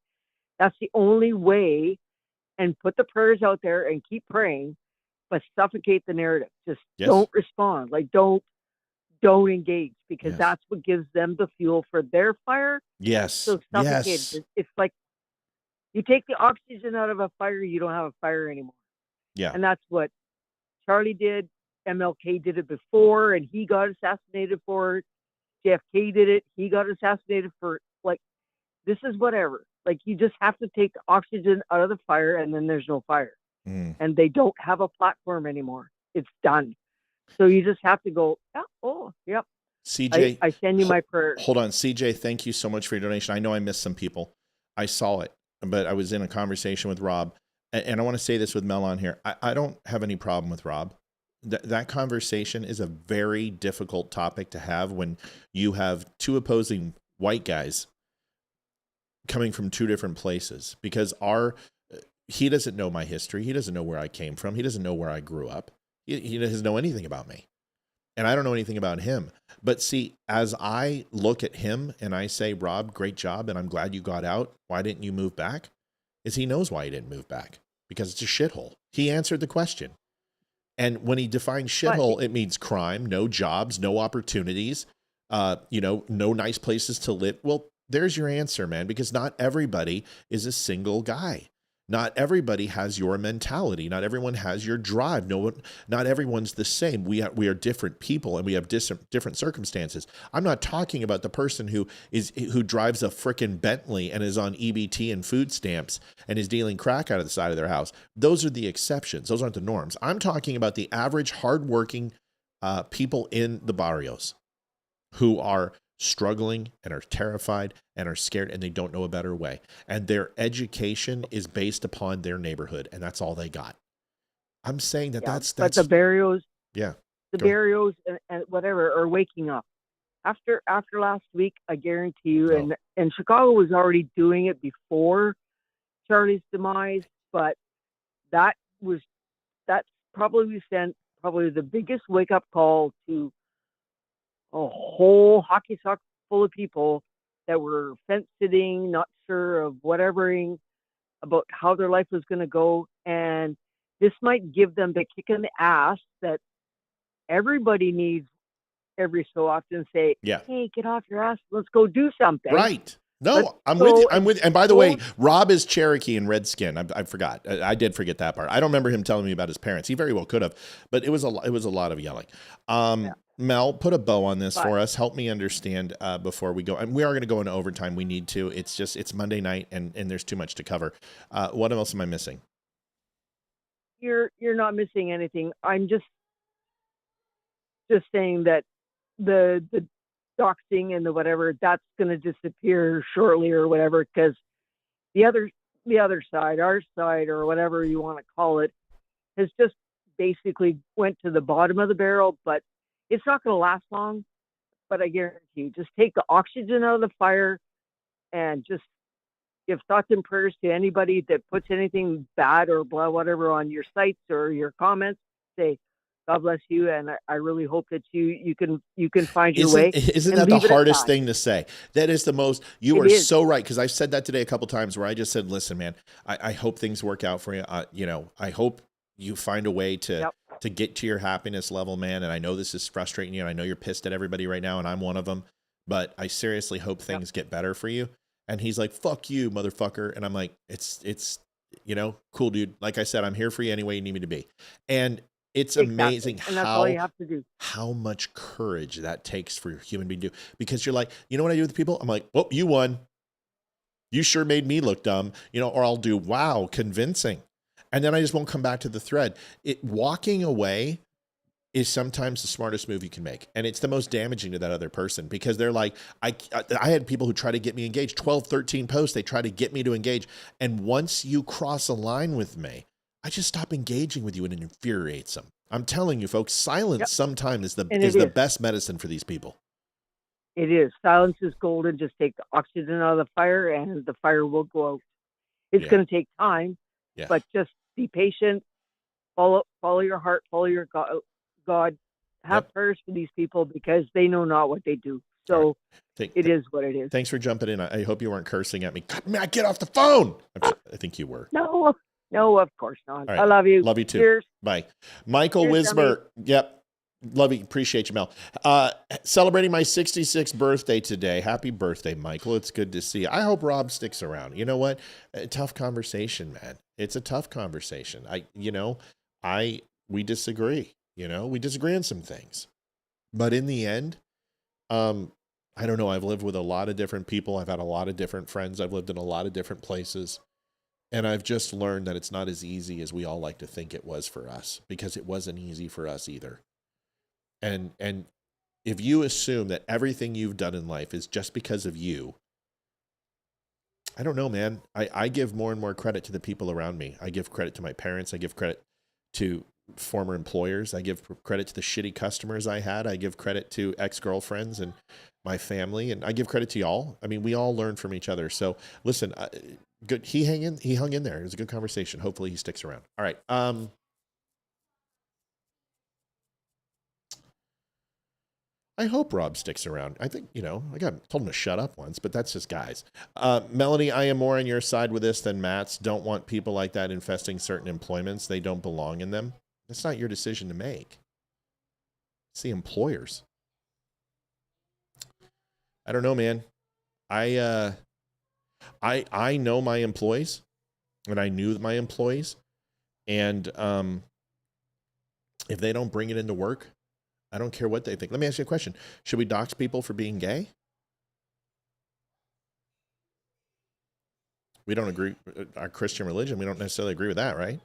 that's the only way. And put the prayers out there and keep praying, but suffocate the narrative. Just don't respond. Like, don't engage, because that's what gives them the fuel for their fire. Yes. So suffocate. It's like you take the oxygen out of a fire, you don't have a fire anymore. Yeah. And that's what Charlie did. MLK did it before, and he got assassinated for it. JFK did it. He got assassinated for it. Like, this is whatever. Like, you just have to take the oxygen out of the fire, and then there's no fire. And they don't have a platform anymore. It's done. So you just have to go, yep. CJ, I send you my prayers. Hold on. CJ, thank you so much for your donation. I know I missed some people. I saw it, but I was in a conversation with Rob. And I want to say this with Mel on here. I don't have any problem with Rob. That conversation is a very difficult topic to have when you have two opposing white guys coming from two different places, because he doesn't know my history. He doesn't know where I came from. He doesn't know where I grew up. He doesn't know anything about me, and I don't know anything about him. But see, as I look at him and I say, Rob, great job, and I'm glad you got out. Why didn't you move back? Is he knows why he didn't move back, because it's a shithole. He answered the question. And when he defines shithole, it means crime, no jobs, no opportunities, no nice places to live. Well, there's your answer, man, because not everybody is a single guy. Not everybody has your mentality. Not everyone has your drive. Not everyone's the same. We are different people, and we have different circumstances. I'm not talking about the person who drives a frickin' Bentley and is on EBT and food stamps and is dealing crack out of the side of their house. Those are the exceptions. Those aren't the norms. I'm talking about the average hardworking people in the barrios who are struggling and are terrified and are scared, and they don't know a better way. And their education is based upon their neighborhood, and that's all they got. I'm saying that's But the barrios, yeah, the barrios and whatever are waking up. After last week, I guarantee you, and Chicago was already doing it before Charlie's demise, but that's probably sent the biggest wake up call to a whole hockey sock full of people that were fence sitting, not sure of whatevering about how their life was going to go. And this might give them the kick in the ass that everybody needs every so often. Say, hey, get off your ass. Let's go do something. Right. No, I'm with you. And by the way, Rob is Cherokee and Redskin. I forgot. I did forget that part. I don't remember him telling me about his parents. He very well could have, but it was a lot of yelling. Mel, put a bow on this for us. Help me understand before we go. And we are going to go into overtime. We need to. It's Monday night, and there's too much to cover. What else am I missing? You're not missing anything. I'm just saying that the doxing and the whatever, that's going to disappear shortly or whatever, because the other side, our side, or whatever you want to call it, has just basically went to the bottom of the barrel. But it's not going to last long. But I guarantee you, just take the oxygen out of the fire and just give thoughts and prayers to anybody that puts anything bad or blah whatever on your sites or your comments. Say, God bless you, and I really hope that you can find your way. Isn't that the hardest thing to say? That is the most. You are so right, because I've said that today a couple times where I just said, "Listen, man, I hope things work out for you. I hope you find a way to get to your happiness level, man. And I know this is frustrating you, and I know you're pissed at everybody right now, and I'm one of them. But I seriously hope things get better for you." And he's like, "Fuck you, motherfucker," and I'm like, "It's cool, dude. Like I said, I'm here for you any way you need me to be." And it's amazing and that's all you have to do. How much courage that takes for a human being to do. Because you're like, you know what I do with people? I'm like, well, you won. You sure made me look dumb, or I'll do, wow, convincing. And then I just won't come back to the thread. Walking away is sometimes the smartest move you can make. And it's the most damaging to that other person, because they're like, I had people who try to get me engaged, 12, 13 posts. They try to get me to engage. And once you cross a line with me, I just stop engaging with you, and it infuriates them. I'm telling you, folks, silence sometimes is the best medicine for these people. It is. Silence is golden. Just take the oxygen out of the fire, and the fire will go out. It's going to take time, but just be patient. Follow your heart. Follow your God. Have prayers for these people, because they know not what they do. So it is what it is. Thanks for jumping in. I hope you weren't cursing at me. Matt, get off the phone. I think you were. No, of course not. Right. I love you. Love you too. Cheers. Bye. Michael Wismer. Yep. Love you. Appreciate you, Mel. Celebrating my 66th birthday today. Happy birthday, Michael. It's good to see you. I hope Rob sticks around. You know what? A tough conversation, man. It's a tough conversation. We disagree. We disagree on some things. But in the end, I don't know. I've lived with a lot of different people. I've had a lot of different friends. I've lived in a lot of different places. And I've just learned that it's not as easy as we all like to think it was for us, because it wasn't easy for us either. And if you assume that everything you've done in life is just because of you, I don't know, man. I give more and more credit to the people around me. I give credit to my parents. I give credit to former employers. I give credit to the shitty customers I had. I give credit to ex-girlfriends and my family. And I give credit to y'all. I mean, we all learn from each other. So listen, good. He hung in there. It was a good conversation. Hopefully he sticks around. All right. I hope Rob sticks around. I think, I told him to shut up once, but that's just guys. Melanie, I am more on your side with this than Matt's. Don't want people like that infesting certain employments. They don't belong in them. That's not your decision to make. It's the employers. I don't know, man. I know my employees. and I knew my employees, and if they don't bring it into work, I don't care what they think. Let me ask you a question. Should we dox people for being gay? We don't agree. Our Christian religion, we don't necessarily agree with that, right?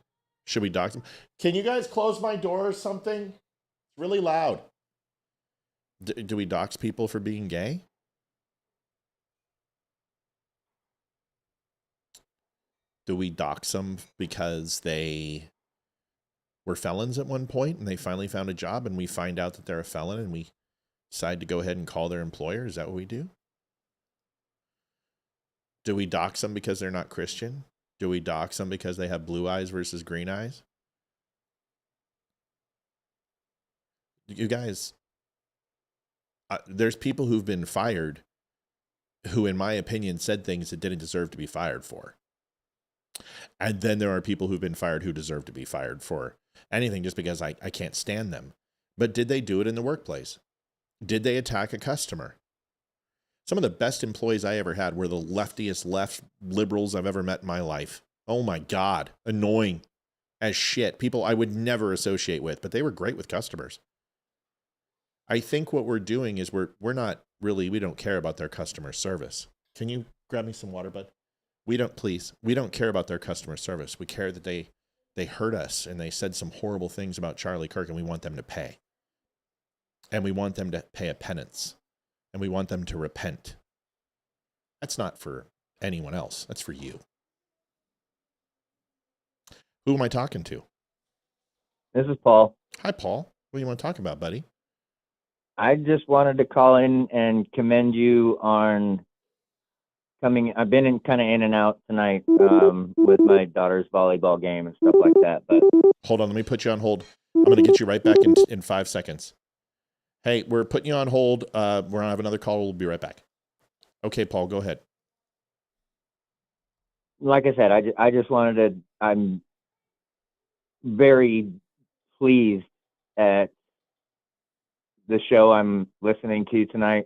Should we dox them? Can you guys close my door or something? It's really loud. Do we dox people for being gay? Do we dox them because they were felons at one point and they finally found a job and we find out that they're a felon and we decide to go ahead and call their employer? Is that what we do? Do we dox them because they're not Christian? Do we dox them because they have blue eyes versus green eyes? You guys, there's people who've been fired who, in my opinion, said things that didn't deserve to be fired for. And then there are people who've been fired who deserve to be fired for anything just because I can't stand them. But did they do it in the workplace? Did they attack a customer? Some of the best employees I ever had were the leftiest left liberals I've ever met in my life. Oh my God, annoying as shit. People I would never associate with, but they were great with customers. I think what we're doing is we don't care about their customer service. Can you grab me some water, bud? We don't care about their customer service. We care that they hurt us and they said some horrible things about Charlie Kirk, and we want them to pay. And we want them to pay a penance. And we want them to repent. That's not for anyone else. That's for you. Who am I talking to? This is Paul. Hi, Paul. What do you want to talk about, buddy? I just wanted to call in and commend you on coming. I've been kind of in and out tonight with my daughter's volleyball game and stuff like that. But hold on, let me put you on hold. I'm going to get you right back in 5 seconds. Hey, we're putting you on hold. We're going to have another call. We'll be right back. Okay, Paul, go ahead. Like I said, I just wanted to, I'm very pleased at the show I'm listening to tonight,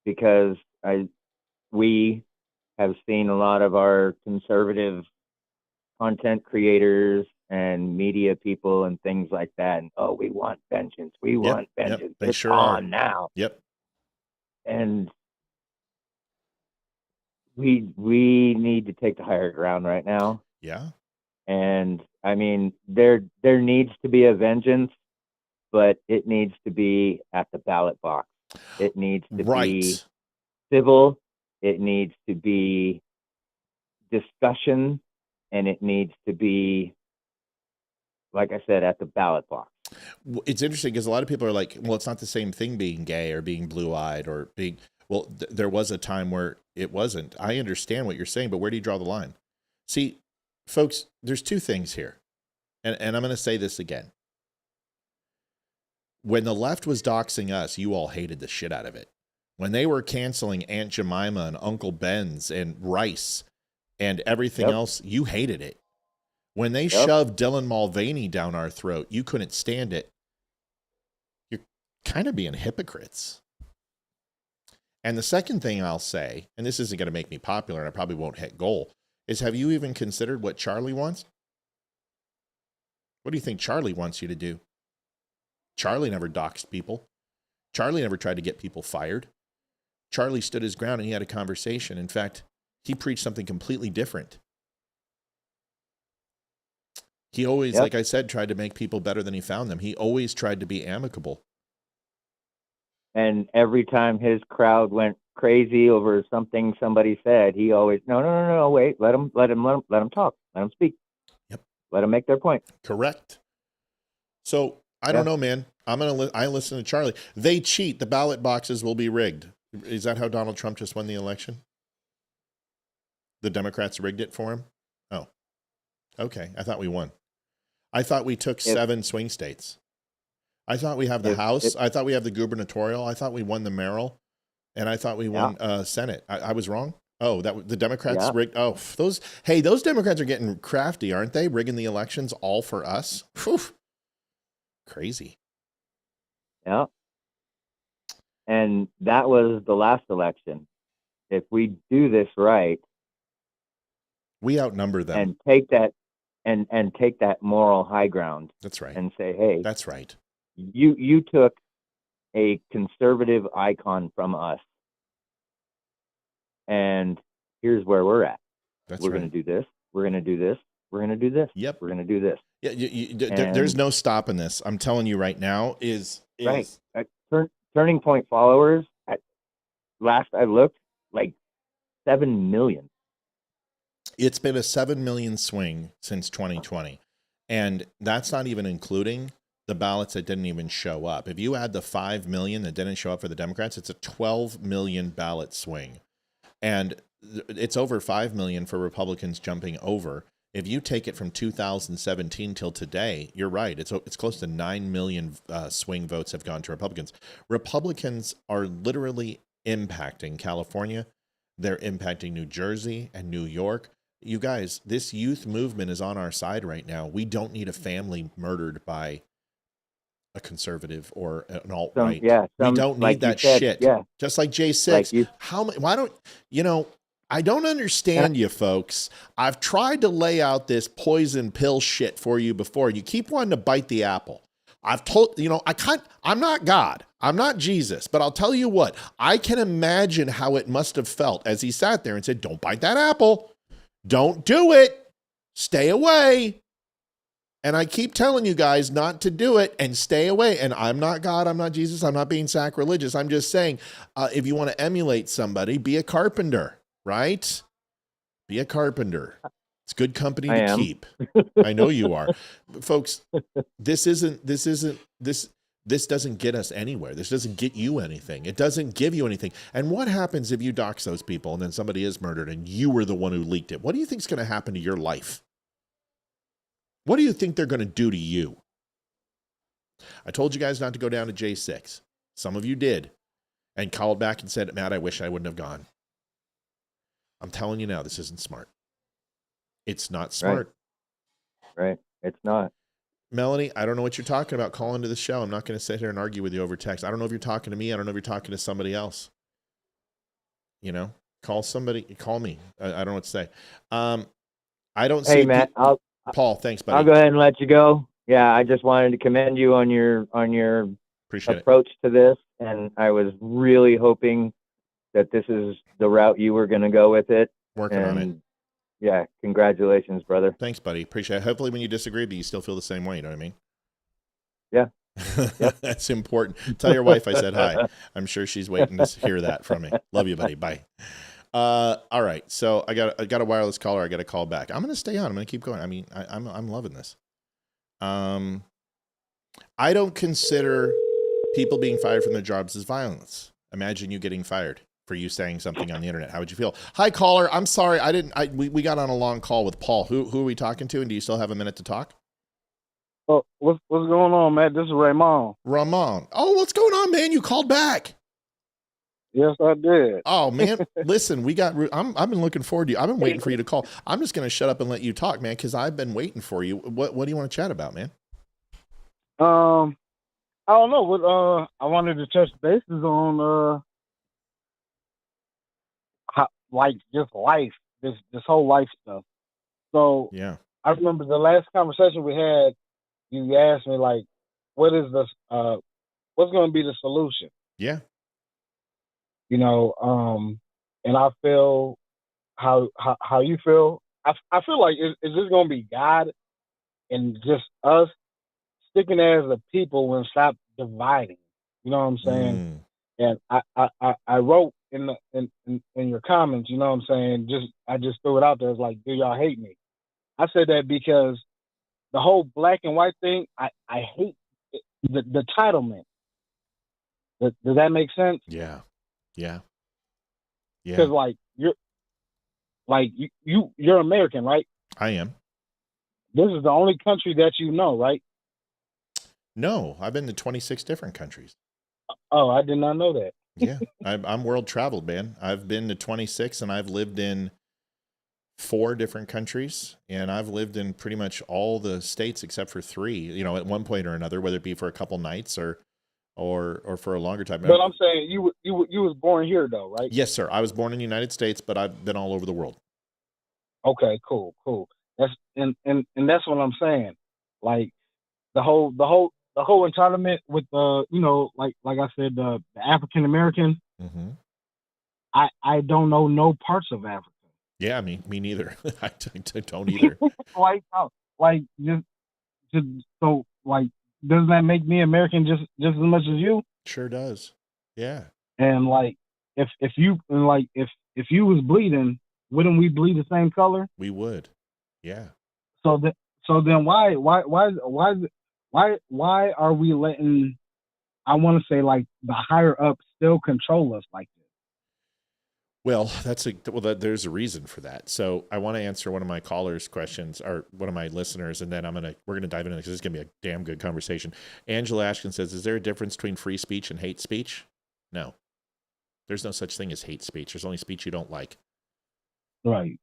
because we have seen a lot of our conservative content creators and media people and things like that. And, oh, we want vengeance. We want vengeance. Yep, they it's sure on are. now. Yep. And we need to take the higher ground right now. Yeah. And I mean, there needs to be a vengeance, but it needs to be at the ballot box. It needs to be civil. It needs to be discussion, and it needs to be, like I said, at the ballot box. It's interesting because a lot of people are like, well, it's not the same thing being gay or being blue-eyed or being, well, there was a time where it wasn't. I understand what you're saying, but where do you draw the line? See, folks, there's two things here. And I'm going to say this again. When the left was doxing us, you all hated the shit out of it. When they were canceling Aunt Jemima and Uncle Ben's and Rice and everything else, you hated it. When they shoved Dylan Mulvaney down our throat, you couldn't stand it. You're kind of being hypocrites. And the second thing I'll say, and this isn't going to make me popular and I probably won't hit goal, is have you even considered what Charlie wants? What do you think Charlie wants you to do? Charlie never doxed people. Charlie never tried to get people fired. Charlie stood his ground and he had a conversation. In fact, he preached something completely different. He always, like I said, tried to make people better than he found them. He always tried to be amicable. And every time his crowd went crazy over something somebody said, he always, no, wait, let him talk, let him speak. Yep. Let them make their point. Correct. So I don't know, man. I listen to Charlie. They cheat. The ballot boxes will be rigged. Is that how Donald Trump just won the election? The Democrats rigged it for him? Oh, okay. I thought we won. I thought we took 7 swing states. I thought we have the House. I thought we have the gubernatorial. I thought we won the mayoral. And I thought we won Senate. I was wrong. Oh, the Democrats rigged. Oh, those Democrats are getting crafty, aren't they? Rigging the elections all for us. Whew. Crazy. Yeah. And that was the last election. If we do this right, We outnumber them. And take that and take that moral high ground. That's right. And say, hey, that's right. You took a conservative icon from us, and here's where we're at. We're going to do this. We're going to do this. We're going to do this. Yep. We're going to do this. Yeah, there's no stopping this. I'm telling you right now. Right. Turning Point followers. At last I looked, like 7 million. It's been a 7 million swing since 2020, and that's not even including the ballots that didn't even show up. If you add the 5 million that didn't show up for the Democrats, it's a 12 million ballot swing. And it's over 5 million for Republicans jumping over. If you take it from 2017 till today, you're right. It's close to 9 million swing votes have gone to Republicans. Republicans are literally impacting California. They're impacting New Jersey and New York. You guys, this youth movement is on our side right now. We don't need a family murdered by a conservative or an alt-right. We don't need that shit. Yeah. Just like J6. Why don't, I don't understand you folks. I've tried to lay out this poison pill shit for you before. You keep wanting to bite the apple. I've told, I'm not God. I'm not Jesus, but I'll tell you what, I can imagine how it must have felt as he sat there and said, don't bite that apple. Don't do it. Stay away. And I keep telling you guys not to do it and stay away. And I'm not God. I'm not Jesus. I'm not being sacrilegious. I'm just saying, if you want to emulate somebody, be a carpenter, right? Be a carpenter. It's good company to keep. I know you are. Folks, this doesn't get us anywhere. This doesn't get you anything. It doesn't give you anything. And what happens if you dox those people and then somebody is murdered and you were the one who leaked it? What do you think is going to happen to your life? What do you think they're going to do to you? I told you guys not to go down to J6. Some of you did and called back and said, Matt, I wish I wouldn't have gone. I'm telling you now, this isn't smart. It's not smart. Right. It's not. Melanie, I don't know what you're talking about. Call into the show. I'm not going to sit here and argue with you over text. I don't know if you're talking to me. I don't know if you're talking to somebody else. Call somebody. Call me. I don't know what to say. I don't see. Hey, Matt. Paul, thanks, buddy. I'll go ahead and let you go. Yeah, I just wanted to commend you on your approach to this, and I was really hoping that this is the route you were going to go with it. Working on it. Yeah, congratulations, brother. Thanks, buddy. Appreciate it. Hopefully when you disagree, but you still feel the same way, you know what I mean? Yeah. Yep. That's important. Tell your wife I said hi. I'm sure she's waiting to hear that from me. Love you, buddy. Bye. All right. So I got a wireless caller. I got to call back. I'm going to stay on. I'm going to keep going. I mean, I'm loving this. I don't consider people being fired from their jobs as violence. Imagine you getting fired for you saying something on the internet. How would you feel? Hi, caller. I'm sorry. We got on a long call with Paul. Who are we talking to? And do you still have a minute to talk? Oh, what's going on, Matt? This is Ramon. Ramon. Oh, what's going on, man? You called back. Yes, I did. Oh, man. Listen, I've been looking forward to you. I've been waiting for you to call. I'm just going to shut up and let you talk, man, because I've been waiting for you. What do you want to chat about, man? I don't know. What I wanted to touch bases on just life, this whole life stuff. So yeah, I remember the last conversation we had. You asked me what is what's going to be the solution? Yeah. And I feel how you feel. I feel like is this going to be God and just us sticking as a people and stop dividing? You know what I'm saying? And I wrote in your comments, you know what I'm saying? I just threw it out there. It's like, do y'all hate me? I said that because the whole black and white thing, I hate the titlement. Does that make sense? Yeah. Because you're American, right? I am. This is the only country that you know, right? No, I've been to 26 different countries. Oh, I did not know that. Yeah, I'm world traveled, man. I've been to 26 and I've lived in 4 different countries, and I've lived in pretty much all the states except for 3, at one point or another, whether it be for a couple nights or for a longer time. But I'm saying you was born here though, right? Yes, sir. I was born in the United States, but I've been all over the world. Okay, cool. That's and that's what I'm saying. Like the whole entitlement with the like I said the African American. Mm-hmm. I don't know no parts of Africa. Yeah, me neither. I don't either. Just so like, doesn't that make me American just as much as you? Sure does. Yeah. And like, if you was bleeding, wouldn't we bleed the same color? We would. Yeah. So then why are we letting, I want to say, like, the higher up still control us like this? Well, there's a reason for that. So I want to answer one of my callers' questions, or one of my listeners, and then we're gonna dive into it because this is gonna be a damn good conversation. Angela Ashton says, "Is there a difference between free speech and hate speech?" No. There's no such thing as hate speech. There's only speech you don't like. Right.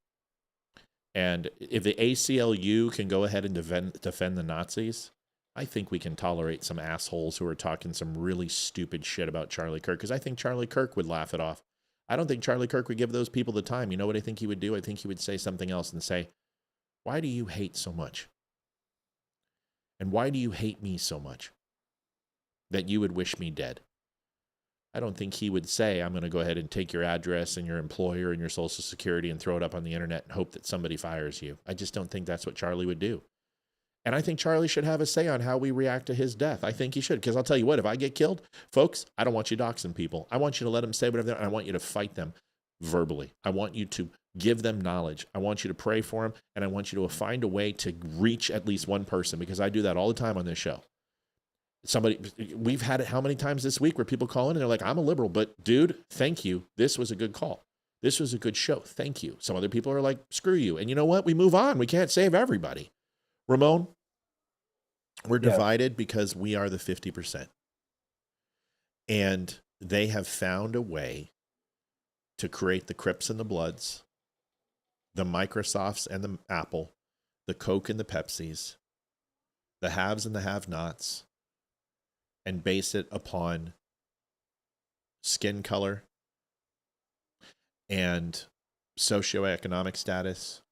And if the ACLU can go ahead and defend the Nazis, I think we can tolerate some assholes who are talking some really stupid shit about Charlie Kirk, because I think Charlie Kirk would laugh it off. I don't think Charlie Kirk would give those people the time. You know what I think he would do? I think he would say something else and say, "Why do you hate so much? And why do you hate me so much that you would wish me dead?" I don't think he would say, "I'm going to go ahead and take your address and your employer and your social security and throw it up on the internet and hope that somebody fires you." I just don't think that's what Charlie would do. And I think Charlie should have a say on how we react to his death. I think he should, because I'll tell you what, if I get killed, folks, I don't want you doxing people. I want you to let them say whatever they want, and I want you to fight them verbally. I want you to give them knowledge. I want you to pray for them, and I want you to find a way to reach at least one person, because I do that all the time on this show. We've had it how many times this week where people call in and they're like, "I'm a liberal, but dude, thank you. This was a good call. This was a good show. Thank you." Some other people are like, "Screw you." And you know what? We move on. We can't save everybody. Ramon, we're divided because we are the 50%. And they have found a way to create the Crips and the Bloods, the Microsofts and the Apple, the Coke and the Pepsis, the haves and the have-nots, and base it upon skin color and socioeconomic status.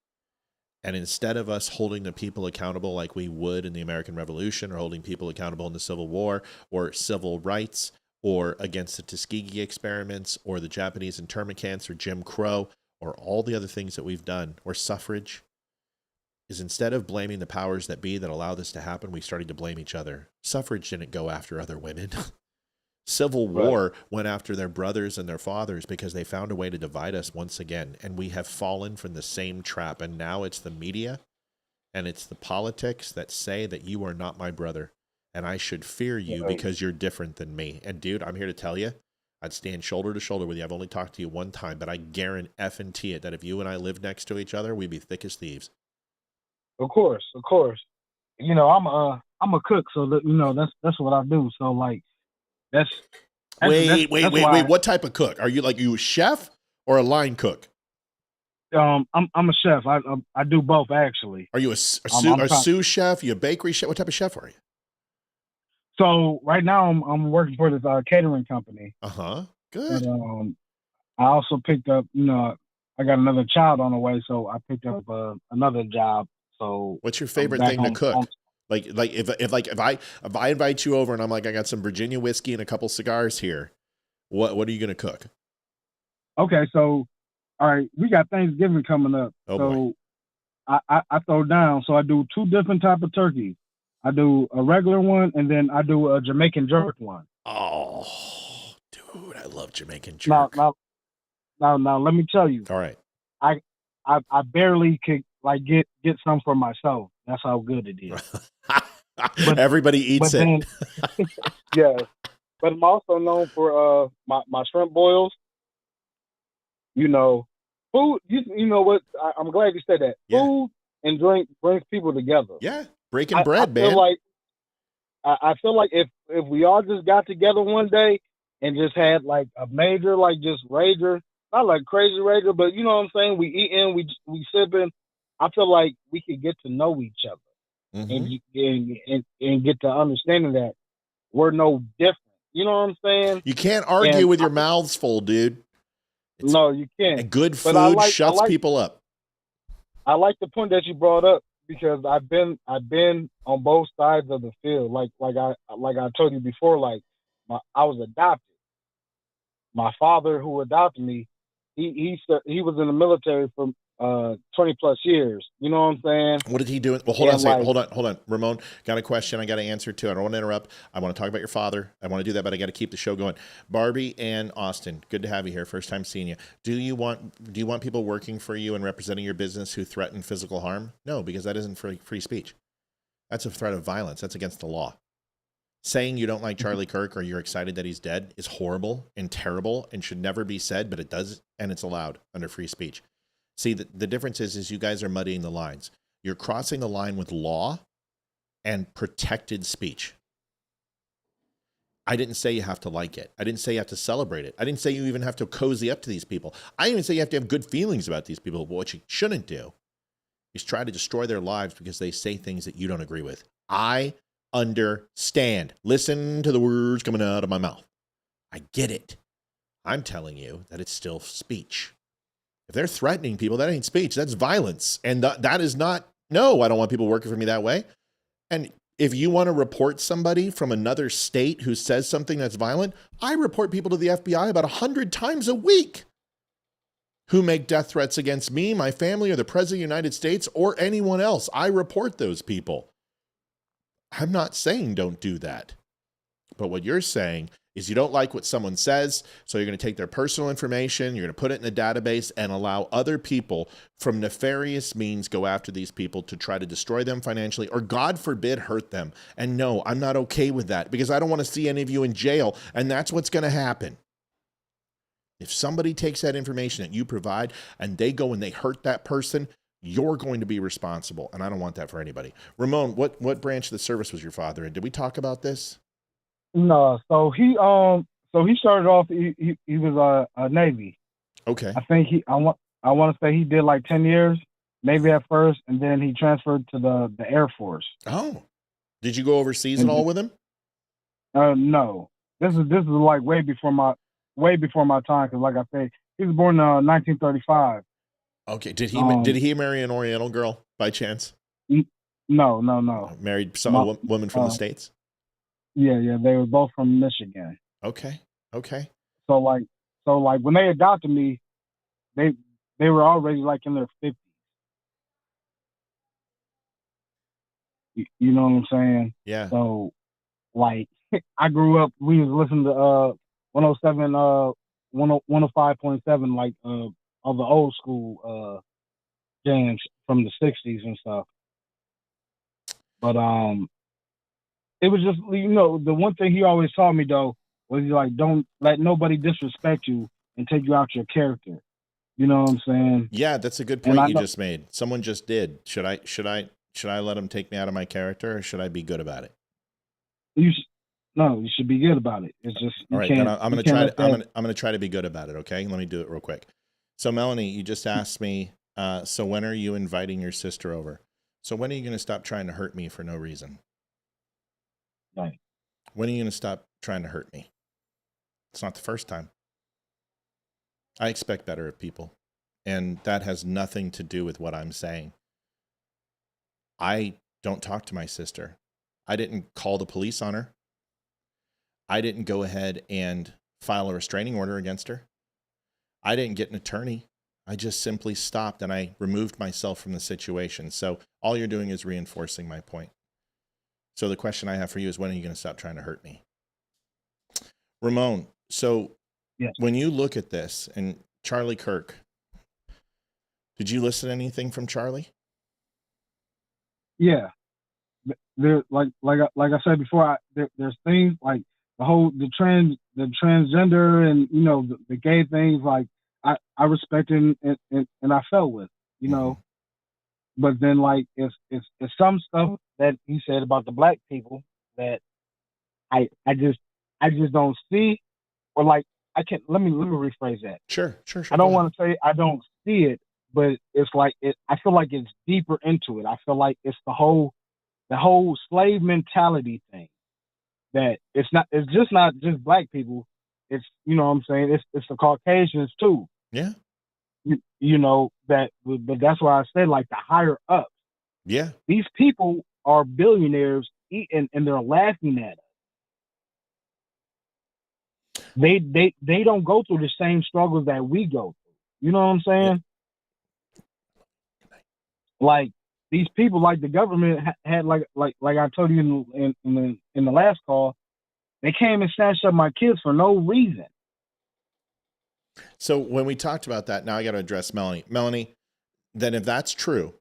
And instead of us holding the people accountable like we would in the American Revolution, or holding people accountable in the Civil War, or civil rights, or against the Tuskegee experiments, or the Japanese internment camps, or Jim Crow, or all the other things that we've done, or suffrage, is instead of blaming the powers that be that allow this to happen, we started to blame each other. Suffrage didn't go after other women. Civil War went after their brothers and their fathers because they found a way to divide us once again. And we have fallen from the same trap. And now it's the media and it's the politics that say that you are not my brother and I should fear you because you're different than me. And dude, I'm here to tell you, I'd stand shoulder to shoulder with you. I've only talked to you one time, but I guarantee it that if you and I lived next to each other, we'd be thick as thieves. Of course. You know, I'm a cook, so that's what I do. So like, Wait. What type of cook? Are you a chef or a line cook? I'm a chef. I do both, actually. Are you a sous chef? You a bakery chef? What type of chef are you? So right now I'm working for this catering company. Good. And, I also picked up, I got another child on the way, so I picked up another job. So what's your favorite thing to cook? Like if I invite you over and I'm like, I got some Virginia whiskey and a couple cigars here, what are you gonna cook? Okay, so all right, we got Thanksgiving coming up. Boy. I throw down. So I do 2 different type of turkeys. I do a regular one and then I do a Jamaican jerk one. Oh, dude, I love Jamaican jerk. Now let me tell you. All right. I barely could like get some for myself. That's how good it is. But everybody eats it. Yeah. But I'm also known for my shrimp boils. Food, you know what? I'm glad you said that. Yeah. Food and drink brings people together. Yeah. Breaking bread, man. I feel like if we all just got together one day and just had like a major, like just rager, not like crazy rager, but you know what I'm saying? We eating, we sipping. I feel like we could get to know each other. Mm-hmm. and get to understanding that we're no different. You know what I'm saying? You can't argue with your mouths full, dude. No, you can't. And good food shuts people up. I like the point that you brought up because I've been on both sides of the field. Like I told you before, like I was adopted. My father, who adopted me, he was in the military for 20 plus years. You know what I'm saying? What did he do? Well, hold on a second. Hold on. Ramon, got a question I got to answer too. I don't want to interrupt. I want to talk about your father. I want to do that, but I got to keep the show going. Barbie and Austin, good to have you here. First time seeing you. Do you want people working for you and representing your business who threaten physical harm? No, because that isn't free speech. That's a threat of violence. That's against the law. Saying you don't like Charlie Kirk or you're excited that he's dead is horrible and terrible and should never be said, but it does, and it's allowed under free speech. See, the difference is you guys are muddying the lines. You're crossing the line with law and protected speech. I didn't say you have to like it. I didn't say you have to celebrate it. I didn't say you even have to cozy up to these people. I didn't even say you have to have good feelings about these people. But what you shouldn't do is try to destroy their lives because they say things that you don't agree with. I understand. Listen to the words coming out of my mouth. I get it. I'm telling you that it's still speech. If they're threatening people, that ain't speech. That's violence. And that is not, no, I don't want people working for me that way. And if you want to report somebody from another state who says something that's violent, I report people to the FBI about 100 times a week who make death threats against me, my family, or the President of the United States, or anyone else. I report those people. I'm not saying don't do that. But what you're saying is you don't like what someone says, so you're going to take their personal information, you're going to put it in a database and allow other people from nefarious means go after these people to try to destroy them financially or, God forbid, hurt them. And no, I'm not okay with that because I don't want to see any of you in jail, and that's what's going to happen. If somebody takes that information that you provide and they go and they hurt that person, you're going to be responsible, and I don't want that for anybody. Ramon, what branch of the service was your father in? Did we talk about this? No, so he started off. He was a Navy. Okay. I think I want to say he did like 10 years, maybe at first, and then he transferred to the Air Force. Oh, did you go overseas at all with him? No, this is like way before my time because, like I said, he was born in 1935. Okay. Did he marry an Oriental girl by chance? No. Married woman from the States? Yeah, they were both from Michigan. Okay. So like when they adopted me, they were already like in their 50s. You know what I'm saying? Yeah. So like I grew up, we was listening to 107 105.7 like of the old school jams from the 60s and stuff. But it was just, the one thing he always taught me though was like, don't let nobody disrespect you and take you out your character. You know what I'm saying? Yeah, that's a good point you just made. Someone just did. Should I let him take me out of my character, or should I be good about it? You should be good about it. It's just all right. Then I'm going to try to be good about it. Okay, let me do it real quick. So Melanie, you just asked me. So when are you inviting your sister over? So when are you going to stop trying to hurt me for no reason? Right. When are you going to stop trying to hurt me? It's not the first time. I expect better of people, and that has nothing to do with what I'm saying. I don't talk to my sister. I didn't call the police on her. I didn't go ahead and file a restraining order against her. I didn't get an attorney. I just simply stopped and I removed myself from the situation. So all you're doing is reinforcing my point. So the question I have for you is, when are you going to stop trying to hurt me? Ramon, so yes. When you look at this, and Charlie Kirk, did you listen to anything from Charlie? Yeah. There, like I said before, there's things like the transgender and the gay things, like I respect and I felt with, but then like it's some stuff that he said about the black people that I just don't see, or like I can't. Let me rephrase that. Sure. I don't want to say I don't see it, but it's like I feel like it's deeper into it. I feel like it's the whole slave mentality thing. That it's just not just black people. It's, you know what I'm saying, it's the Caucasians too. Yeah. you know, but that's why I said, like, the higher ups. Yeah. These people are billionaires and they're laughing at us. They don't go through the same struggles that we go through. You know what I'm saying? Like, these people, like the government had, like I told you in the last call, they came and snatched up my kids for no reason. So when we talked about that, now I got to address Melanie. Melanie, then if that's true,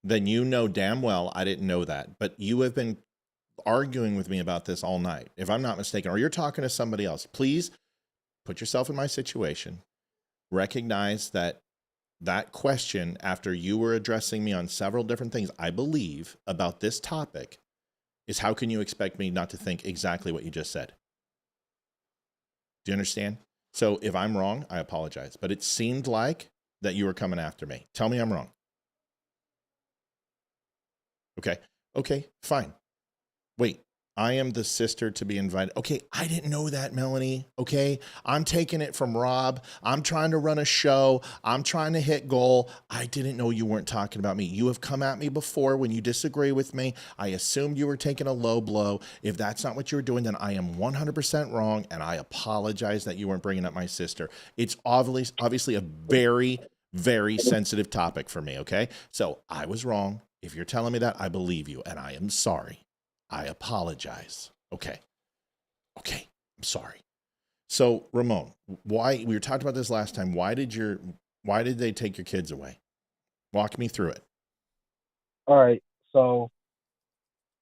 then you know damn well I didn't know that. But you have been arguing with me about this all night, if I'm not mistaken, or you're talking to somebody else. Please put yourself in my situation. Recognize that question, after you were addressing me on several different things, I believe, about this topic, is how can you expect me not to think exactly what you just said? Do you understand? So if I'm wrong, I apologize. But it seemed like that you were coming after me. Tell me I'm wrong. Okay. Okay, fine. Wait, I am the sister to be invited. Okay, I didn't know that, Melanie. Okay, I'm taking it from Rob. I'm trying to run a show. I'm trying to hit goal. I didn't know you weren't talking about me. You have come at me before when you disagree with me. I assumed you were taking a low blow. If that's not what you were doing, then I am 100% wrong, and I apologize that you weren't bringing up my sister. It's obviously a very, very sensitive topic for me, okay? So I was wrong. If you're telling me that, I believe you, and I am sorry. I apologize. Okay. Okay. I'm sorry. So Ramon, why, we were talking about this last time. Why did they take your kids away? Walk me through it. All right. So,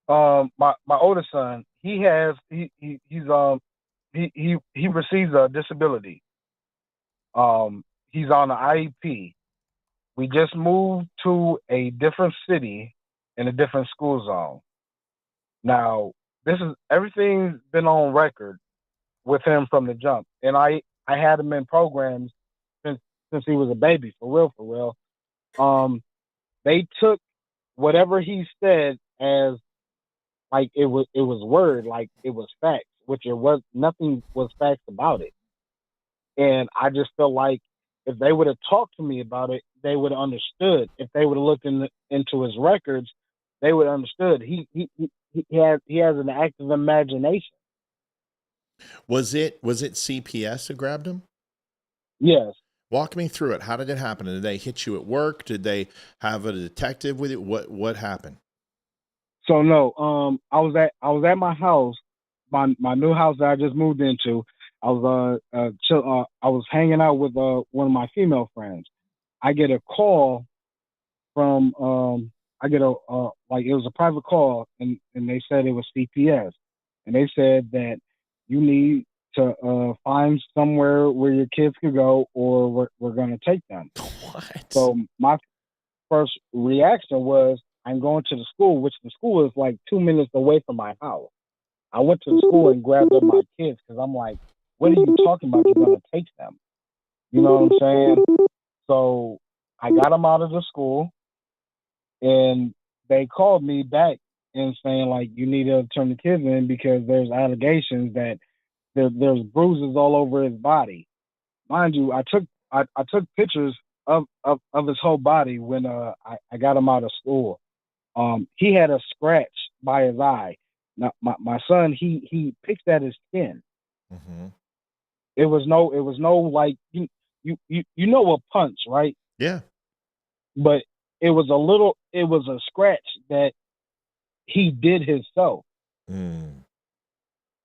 my oldest son, he receives a disability. He's on an IEP. We just moved to a different city in a different school zone. Now, everything's been on record with him from the jump. And I had him in programs since he was a baby, for real. They took whatever he said as like it was word, like it was facts, which nothing was facts about it. And I just felt like if they would have talked to me about it, they would have understood. If they would have looked into his records, they would have understood. He has an active imagination. Was it CPS who grabbed him? Yes. Walk me through it. How did it happen? Did they hit you at work? Did they have a detective with it? What happened? So no, I was at my house, my new house that I just moved into. I was hanging out with one of my female friends. I get a call from it was a private call, and they said it was CPS, and they said that you need to find somewhere where your kids could go, or we're going to take them. What? So my first reaction was, I'm going to the school, which the school is like 2 minutes away from my house. I went to the school and grabbed up my kids because I'm like, what are you talking about? You're going to take them. You know what I'm saying? So I got them out of the school, and they called me back and saying, like, you need to turn the kids in because there's allegations that there's bruises all over his body. Mind you, I took pictures of his whole body when I got him out of school. He had a scratch by his eye. Now, my son, he picks at his skin. Mm-hmm. It was no like you know a punch, right? Yeah. But it was a scratch that he did himself. You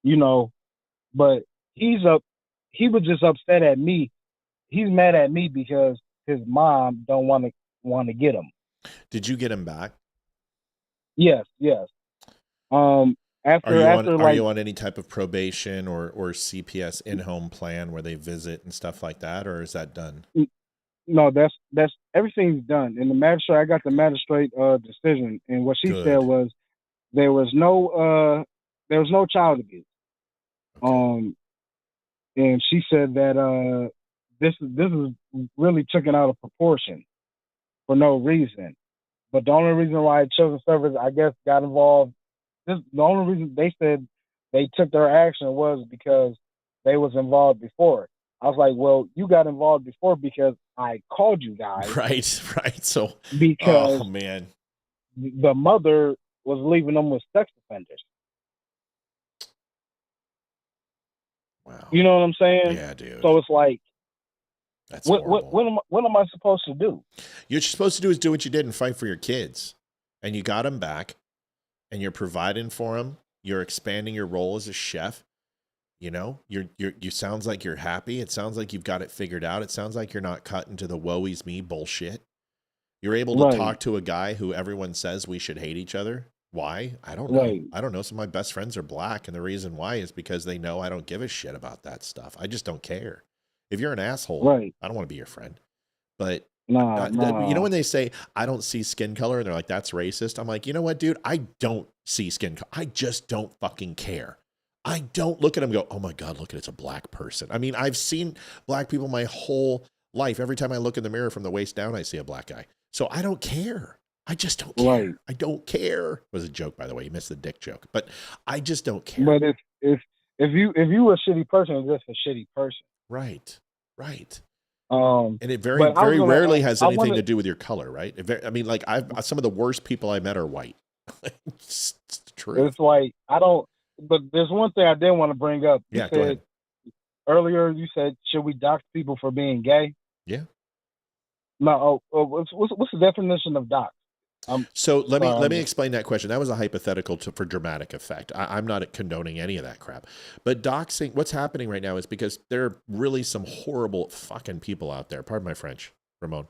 know, but he was just upset at me. He's mad at me because his mom don't want to get him. Did you get him back? Yes. Are you on any type of probation or CPS in-home plan where they visit and stuff like that, or is that done? No, that's everything's done. In the magistrate, I got the magistrate decision, and what she said was there was no child abuse. Okay. And she said that this is really taken out of proportion for no reason. But the only reason why Children's Service, I guess, got involved, the only reason they said they took their action was because they was involved before. I was like, well, you got involved before because I called you guys. Right. So, because oh man, the mother was leaving them with sex offenders. Wow. You know what I'm saying? Yeah, dude. So it's like, that's what am I supposed to do? You're supposed to do is do what you did and fight for your kids, and you got them back, and you're providing for them. You're expanding your role as a chef. You know, you sounds like you're happy. It sounds like you've got it figured out. It sounds like you're not cut into the woe is me bullshit. You're able to talk to a guy who everyone says we should hate each other. Why? I don't know. I don't know. Some of my best friends are black, and the reason why is because they know I don't give a shit about that stuff. I just don't care. If you're an asshole, I don't want to be your friend. But you know when they say I don't see skin color, and they're like, that's racist. I'm like, you know what, dude? I don't see skin color. I just don't fucking care. I don't look at them and go, oh my God, look at it's a black person. I mean, I've seen black people my whole life. Every time I look in the mirror from the waist down, I see a black guy. So I don't care. I just don't care. I don't care. It was a joke, by the way. You missed the dick joke, but I just don't care. But if you a shitty person, it's just a shitty person. Right. And it very rarely has anything to do with your color, right? I mean, like some of the worst people I met are white. It's true. It's like but there's one thing I did want to bring up. You said earlier, you said, should we dox people for being gay? Yeah. No. What's the definition of dox? So let me explain that question. That was a hypothetical for dramatic effect. I'm not condoning any of that crap. But doxing, what's happening right now is because there are really some horrible fucking people out there. Pardon my French, Ramon.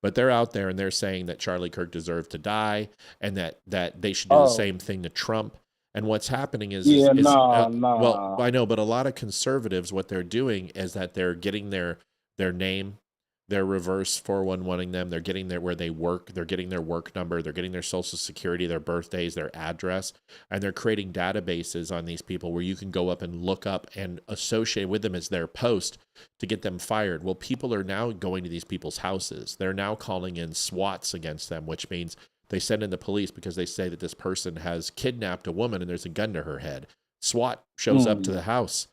But they're out there and they're saying that Charlie Kirk deserved to die and that they should do the same thing to Trump. And what's happening is well, I know, but a lot of conservatives, what they're doing is that they're getting their name, their reverse 411ing them. They're getting where they work. They're getting their work number. They're getting their social security, their birthdays, their address, and they're creating databases on these people where you can go up and look up and associate with them as their post to get them fired. Well, people are now going to these people's houses. They're now calling in SWATs against them, which means they send in the police because they say that this person has kidnapped a woman and there's a gun to her head. SWAT shows up to the house.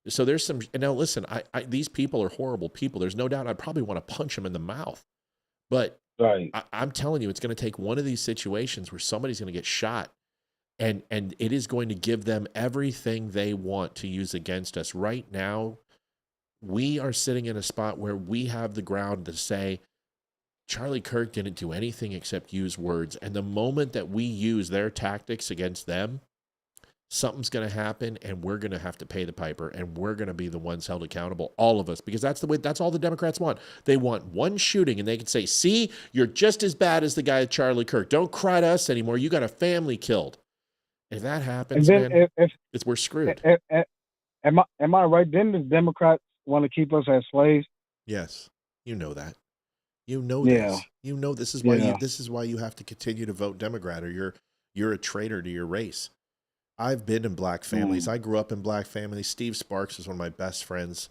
So there's some, and now listen, these people are horrible people. There's no doubt I'd probably want to punch them in the mouth. But I'm telling you, it's going to take one of these situations where somebody's going to get shot and it is going to give them everything they want to use against us. Right now, we are sitting in a spot where we have the ground to say, Charlie Kirk didn't do anything except use words. And the moment that we use their tactics against them, something's going to happen and we're going to have to pay the piper and we're going to be the ones held accountable, all of us, because that's all the Democrats want. They want one shooting and they can say, see, you're just as bad as the guy at Charlie Kirk. Don't cry to us anymore. You got a family killed. If that happens, man, we're screwed. Am I right? Didn't the Democrats want to keep us as slaves? Yes. You know that. You know this. You know this is why you have to continue to vote Democrat or you're a traitor to your race. I've been in black families. I grew up in black families. Steve Sparks was one of my best friends.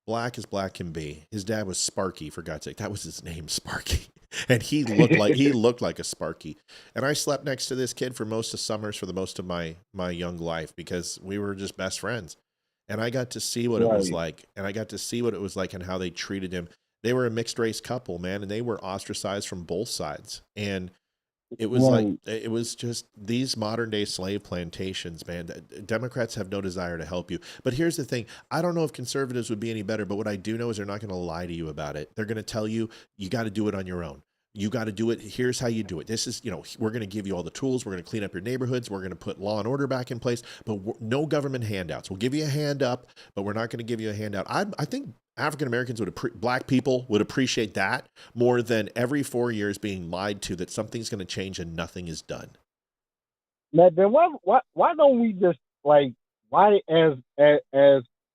Black as black can be. His dad was Sparky, for God's sake. That was his name, Sparky. And he looked like a Sparky. And I slept next to this kid for most of summers for the most of my young life because we were just best friends. And I got to see what it was like. And I got to see what it was like and how they treated him. They were a mixed race couple, man, and they were ostracized from both sides. And it was just these modern day slave plantations, man. Democrats have no desire to help you. But here's the thing. I don't know if conservatives would be any better, but what I do know is they're not going to lie to you about it. They're going to tell you, you got to do it on your own. You got to do it. Here's how you do it. This is, we're going to give you all the tools. We're going to clean up your neighborhoods. We're going to put law and order back in place, but no government handouts. We'll give you a hand up, but we're not going to give you a handout. I think African Americans black people would appreciate that more than every 4 years being lied to that something's going to change and nothing is done. Now, then why don't we just why as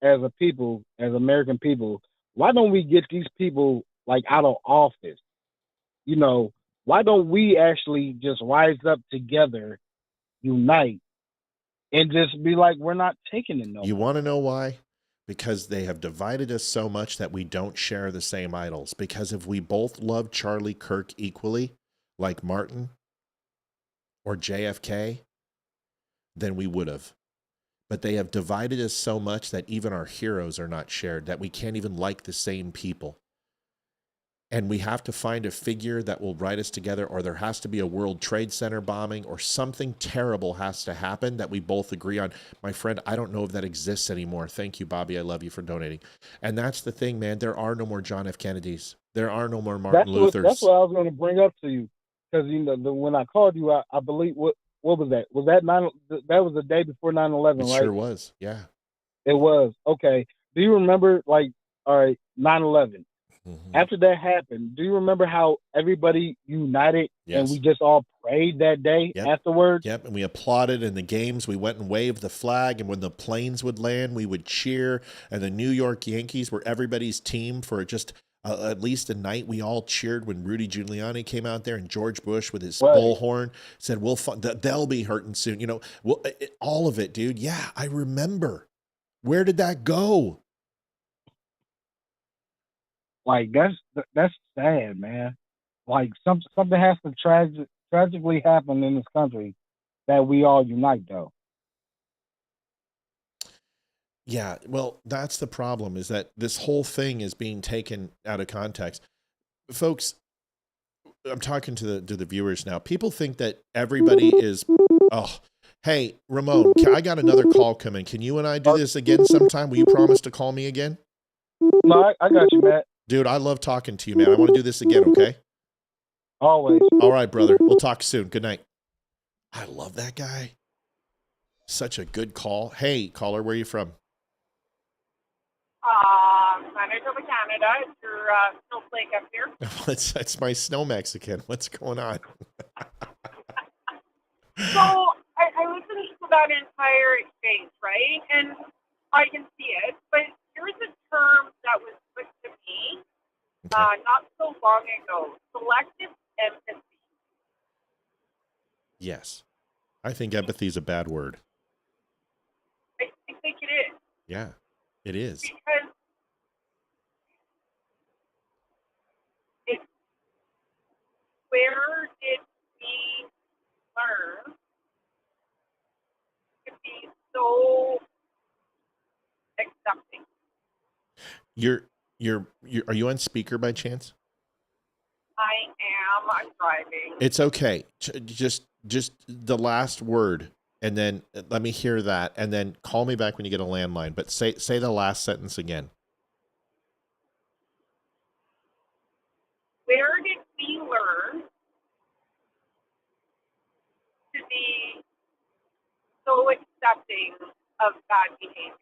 a people, as American people, why don't we get these people out of office? Why don't we actually just rise up together, unite, and just be like, we're not taking it no more? You want to know why? Because they have divided us so much that we don't share the same idols. Because if we both loved Charlie Kirk equally, like Martin or JFK, then we would have. but they have divided us so much that even our heroes are not shared, that we can't even like the same people. And we have to find a figure that will write us together, or there has to be a World Trade Center bombing, or something terrible has to happen that we both agree on. My friend, I don't know if that exists anymore. Thank you, Bobby. I love you for donating. And that's the thing, man. There are no more John F. Kennedys. There are no more Martin Luthers. That's what I was going to bring up to you. Because when I called you, I believe, what was that? Was that that was the day before 9/11, It right? sure was, yeah. It was. Okay. Do you remember, all right, 9/11? After that happened, do you remember how everybody united and we just all prayed that day afterwards? Yep, and we applauded in the games. We went and waved the flag, and when the planes would land, we would cheer. And the New York Yankees were everybody's team for just at least a night. We all cheered when Rudy Giuliani came out there, and George Bush with his bullhorn said, they'll be hurting soon. All of it, dude. Yeah, I remember. Where did that go? Like, that's sad, man. Like, something has to tragically happen in this country that we all unite, though. Yeah, well, that's the problem, is that this whole thing is being taken out of context. Folks, I'm talking to the viewers now. People think that everybody is, hey, Ramon, I got another call coming. Can you and I do this again sometime? Will you promise to call me again? No, I got you, Matt. Dude, I love talking to you, man. I want to do this again, okay? Always. All right, brother. We'll talk soon. Good night. I love that guy. Such a good call. Hey, caller, where are you from? Manitoba, Canada. It's your snowflake up here. It's my snow Mexican. What's going on? So I listened to that entire exchange, right? And I can see it. But here's a term that was put to me not so long ago: selective empathy. Yes. I think empathy is a bad word. I think it is. Yeah, it is. Because it's, where did we learn to be so accepting? Are you on speaker by chance? I am. I'm driving. It's okay. Just the last word, and then let me hear that, and then call me back when you get a landline. But say the last sentence again. Where did we learn to be so accepting of bad behavior?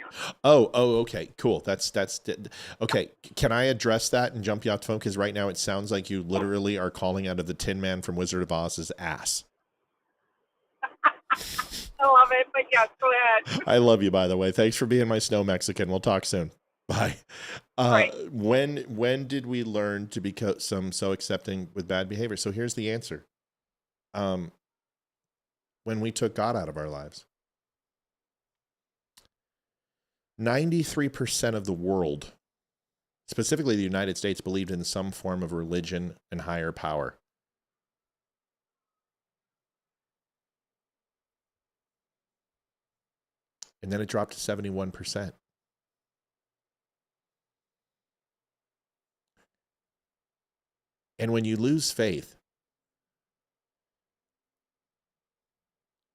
Oh, okay, cool. That's okay. Can I address that and jump you off the phone? Because right now it sounds like you literally are calling out of the Tin Man from Wizard of Oz's ass. I love it, but yes, go ahead. I love you, by the way. Thanks for being my snow Mexican. We'll talk soon. Bye. Right. When did we learn to become so accepting with bad behavior? So here's the answer. When we took God out of our lives. 93% of the world, specifically the United States, believed in some form of religion and higher power. And then it dropped to 71%. And when you lose faith,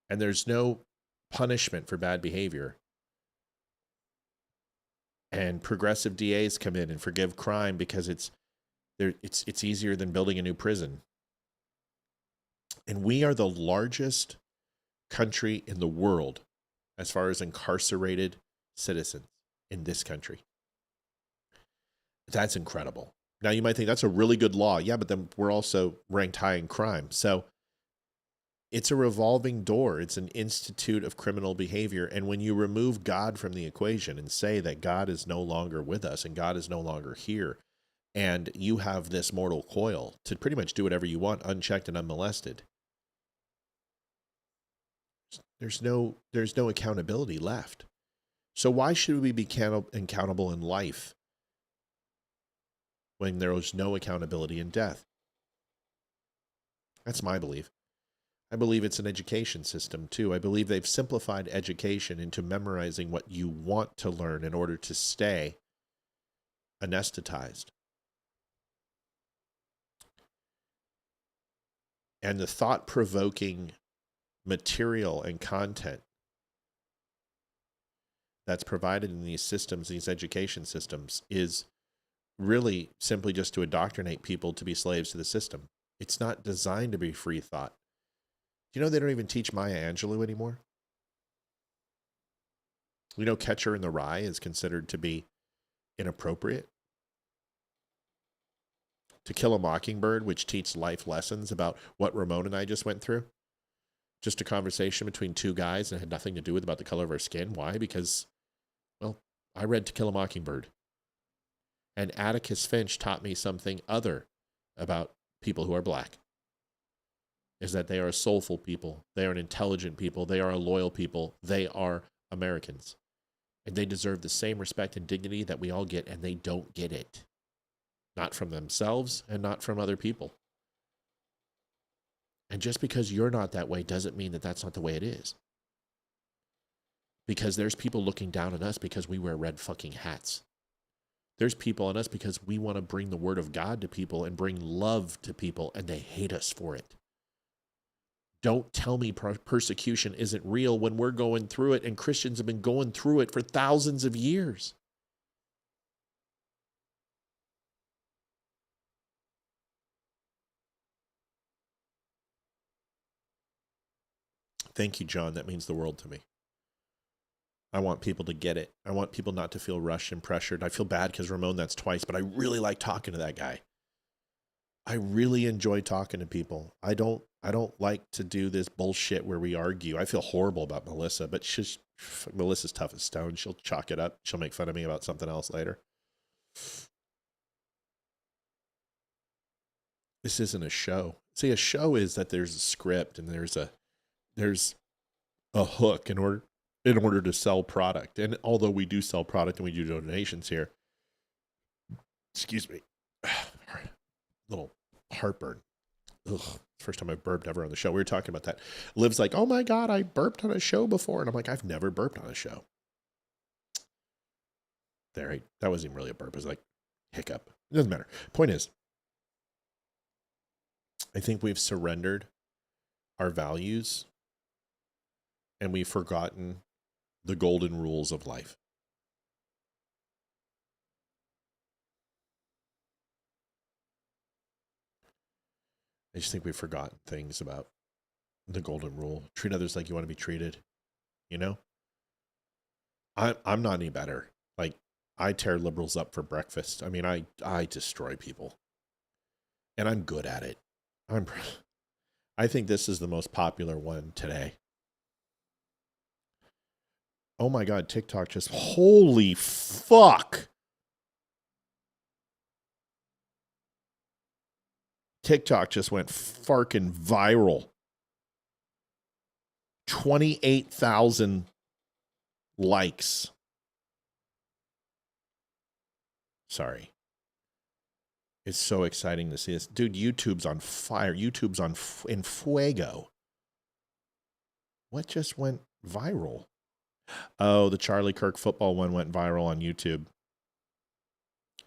and there's no punishment for bad behavior, and progressive DAs come in and forgive crime because it's easier than building a new prison. And we are the largest country in the world as far as incarcerated citizens in this country. That's incredible. Now you might think that's a really good law. Yeah, but then we're also ranked high in crime. So it's a revolving door. It's an institute of criminal behavior. And when you remove God from the equation and say that God is no longer with us and God is no longer here, and you have this mortal coil to pretty much do whatever you want, unchecked and unmolested, there's no accountability left. So why should we be accountable in life when there was no accountability in death? That's my belief. I believe it's an education system too. I believe they've simplified education into memorizing what you want to learn in order to stay anesthetized. And the thought-provoking material and content that's provided in these systems, these education systems, is really simply just to indoctrinate people to be slaves to the system. It's not designed to be free thought. Do you know they don't even teach Maya Angelou anymore? You know, Catcher in the Rye is considered to be inappropriate. To Kill a Mockingbird, which teaches life lessons about what Ramon and I just went through. Just a conversation between two guys and it had nothing to do with about the color of our skin. Why? Because, well, I read To Kill a Mockingbird. And Atticus Finch taught me something other about people who are black. Is that they are a soulful people. They are an intelligent people. They are a loyal people. They are Americans. And they deserve the same respect and dignity that we all get, and they don't get it. Not from themselves and not from other people. And just because you're not that way doesn't mean that that's not the way it is. Because there's people looking down on us because we wear red fucking hats. There's people on us because we want to bring the word of God to people and bring love to people, and they hate us for it. Don't tell me persecution isn't real when we're going through it, and Christians have been going through it for thousands of years. Thank you, John. That means the world to me. I want people to get it. I want people not to feel rushed and pressured. I feel bad because Ramon, that's twice, but I really like talking to that guy. I really enjoy talking to people. I don't like to do this bullshit where we argue. I feel horrible about Melissa, but Melissa's tough as stone. She'll chalk it up. She'll make fun of me about something else later. This isn't a show. See, a show is that there's a script and there's a hook in order to sell product. And although we do sell product and we do donations here, excuse me, little heartburn. Ugh, first time I burped ever on the show. We were talking about that. Liv's like, oh my God, I burped on a show before. And I'm like, I've never burped on a show. That wasn't even really a burp. It was like hiccup. It doesn't matter. Point is, I think we've surrendered our values and we've forgotten the golden rules of life. I just think we've forgotten things about the golden rule. Treat others like you want to be treated. You know? I'm not any better. Like, I tear liberals up for breakfast. I mean, I destroy people. And I'm good at it. I think this is the most popular one today. Oh my God, TikTok just, holy fuck. TikTok just went farking viral. 28,000 likes. Sorry. It's so exciting to see this. Dude, YouTube's on fire. YouTube's in fuego. What just went viral? Oh, the Charlie Kirk football one went viral on YouTube.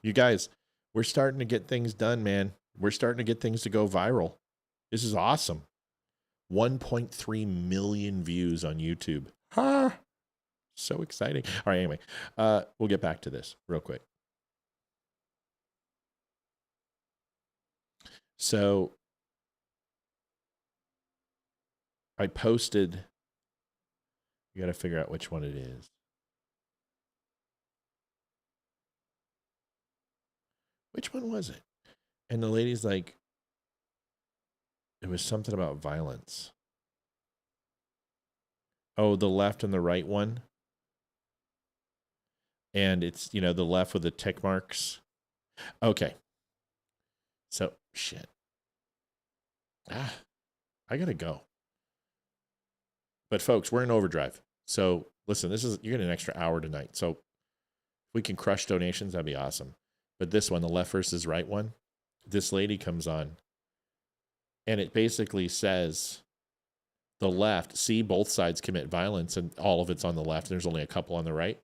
You guys, we're starting to get things done, man. We're starting to get things to go viral. This is awesome. 1.3 million views on YouTube. Ah, so exciting. All right, anyway, we'll get back to this real quick. So I posted, you got to figure out which one it is. Which one was it? And the lady's like, it was something about violence. Oh, the left and the right one. And it's, the left with the tick marks. Okay. So, shit. I gotta go. But folks, we're in overdrive. So listen, you're getting an extra hour tonight. So if we can crush donations, that'd be awesome. But this one, the left versus right one, this lady comes on and it basically says, the left. See, both sides commit violence, and all of it's on the left. There's only a couple on the right.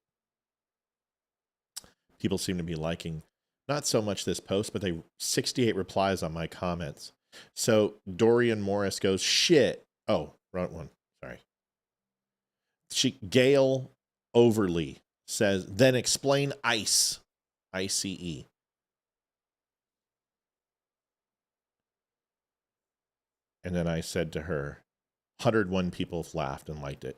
People seem to be liking not so much this post, but 68 replies on my comments. So Dorian Morris goes, shit. Oh, wrong one. Sorry. Gail Overly says, then explain ICE. ICE. And then I said to her, 101 people laughed and liked it.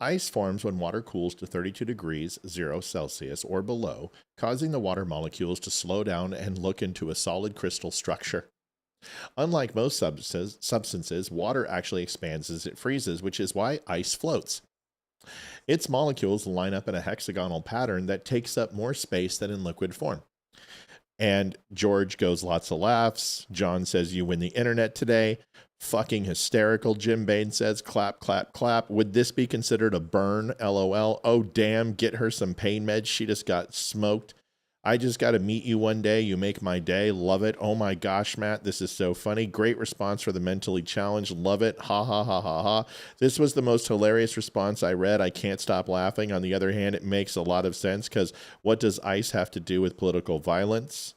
Ice forms when water cools to 32 degrees, 0 Celsius or below, causing the water molecules to slow down and look into a solid crystal structure. Unlike most substances, water actually expands as it freezes, which is why ice floats. Its molecules line up in a hexagonal pattern that takes up more space than in liquid form. And George goes, lots of laughs. John says, you win the internet today. Fucking hysterical. Jim Bain says, clap, clap, clap. Would this be considered a burn? LOL. Oh, damn. Get her some pain meds. She just got smoked. I just got to meet you one day. You make my day. Love it. Oh my gosh, Matt. This is so funny. Great response for the mentally challenged. Love it. Ha, ha, ha, ha, ha. This was the most hilarious response I read. I can't stop laughing. On the other hand, it makes a lot of sense because what does ICE have to do with political violence?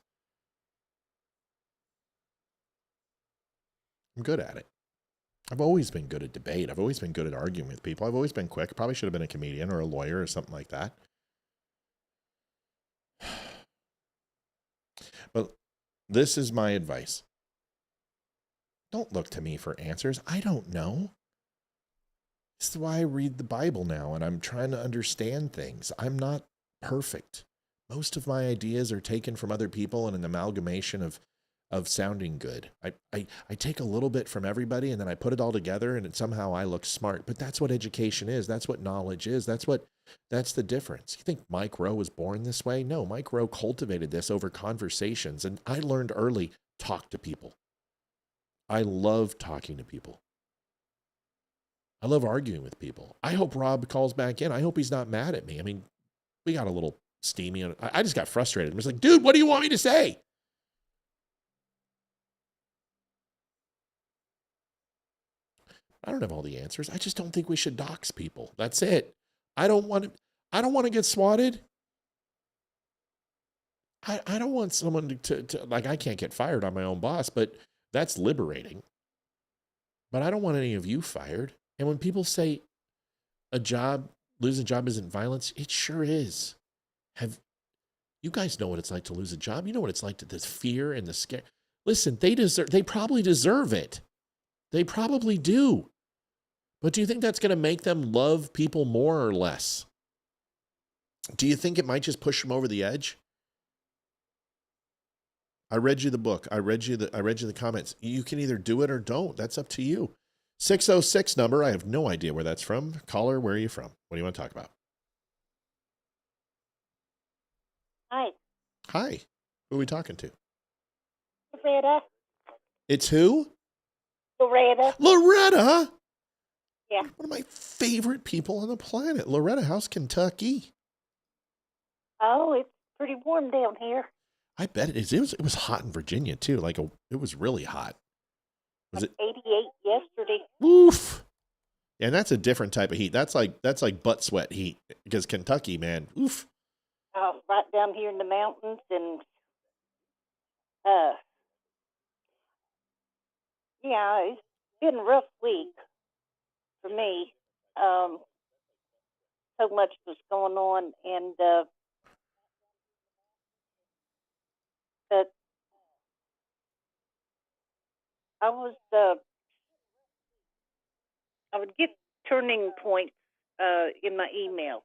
I'm good at it. I've always been good at debate. I've always been good at arguing with people. I've always been quick. Probably should have been a comedian or a lawyer or something like that. But this is my advice. Don't look to me for answers. I don't know. This is why I read the Bible now, and I'm trying to understand things. I'm not perfect. Most of my ideas are taken from other people and an amalgamation of sounding good. I take a little bit from everybody, and then I put it all together, and somehow I look smart. But that's what education is. That's what knowledge is. That's the difference. You think Mike Rowe was born this way? No, Mike Rowe cultivated this over conversations. And I learned early, talk to people. I love talking to people. I love arguing with people. I hope Rob calls back in. I hope he's not mad at me. I mean, we got a little steamy. I just got frustrated. I was like, dude, what do you want me to say? I don't have all the answers. I just don't think we should dox people. That's it. I don't want to get swatted. I don't want someone to like, I can't get fired on my own boss, but that's liberating. But I don't want any of you fired. And when people say lose a job isn't violence, it sure is. You guys know what it's like to lose a job? You know what it's like to the fear and the scare. Listen, they probably deserve it. They probably do. But do you think that's going to make them love people more or less? Do you think it might just push them over the edge? I read you the book. I read you the comments. You can either do it or don't. That's up to you. 606 number. I have no idea where that's from. Caller, where are you from? What do you want to talk about? Hi. Hi. Who are we talking to? Loretta. It's who? Loretta. Loretta? Yeah. One of my favorite people on the planet. Loretta, how's Kentucky? Oh, it's pretty warm down here. I bet it is. It was hot in Virginia too. It was really hot. Was it 88 yesterday? Oof. And that's a different type of heat. That's like butt sweat heat. Because Kentucky, man, oof. Right down here in the mountains, and yeah, it's been a rough week for me. So much was going on, and but I would get turning points in my email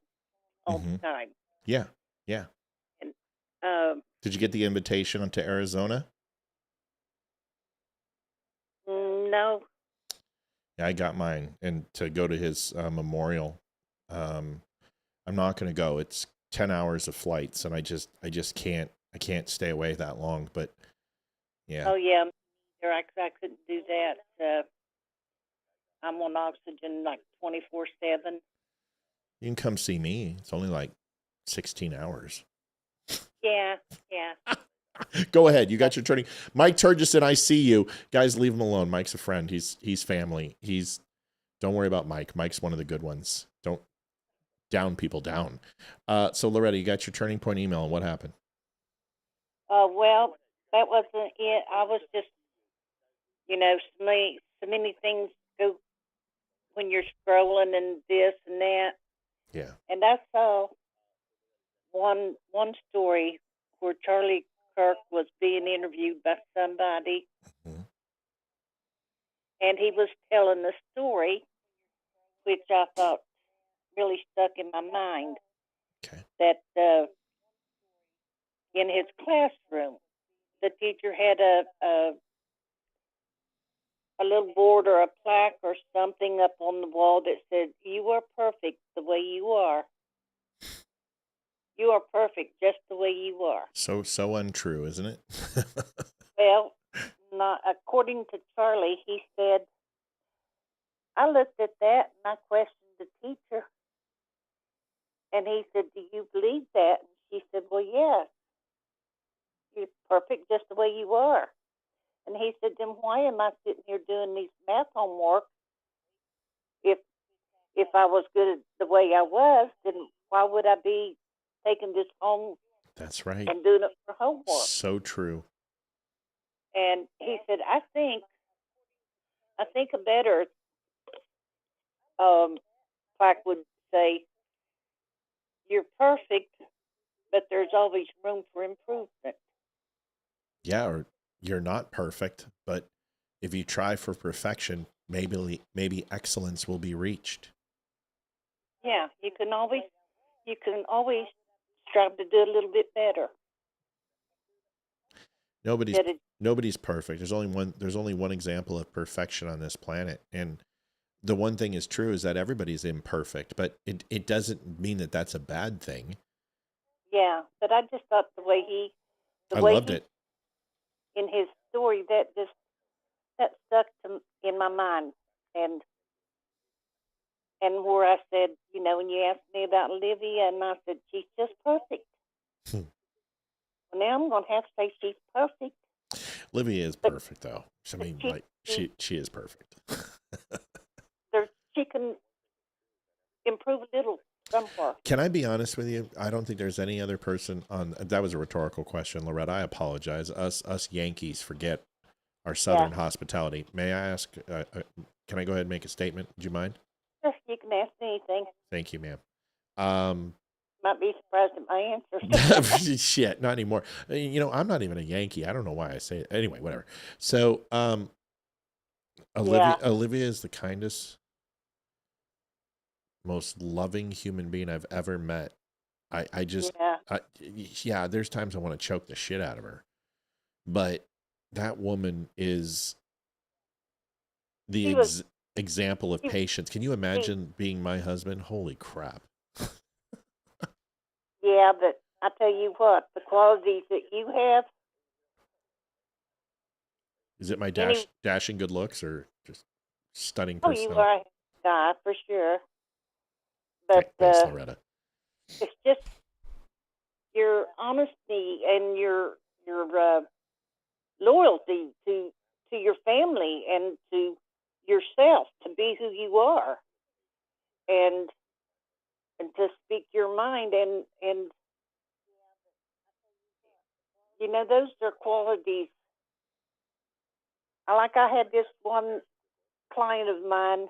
all the time. Yeah, yeah. And did you get the invitation to Arizona? No. Yeah, I got mine, and to go to his memorial. I'm not going to go. It's 10 hours of flights, and I just can't. I can't stay away that long. But yeah. Oh yeah, I couldn't do that. I'm on oxygen like 24/7. You can come see me. It's only like 16 hours. Yeah. Go ahead. You got your turning. Mike Turgison, I see you. Guys, leave him alone. Mike's a friend. He's family. He's Don't worry about Mike. Mike's one of the good ones. Don't down people down. So Loretta, you got your turning point email, and what happened? Well, that wasn't it. I was just, so many things go when you're scrolling and this and that. Yeah. And I saw one story where Charlie Kirk was being interviewed by somebody, and he was telling a story, which I thought really stuck in my mind. Okay. That in his classroom, the teacher had a little board or a plaque or something up on the wall that said, "You are perfect the way you are. You are perfect just the way you are." So untrue, isn't it? Well, not according to Charlie. He said, I looked at that and I questioned the teacher. And he said, "Do you believe that?" And she said, "Well, yes. You're perfect just the way you are." And he said, "Then why am I sitting here doing these math homework? If I was good at the way I was, then why would I be taking this home That's right. and doing it for homework?" So true. And he said, I think a better plaque would say, "You're perfect, but there's always room for improvement." Yeah, or you're not perfect, but if you try for perfection, maybe excellence will be reached. Yeah, you can always strive to do a little bit better. Nobody's perfect. There's only one example of perfection on this planet, and the one thing is true is that everybody's imperfect, but it doesn't mean that that's a bad thing. Yeah, but I just thought I loved it. In his story, that stuck in my mind, and where I said, when you asked me about Olivia, and I said she's just perfect. Well, now I'm going to have to say she's perfect. Olivia is perfect, though. I mean, she is perfect. She can improve a little somewhere. Can I be honest with you? I don't think there's any other person on. That was a rhetorical question, Loretta. I apologize. Us Yankees forget our Southern hospitality. May I ask? Can I go ahead and make a statement? Do you mind? Yes, you can ask me anything. Thank you, ma'am. Might be surprised at my answer. Shit, not anymore. I'm not even a Yankee. I don't know why I say it. Anyway, whatever. So, Olivia is the kindest, most loving human being I've ever met. There's times I want to choke the shit out of her, but that woman is the example of patience. Can you imagine being my husband? Holy crap. Yeah, but I tell you what, the qualities that you have. Is it my dashing good looks or just stunning Oh, personality? you are a guy for sure. But thanks, Loretta. It's just your honesty and your loyalty to your family and to yourself, to be who you are, and to speak your mind, and those are qualities. I had this one client of mine,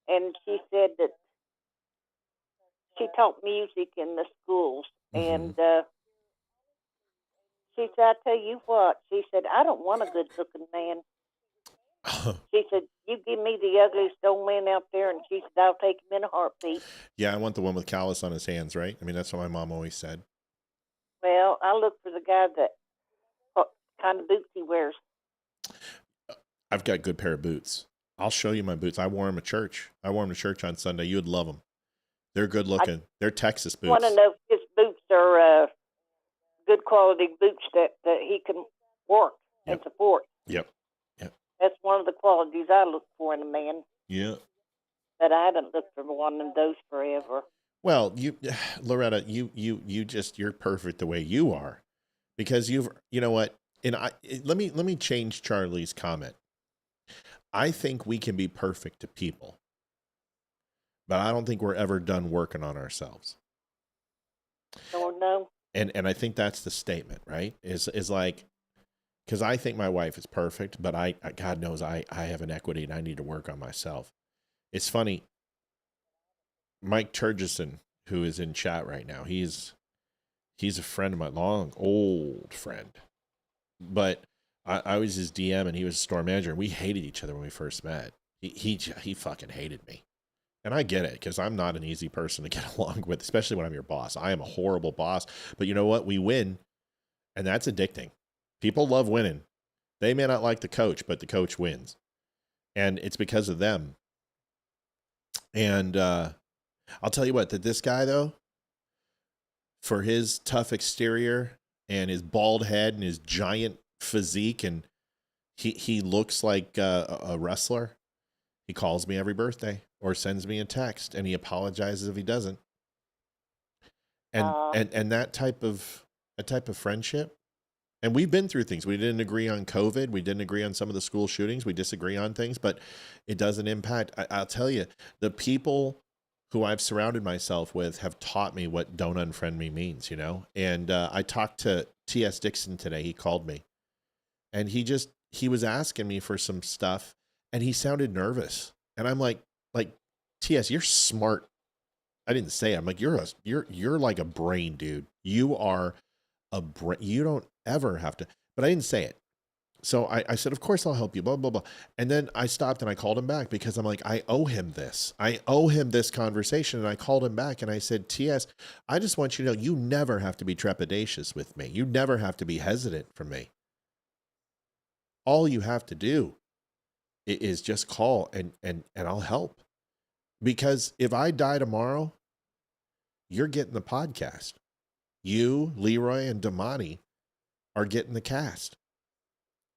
and she said that she taught music in the schools, and she said, "I tell you what," she said, "I don't want a good-looking man." She said, "You give me the ugliest old man out there," and she said, "I'll take him in a heartbeat." Yeah, I want the one with callus on his hands, right? I mean, that's what my mom always said. Well, I look for the guy that what kind of boots he wears. I've got a good pair of boots. I'll show you my boots. I wore them at church. I wore them to church on Sunday. You would love them. They're good looking. They're Texas boots. I want to know if his boots are good quality boots that he can work and support. Yep. That's one of the qualities I look for in a man. Yeah. But I haven't looked for one of those forever. Well, Loretta, you're perfect the way you are, because you know what? And let me change Charlie's comment. I think we can be perfect to people, but I don't think we're ever done working on ourselves. Don't know. And I think that's the statement, right? Is like, because I think my wife is perfect, but I God knows I have an equity and I need to work on myself. It's funny. Mike Turgeson, who is in chat right now, he's a friend of mine, old friend. But I was his DM and he was a store manager, and we hated each other when we first met. He fucking hated me. And I get it, because I'm not an easy person to get along with, especially when I'm your boss. I am a horrible boss. But you know what? We win, and that's addicting. People love winning. They may not like the coach, but the coach wins. And it's because of them. And I'll tell you what, that this guy, though, for his tough exterior and his bald head and his giant physique, and he looks like a wrestler. He calls me every birthday or sends me a text, and he apologizes if he doesn't. And that type of friendship. And we've been through things. We didn't agree on COVID. We didn't agree on some of the school shootings. We disagree on things, but it doesn't impact. I'll tell you, the people who I've surrounded myself with have taught me what "don't unfriend me" means, you know? And I talked to T.S. Dixon today. He called me, and he was asking me for some stuff, and he sounded nervous. And I'm like, T.S., you're smart. I didn't say it. I'm like, you're like a brain, dude. You are a brain. You don't ever have to, but I didn't say it. So I said, of course I'll help you, blah, blah, blah. And then I stopped and I called him back, because I'm like, I owe him this. I owe him this conversation. And I called him back and I said, T.S., I just want you to know, you never have to be trepidatious with me. You never have to be hesitant for me. All you have to do is just call and I'll help. Because if I die tomorrow, you're getting the podcast. You, Leroy, and Damani are getting the cast.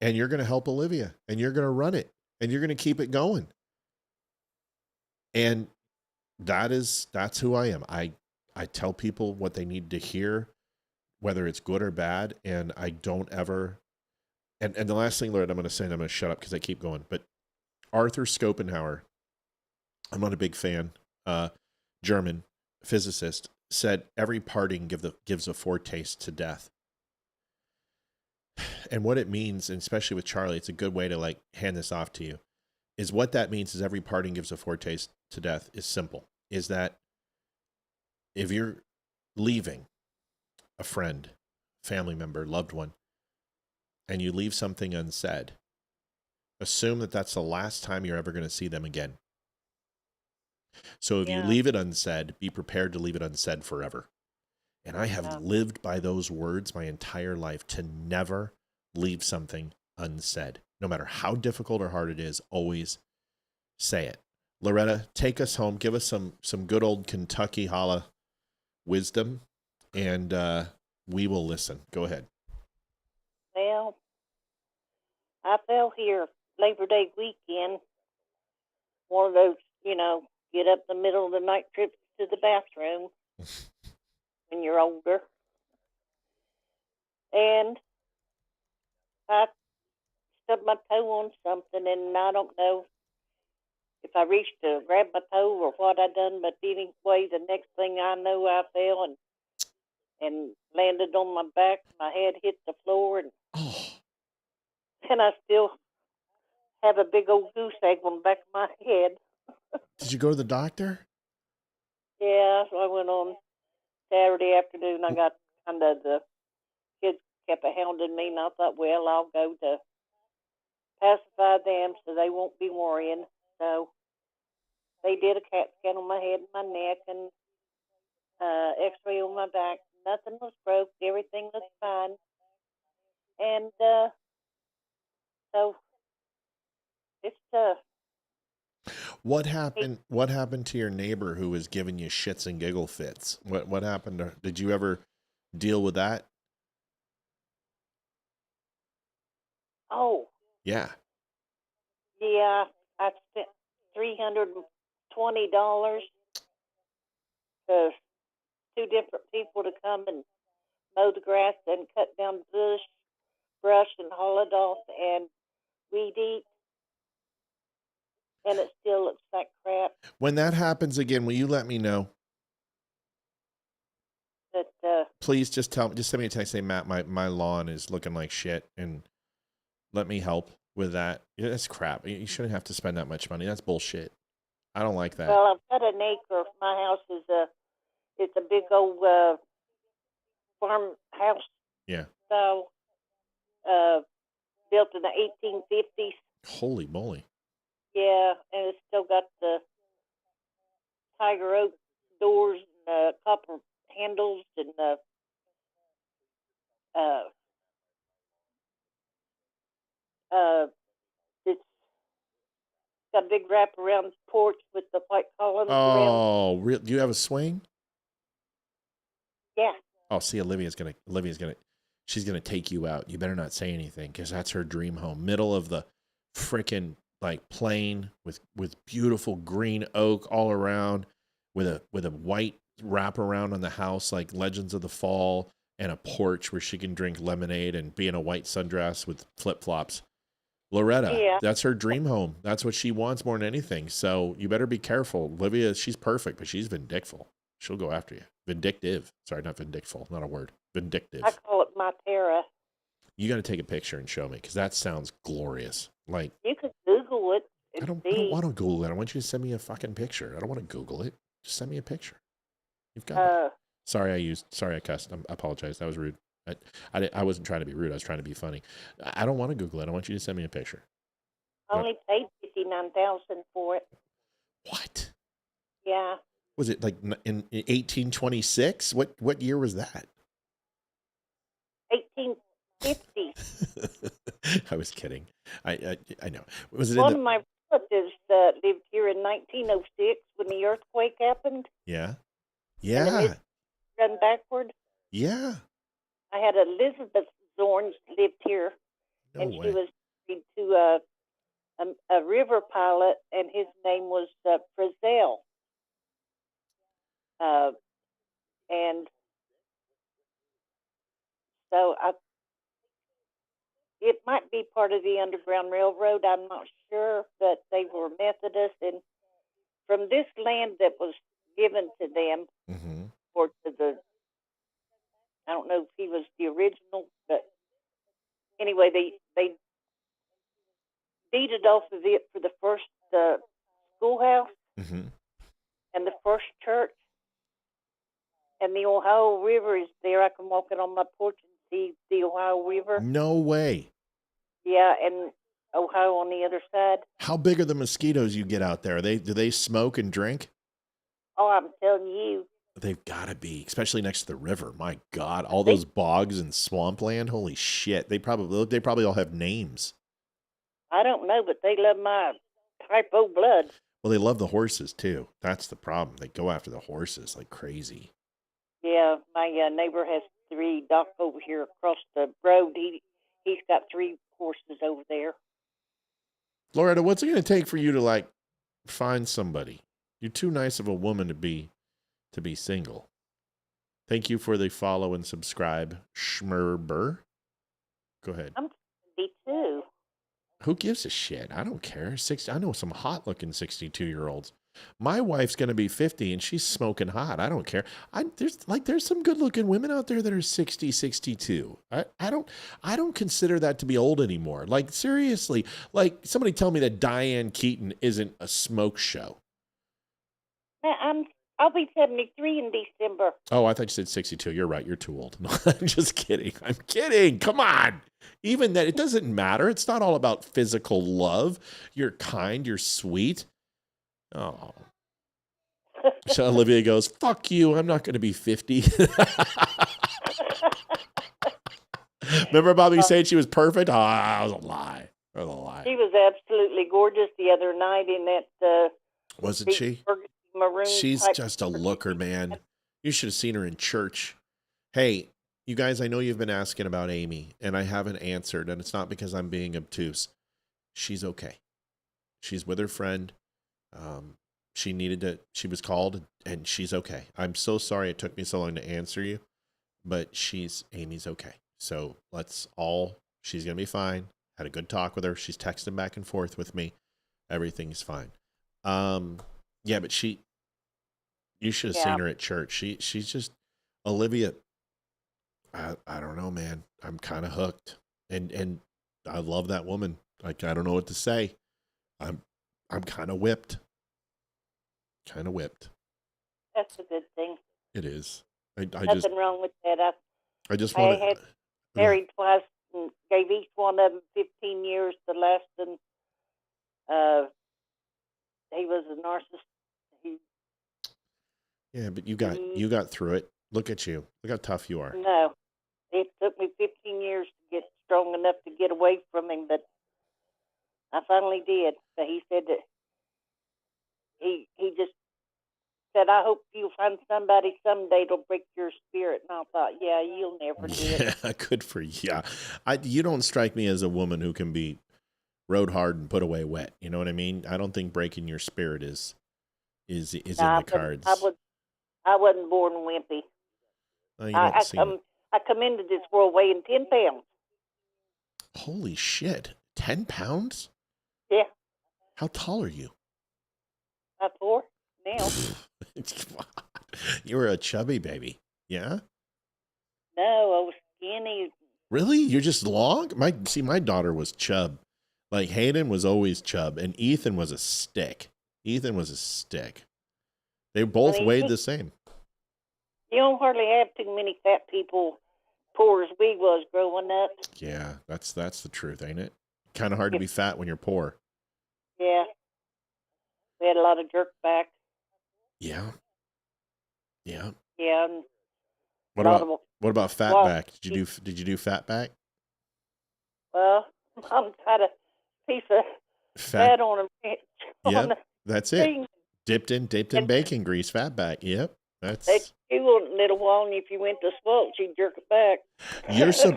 And you're going to help Olivia, and you're going to run it, and you're going to keep it going. And that's who I am. I tell people what they need to hear, whether it's good or bad. And I don't ever, and the last thing, Lord, I'm going to say, and I'm going to shut up because I keep going, but Arthur Schopenhauer, I'm not a big fan, German physicist, said every parting gives a foretaste to death. And what it means, and especially with Charlie, it's a good way to like hand this off to you, is what that means is every parting gives a foretaste to death is simple. Is that if you're leaving a friend, family member, loved one, and you leave something unsaid, assume that that's the last time you're ever going to see them again. So if you leave it unsaid, be prepared to leave it unsaid forever. And I have lived by those words my entire life, to never leave something unsaid. No matter how difficult or hard it is, always say it. Loretta, take us home. Give us some good old Kentucky holla wisdom, and we will listen. Go ahead. Well, I fell here Labor Day weekend. One of those, get up the middle of the night trips to the bathroom when you're older. And I stubbed my toe on something, and I don't know if I reached to grab my toe or what I done, but anyway, the next thing I know, I fell and landed on my back. My head hit the floor, and I still have a big old goose egg on the back of my head. Did you go to the doctor? Yeah, so I went on Saturday afternoon. I got the kids kept hounding me, and I thought, well, I'll go to pacify them so they won't be worrying. So they did a CAT scan on my head and my neck, and X-ray on my back. Nothing was broke. Everything was fine. And so it's tough. What happened to your neighbor who was giving you shits and giggle fits? What happened? Did you ever deal with that? Oh. Yeah. Yeah, I spent $320 to 2 different people to come and mow the grass and cut down brush and haul it off and weed eat. and it still looks like crap. When that happens again, will you let me know? But Please just send me a text saying, Matt, my lawn is looking like shit, and let me help with that. Yeah, that's crap. You shouldn't have to spend that much money. That's bullshit. I don't like that. well, I've got an acre. My house is it's a big old farmhouse. Yeah. So, built in the 1850s. Holy moly. Yeah, and it's still got the tiger oak doors and copper handles and it's got a big wraparound porch with the white columns around. Oh, do you have a swing? Yeah. Oh, see, she's gonna take you out. You better not say anything, because that's her dream home. Middle of the frickin' like plain with beautiful green oak all around, with a white wraparound on the house like Legends of the Fall, and a porch where she can drink lemonade and be in a white sundress with flip flops. Loretta, Yeah. That's her dream home. That's what she wants more than anything. So you better be careful. Olivia, she's perfect, but she's vindictful. She'll go after you. Vindictive. Sorry, not vindictful. Not a word. Vindictive. I call it my Terra. You got to take a picture and show me, because that sounds glorious. Like, You could Google it and I don't see. want to Google it. I want you to send me a fucking picture. I don't want to Google it. Just send me a picture. You've got it. Sorry, I cussed. I apologize. That was rude. I wasn't trying to be rude. I was trying to be funny. I don't want to Google it. I want you to send me a picture. I only paid $59,000 for it. What? Yeah. Was it like in 1826? What year was that? 1850. I was kidding. I know. Was it One of my relatives lived here in 1906 when the earthquake happened. Yeah. And the Yeah. Mississippi run backward. Yeah. I had Elizabeth Zorns lived here, No and way. she was married to a river pilot, and his name was Frizzell. And so it might be part of the Underground Railroad. I'm not sure, but they were Methodist, and from this land that was given to them, or to the, I don't know if he was the original, but anyway, they deeded off of it for the first schoolhouse and the first church. And the Ohio River is there. I can walk it on my porch and see the Ohio River. No way. Yeah, and Ohio on the other side. How big are the mosquitoes you get out there? Do they smoke and drink? Oh, I'm telling you. They've got to be, especially next to the river. My God, all those bogs and swampland. Holy shit! They probably all have names. I don't know, but they love my type O blood. Well, they love the horses too. That's the problem. They go after the horses like crazy. Yeah, my neighbor has 3. Doc over here across the road, he's got 3 horses over there. Loretta, what's it going to take for you to like find somebody? You're too nice of a woman to be single. Thank you for the follow and subscribe, Schmerber. Go ahead. I'm 72. Who gives a shit? I don't care. I know some hot looking 62-year-olds. My wife's going to be 50 and she's smoking hot. I don't care. There's some good looking women out there that are 60, 62. I don't consider that to be old anymore. Like seriously, like somebody tell me that Diane Keaton isn't a smoke show. I'll be 73 in December. Oh, I thought you said 62. You're right. You're too old. No, I'm just kidding. I'm kidding. Come on. Even that, it doesn't matter. It's not all about physical love. You're kind. You're sweet. Oh. So Olivia goes, fuck you. I'm not going to be 50. Remember Bobby saying she was perfect? Oh, that was a lie. That was a lie. She was absolutely gorgeous the other night in that. Wasn't she? Maroon She's type just a looker, man. You should have seen her in church. Hey, you guys, I know you've been asking about Amy, and I haven't answered, and it's not because I'm being obtuse. She's okay. She's with her friend. She was called, and she's okay. I'm so sorry it took me so long to answer you, but Amy's okay. So she's going to be fine. Had a good talk with her. She's texting back and forth with me. Everything's fine. Yeah, but you should have seen her at church. She's just, Olivia, I don't know, man. I'm kind of hooked. And I love that woman. Like, I don't know what to say. I'm kind of whipped. Kind of whipped. That's a good thing. It is. Nothing wrong with that. I just want I had married twice and gave each one of them 15 years to last, and he was a narcissist. Yeah, but you got through it. Look at you. Look how tough you are. No, it took me 15 years to get strong enough to get away from him, but I finally did. But he said that he just said, I hope you'll find somebody someday that'll break your spirit. And I thought, yeah, you'll never do it. Yeah, good for you. Yeah. You don't strike me as a woman who can be rode hard and put away wet. You know what I mean? I don't think breaking your spirit is in the cards. I wasn't born wimpy. I come into this world weighing 10 pounds. Holy shit. 10 pounds? Yeah. How tall are you? 5'4" now. You were a chubby baby. Yeah? No, I was skinny. Really? You're just long? My daughter was chub. Like, Hayden was always chub, and Ethan was a stick. They both weighed the same. You don't hardly have too many fat people poor as we was growing up. Yeah, that's the truth, ain't it? Kind of hard to be fat when you're poor. Yeah. We had a lot of jerk back. Yeah. Yeah. Yeah. And what about fat back? Did you do fat back? Well, I'm got a piece of fat on a Yep, that's it. Dipped in bacon grease, fat back. Yep, that's. They chew on a little while, and if you went to smoke, she'd jerk it back.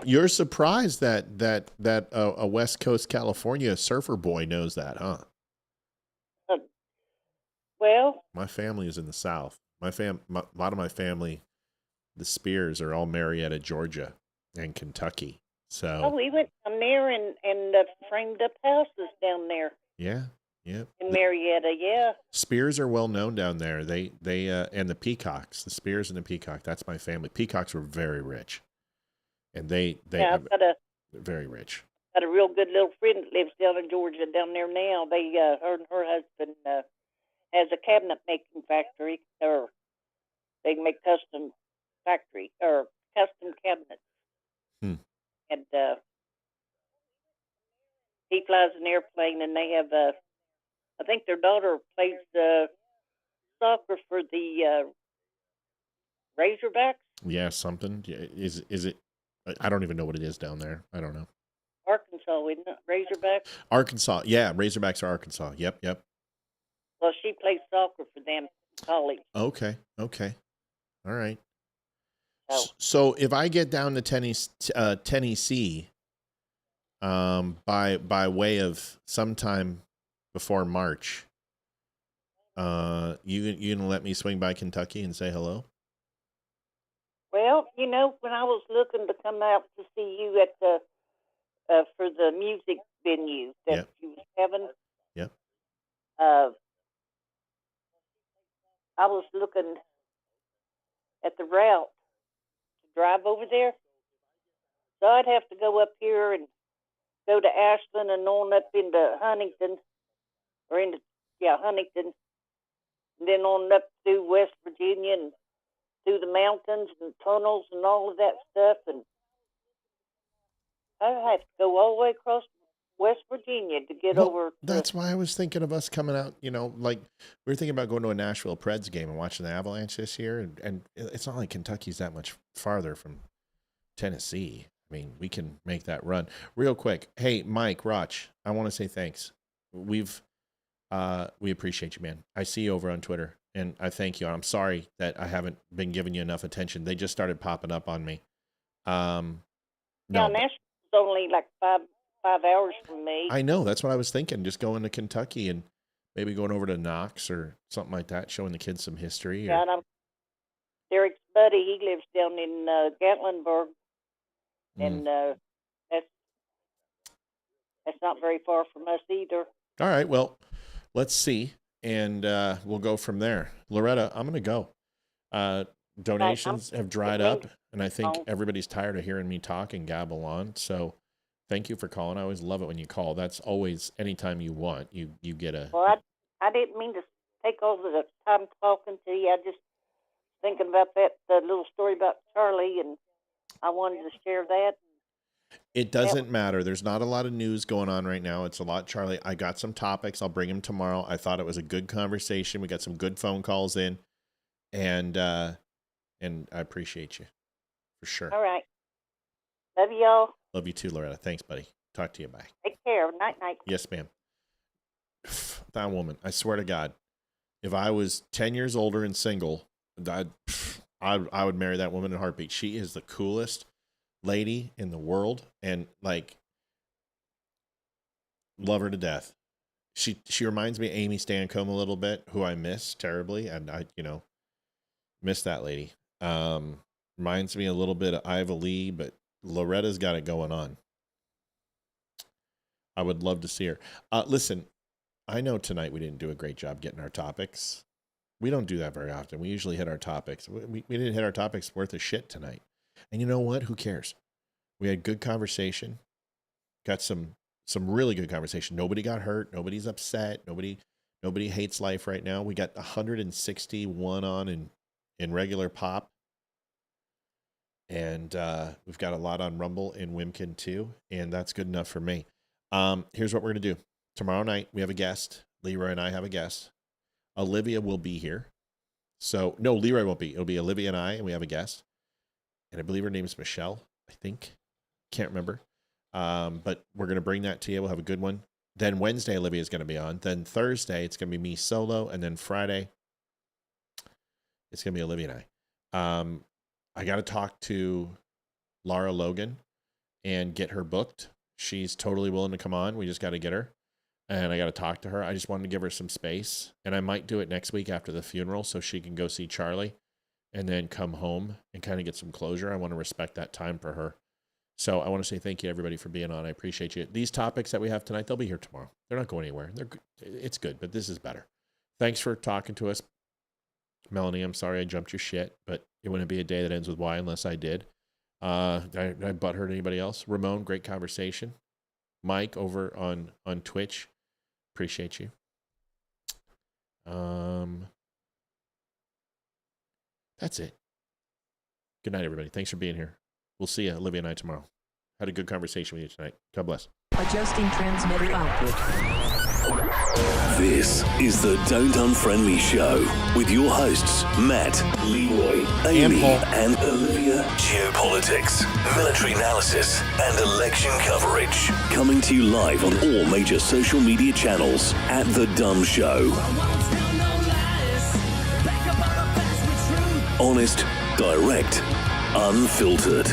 You're surprised that a West Coast California surfer boy knows that, huh? Well, my family is in the South. A lot of my family, the Spears, are all Marietta, Georgia, and Kentucky. So we went down there and framed up houses down there. Yeah. In Marietta, yeah. Spears are well known down there. They and the Peacocks, the Spears and the Peacock. That's my family. Peacocks were very rich, and they I've got very rich. Got a real good little friend that lives down in Georgia down there now. They her and her husband has a cabinet making factory, or they make custom cabinets. And he flies an airplane, and they have I think their daughter plays soccer for the Razorbacks. Yeah, something. Is it? I don't even know what it is down there. I don't know. Arkansas, isn't it? Razorbacks. Arkansas. Yeah, Razorbacks are Arkansas. Yep. Well, she plays soccer for them in college. Okay. All right. So if I get down to Tennessee, by way of sometime before March, you gonna let me swing by Kentucky and say hello? Well, when I was looking to come out to see you at the for the music venue that you was having, I was looking at the route to drive over there. So I'd have to go up here and go to Ashland and on up into Huntington, Huntington, and then on up through West Virginia and through the mountains and tunnels and all of that stuff. And I'd have to go all the way across West Virginia to get over. That's why I was thinking of us coming out, like we were thinking about going to a Nashville Preds game and watching the Avalanche this year. And it's not like Kentucky's that much farther from Tennessee. I mean, we can make that run real quick. Hey, Mike, Roch, I want to say thanks. We appreciate you, man. I see you over on Twitter and I thank you. I'm sorry that I haven't been giving you enough attention. They just started popping up on me. No, Nashville's only like five hours from me. I know. That's what I was thinking. Just going to Kentucky and maybe going over to Knox or something like that, showing the kids some history. Yeah, Derek's buddy, he lives down in Gatlinburg, and that's not very far from us either. All right. Well, let's see. And we'll go from there. Loretta, I'm going to go. Donations have dried up, and I think everybody's tired of hearing me talk and gabble on. So thank you for calling. I always love it when you call. That's always, anytime you want, you get a... Well, I didn't mean to take over the time talking to you. I just thinking about the little story about Charlie, and I wanted to share that. It doesn't matter. There's not a lot of news going on right now. It's a lot, Charlie. I got some topics. I'll bring them tomorrow. I thought it was a good conversation. We got some good phone calls in, and I appreciate you for sure. All right. Love y'all. Love you too, Loretta. Thanks, buddy. Talk to you. Bye. Take care. Night, night. Yes, ma'am. That woman, I swear to God, if I was 10 years older and single, I would marry that woman in a heartbeat. She is the coolest lady in the world, and like, love her to death. She reminds me of Amy Stancombe a little bit, who I miss terribly, and I miss that lady. Reminds me a little bit of Iva Lee, but Loretta's got it going on. I would love to see her. Listen, I know tonight we didn't do a great job getting our topics. We don't do that very often. We usually hit our topics. We didn't hit our topics worth of shit tonight. And you know what? Who cares? We had good conversation. Got some really good conversation. Nobody got hurt. Nobody's upset. Nobody hates life right now. We got 161 on in regular pop. And we've got a lot on Rumble and Wimkin too. And that's good enough for me. Here's what we're going to do. Tomorrow night, we have a guest. Leroy and I have a guest. Olivia will be here. So, no, Leroy won't be. It'll be Olivia and I, and we have a guest. And I believe her name is Michelle, I think. Can't remember. But we're going to bring that to you. We'll have a good one. Then Wednesday, Olivia is going to be on. Then Thursday, it's going to be me solo. And then Friday, it's going to be Olivia and I. I got to talk to Lara Logan and get her booked. She's totally willing to come on. We just got to get her. And I got to talk to her. I just wanted to give her some space. And I might do it next week after the funeral so she can go see Charlie and then come home and kind of get some closure. I want to respect that time for her. So I want to say thank you, everybody, for being on. I appreciate you. These topics that we have tonight, they'll be here tomorrow. They're not going anywhere. It's good, but this is better. Thanks for talking to us. Melanie, I'm sorry I jumped your shit, but it wouldn't be a day that ends with Y unless I did. Did I butthurt anybody else? Ramon, great conversation. Mike over on Twitch, appreciate you. That's it. Good night, everybody. Thanks for being here. We'll see you, Olivia and I, tomorrow. Had a good conversation with you tonight. God bless. Adjusting transmitter output. This is the Don't Unfriend Me Show with your hosts, Matt, Leroy, Amy, and Olivia. Geopolitics, military analysis, and election coverage. Coming to you live on all major social media channels at The Dumb Show. Honest, direct, unfiltered.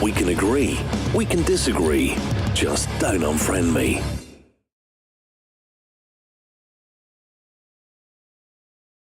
We can agree, we can disagree. Just don't unfriend me.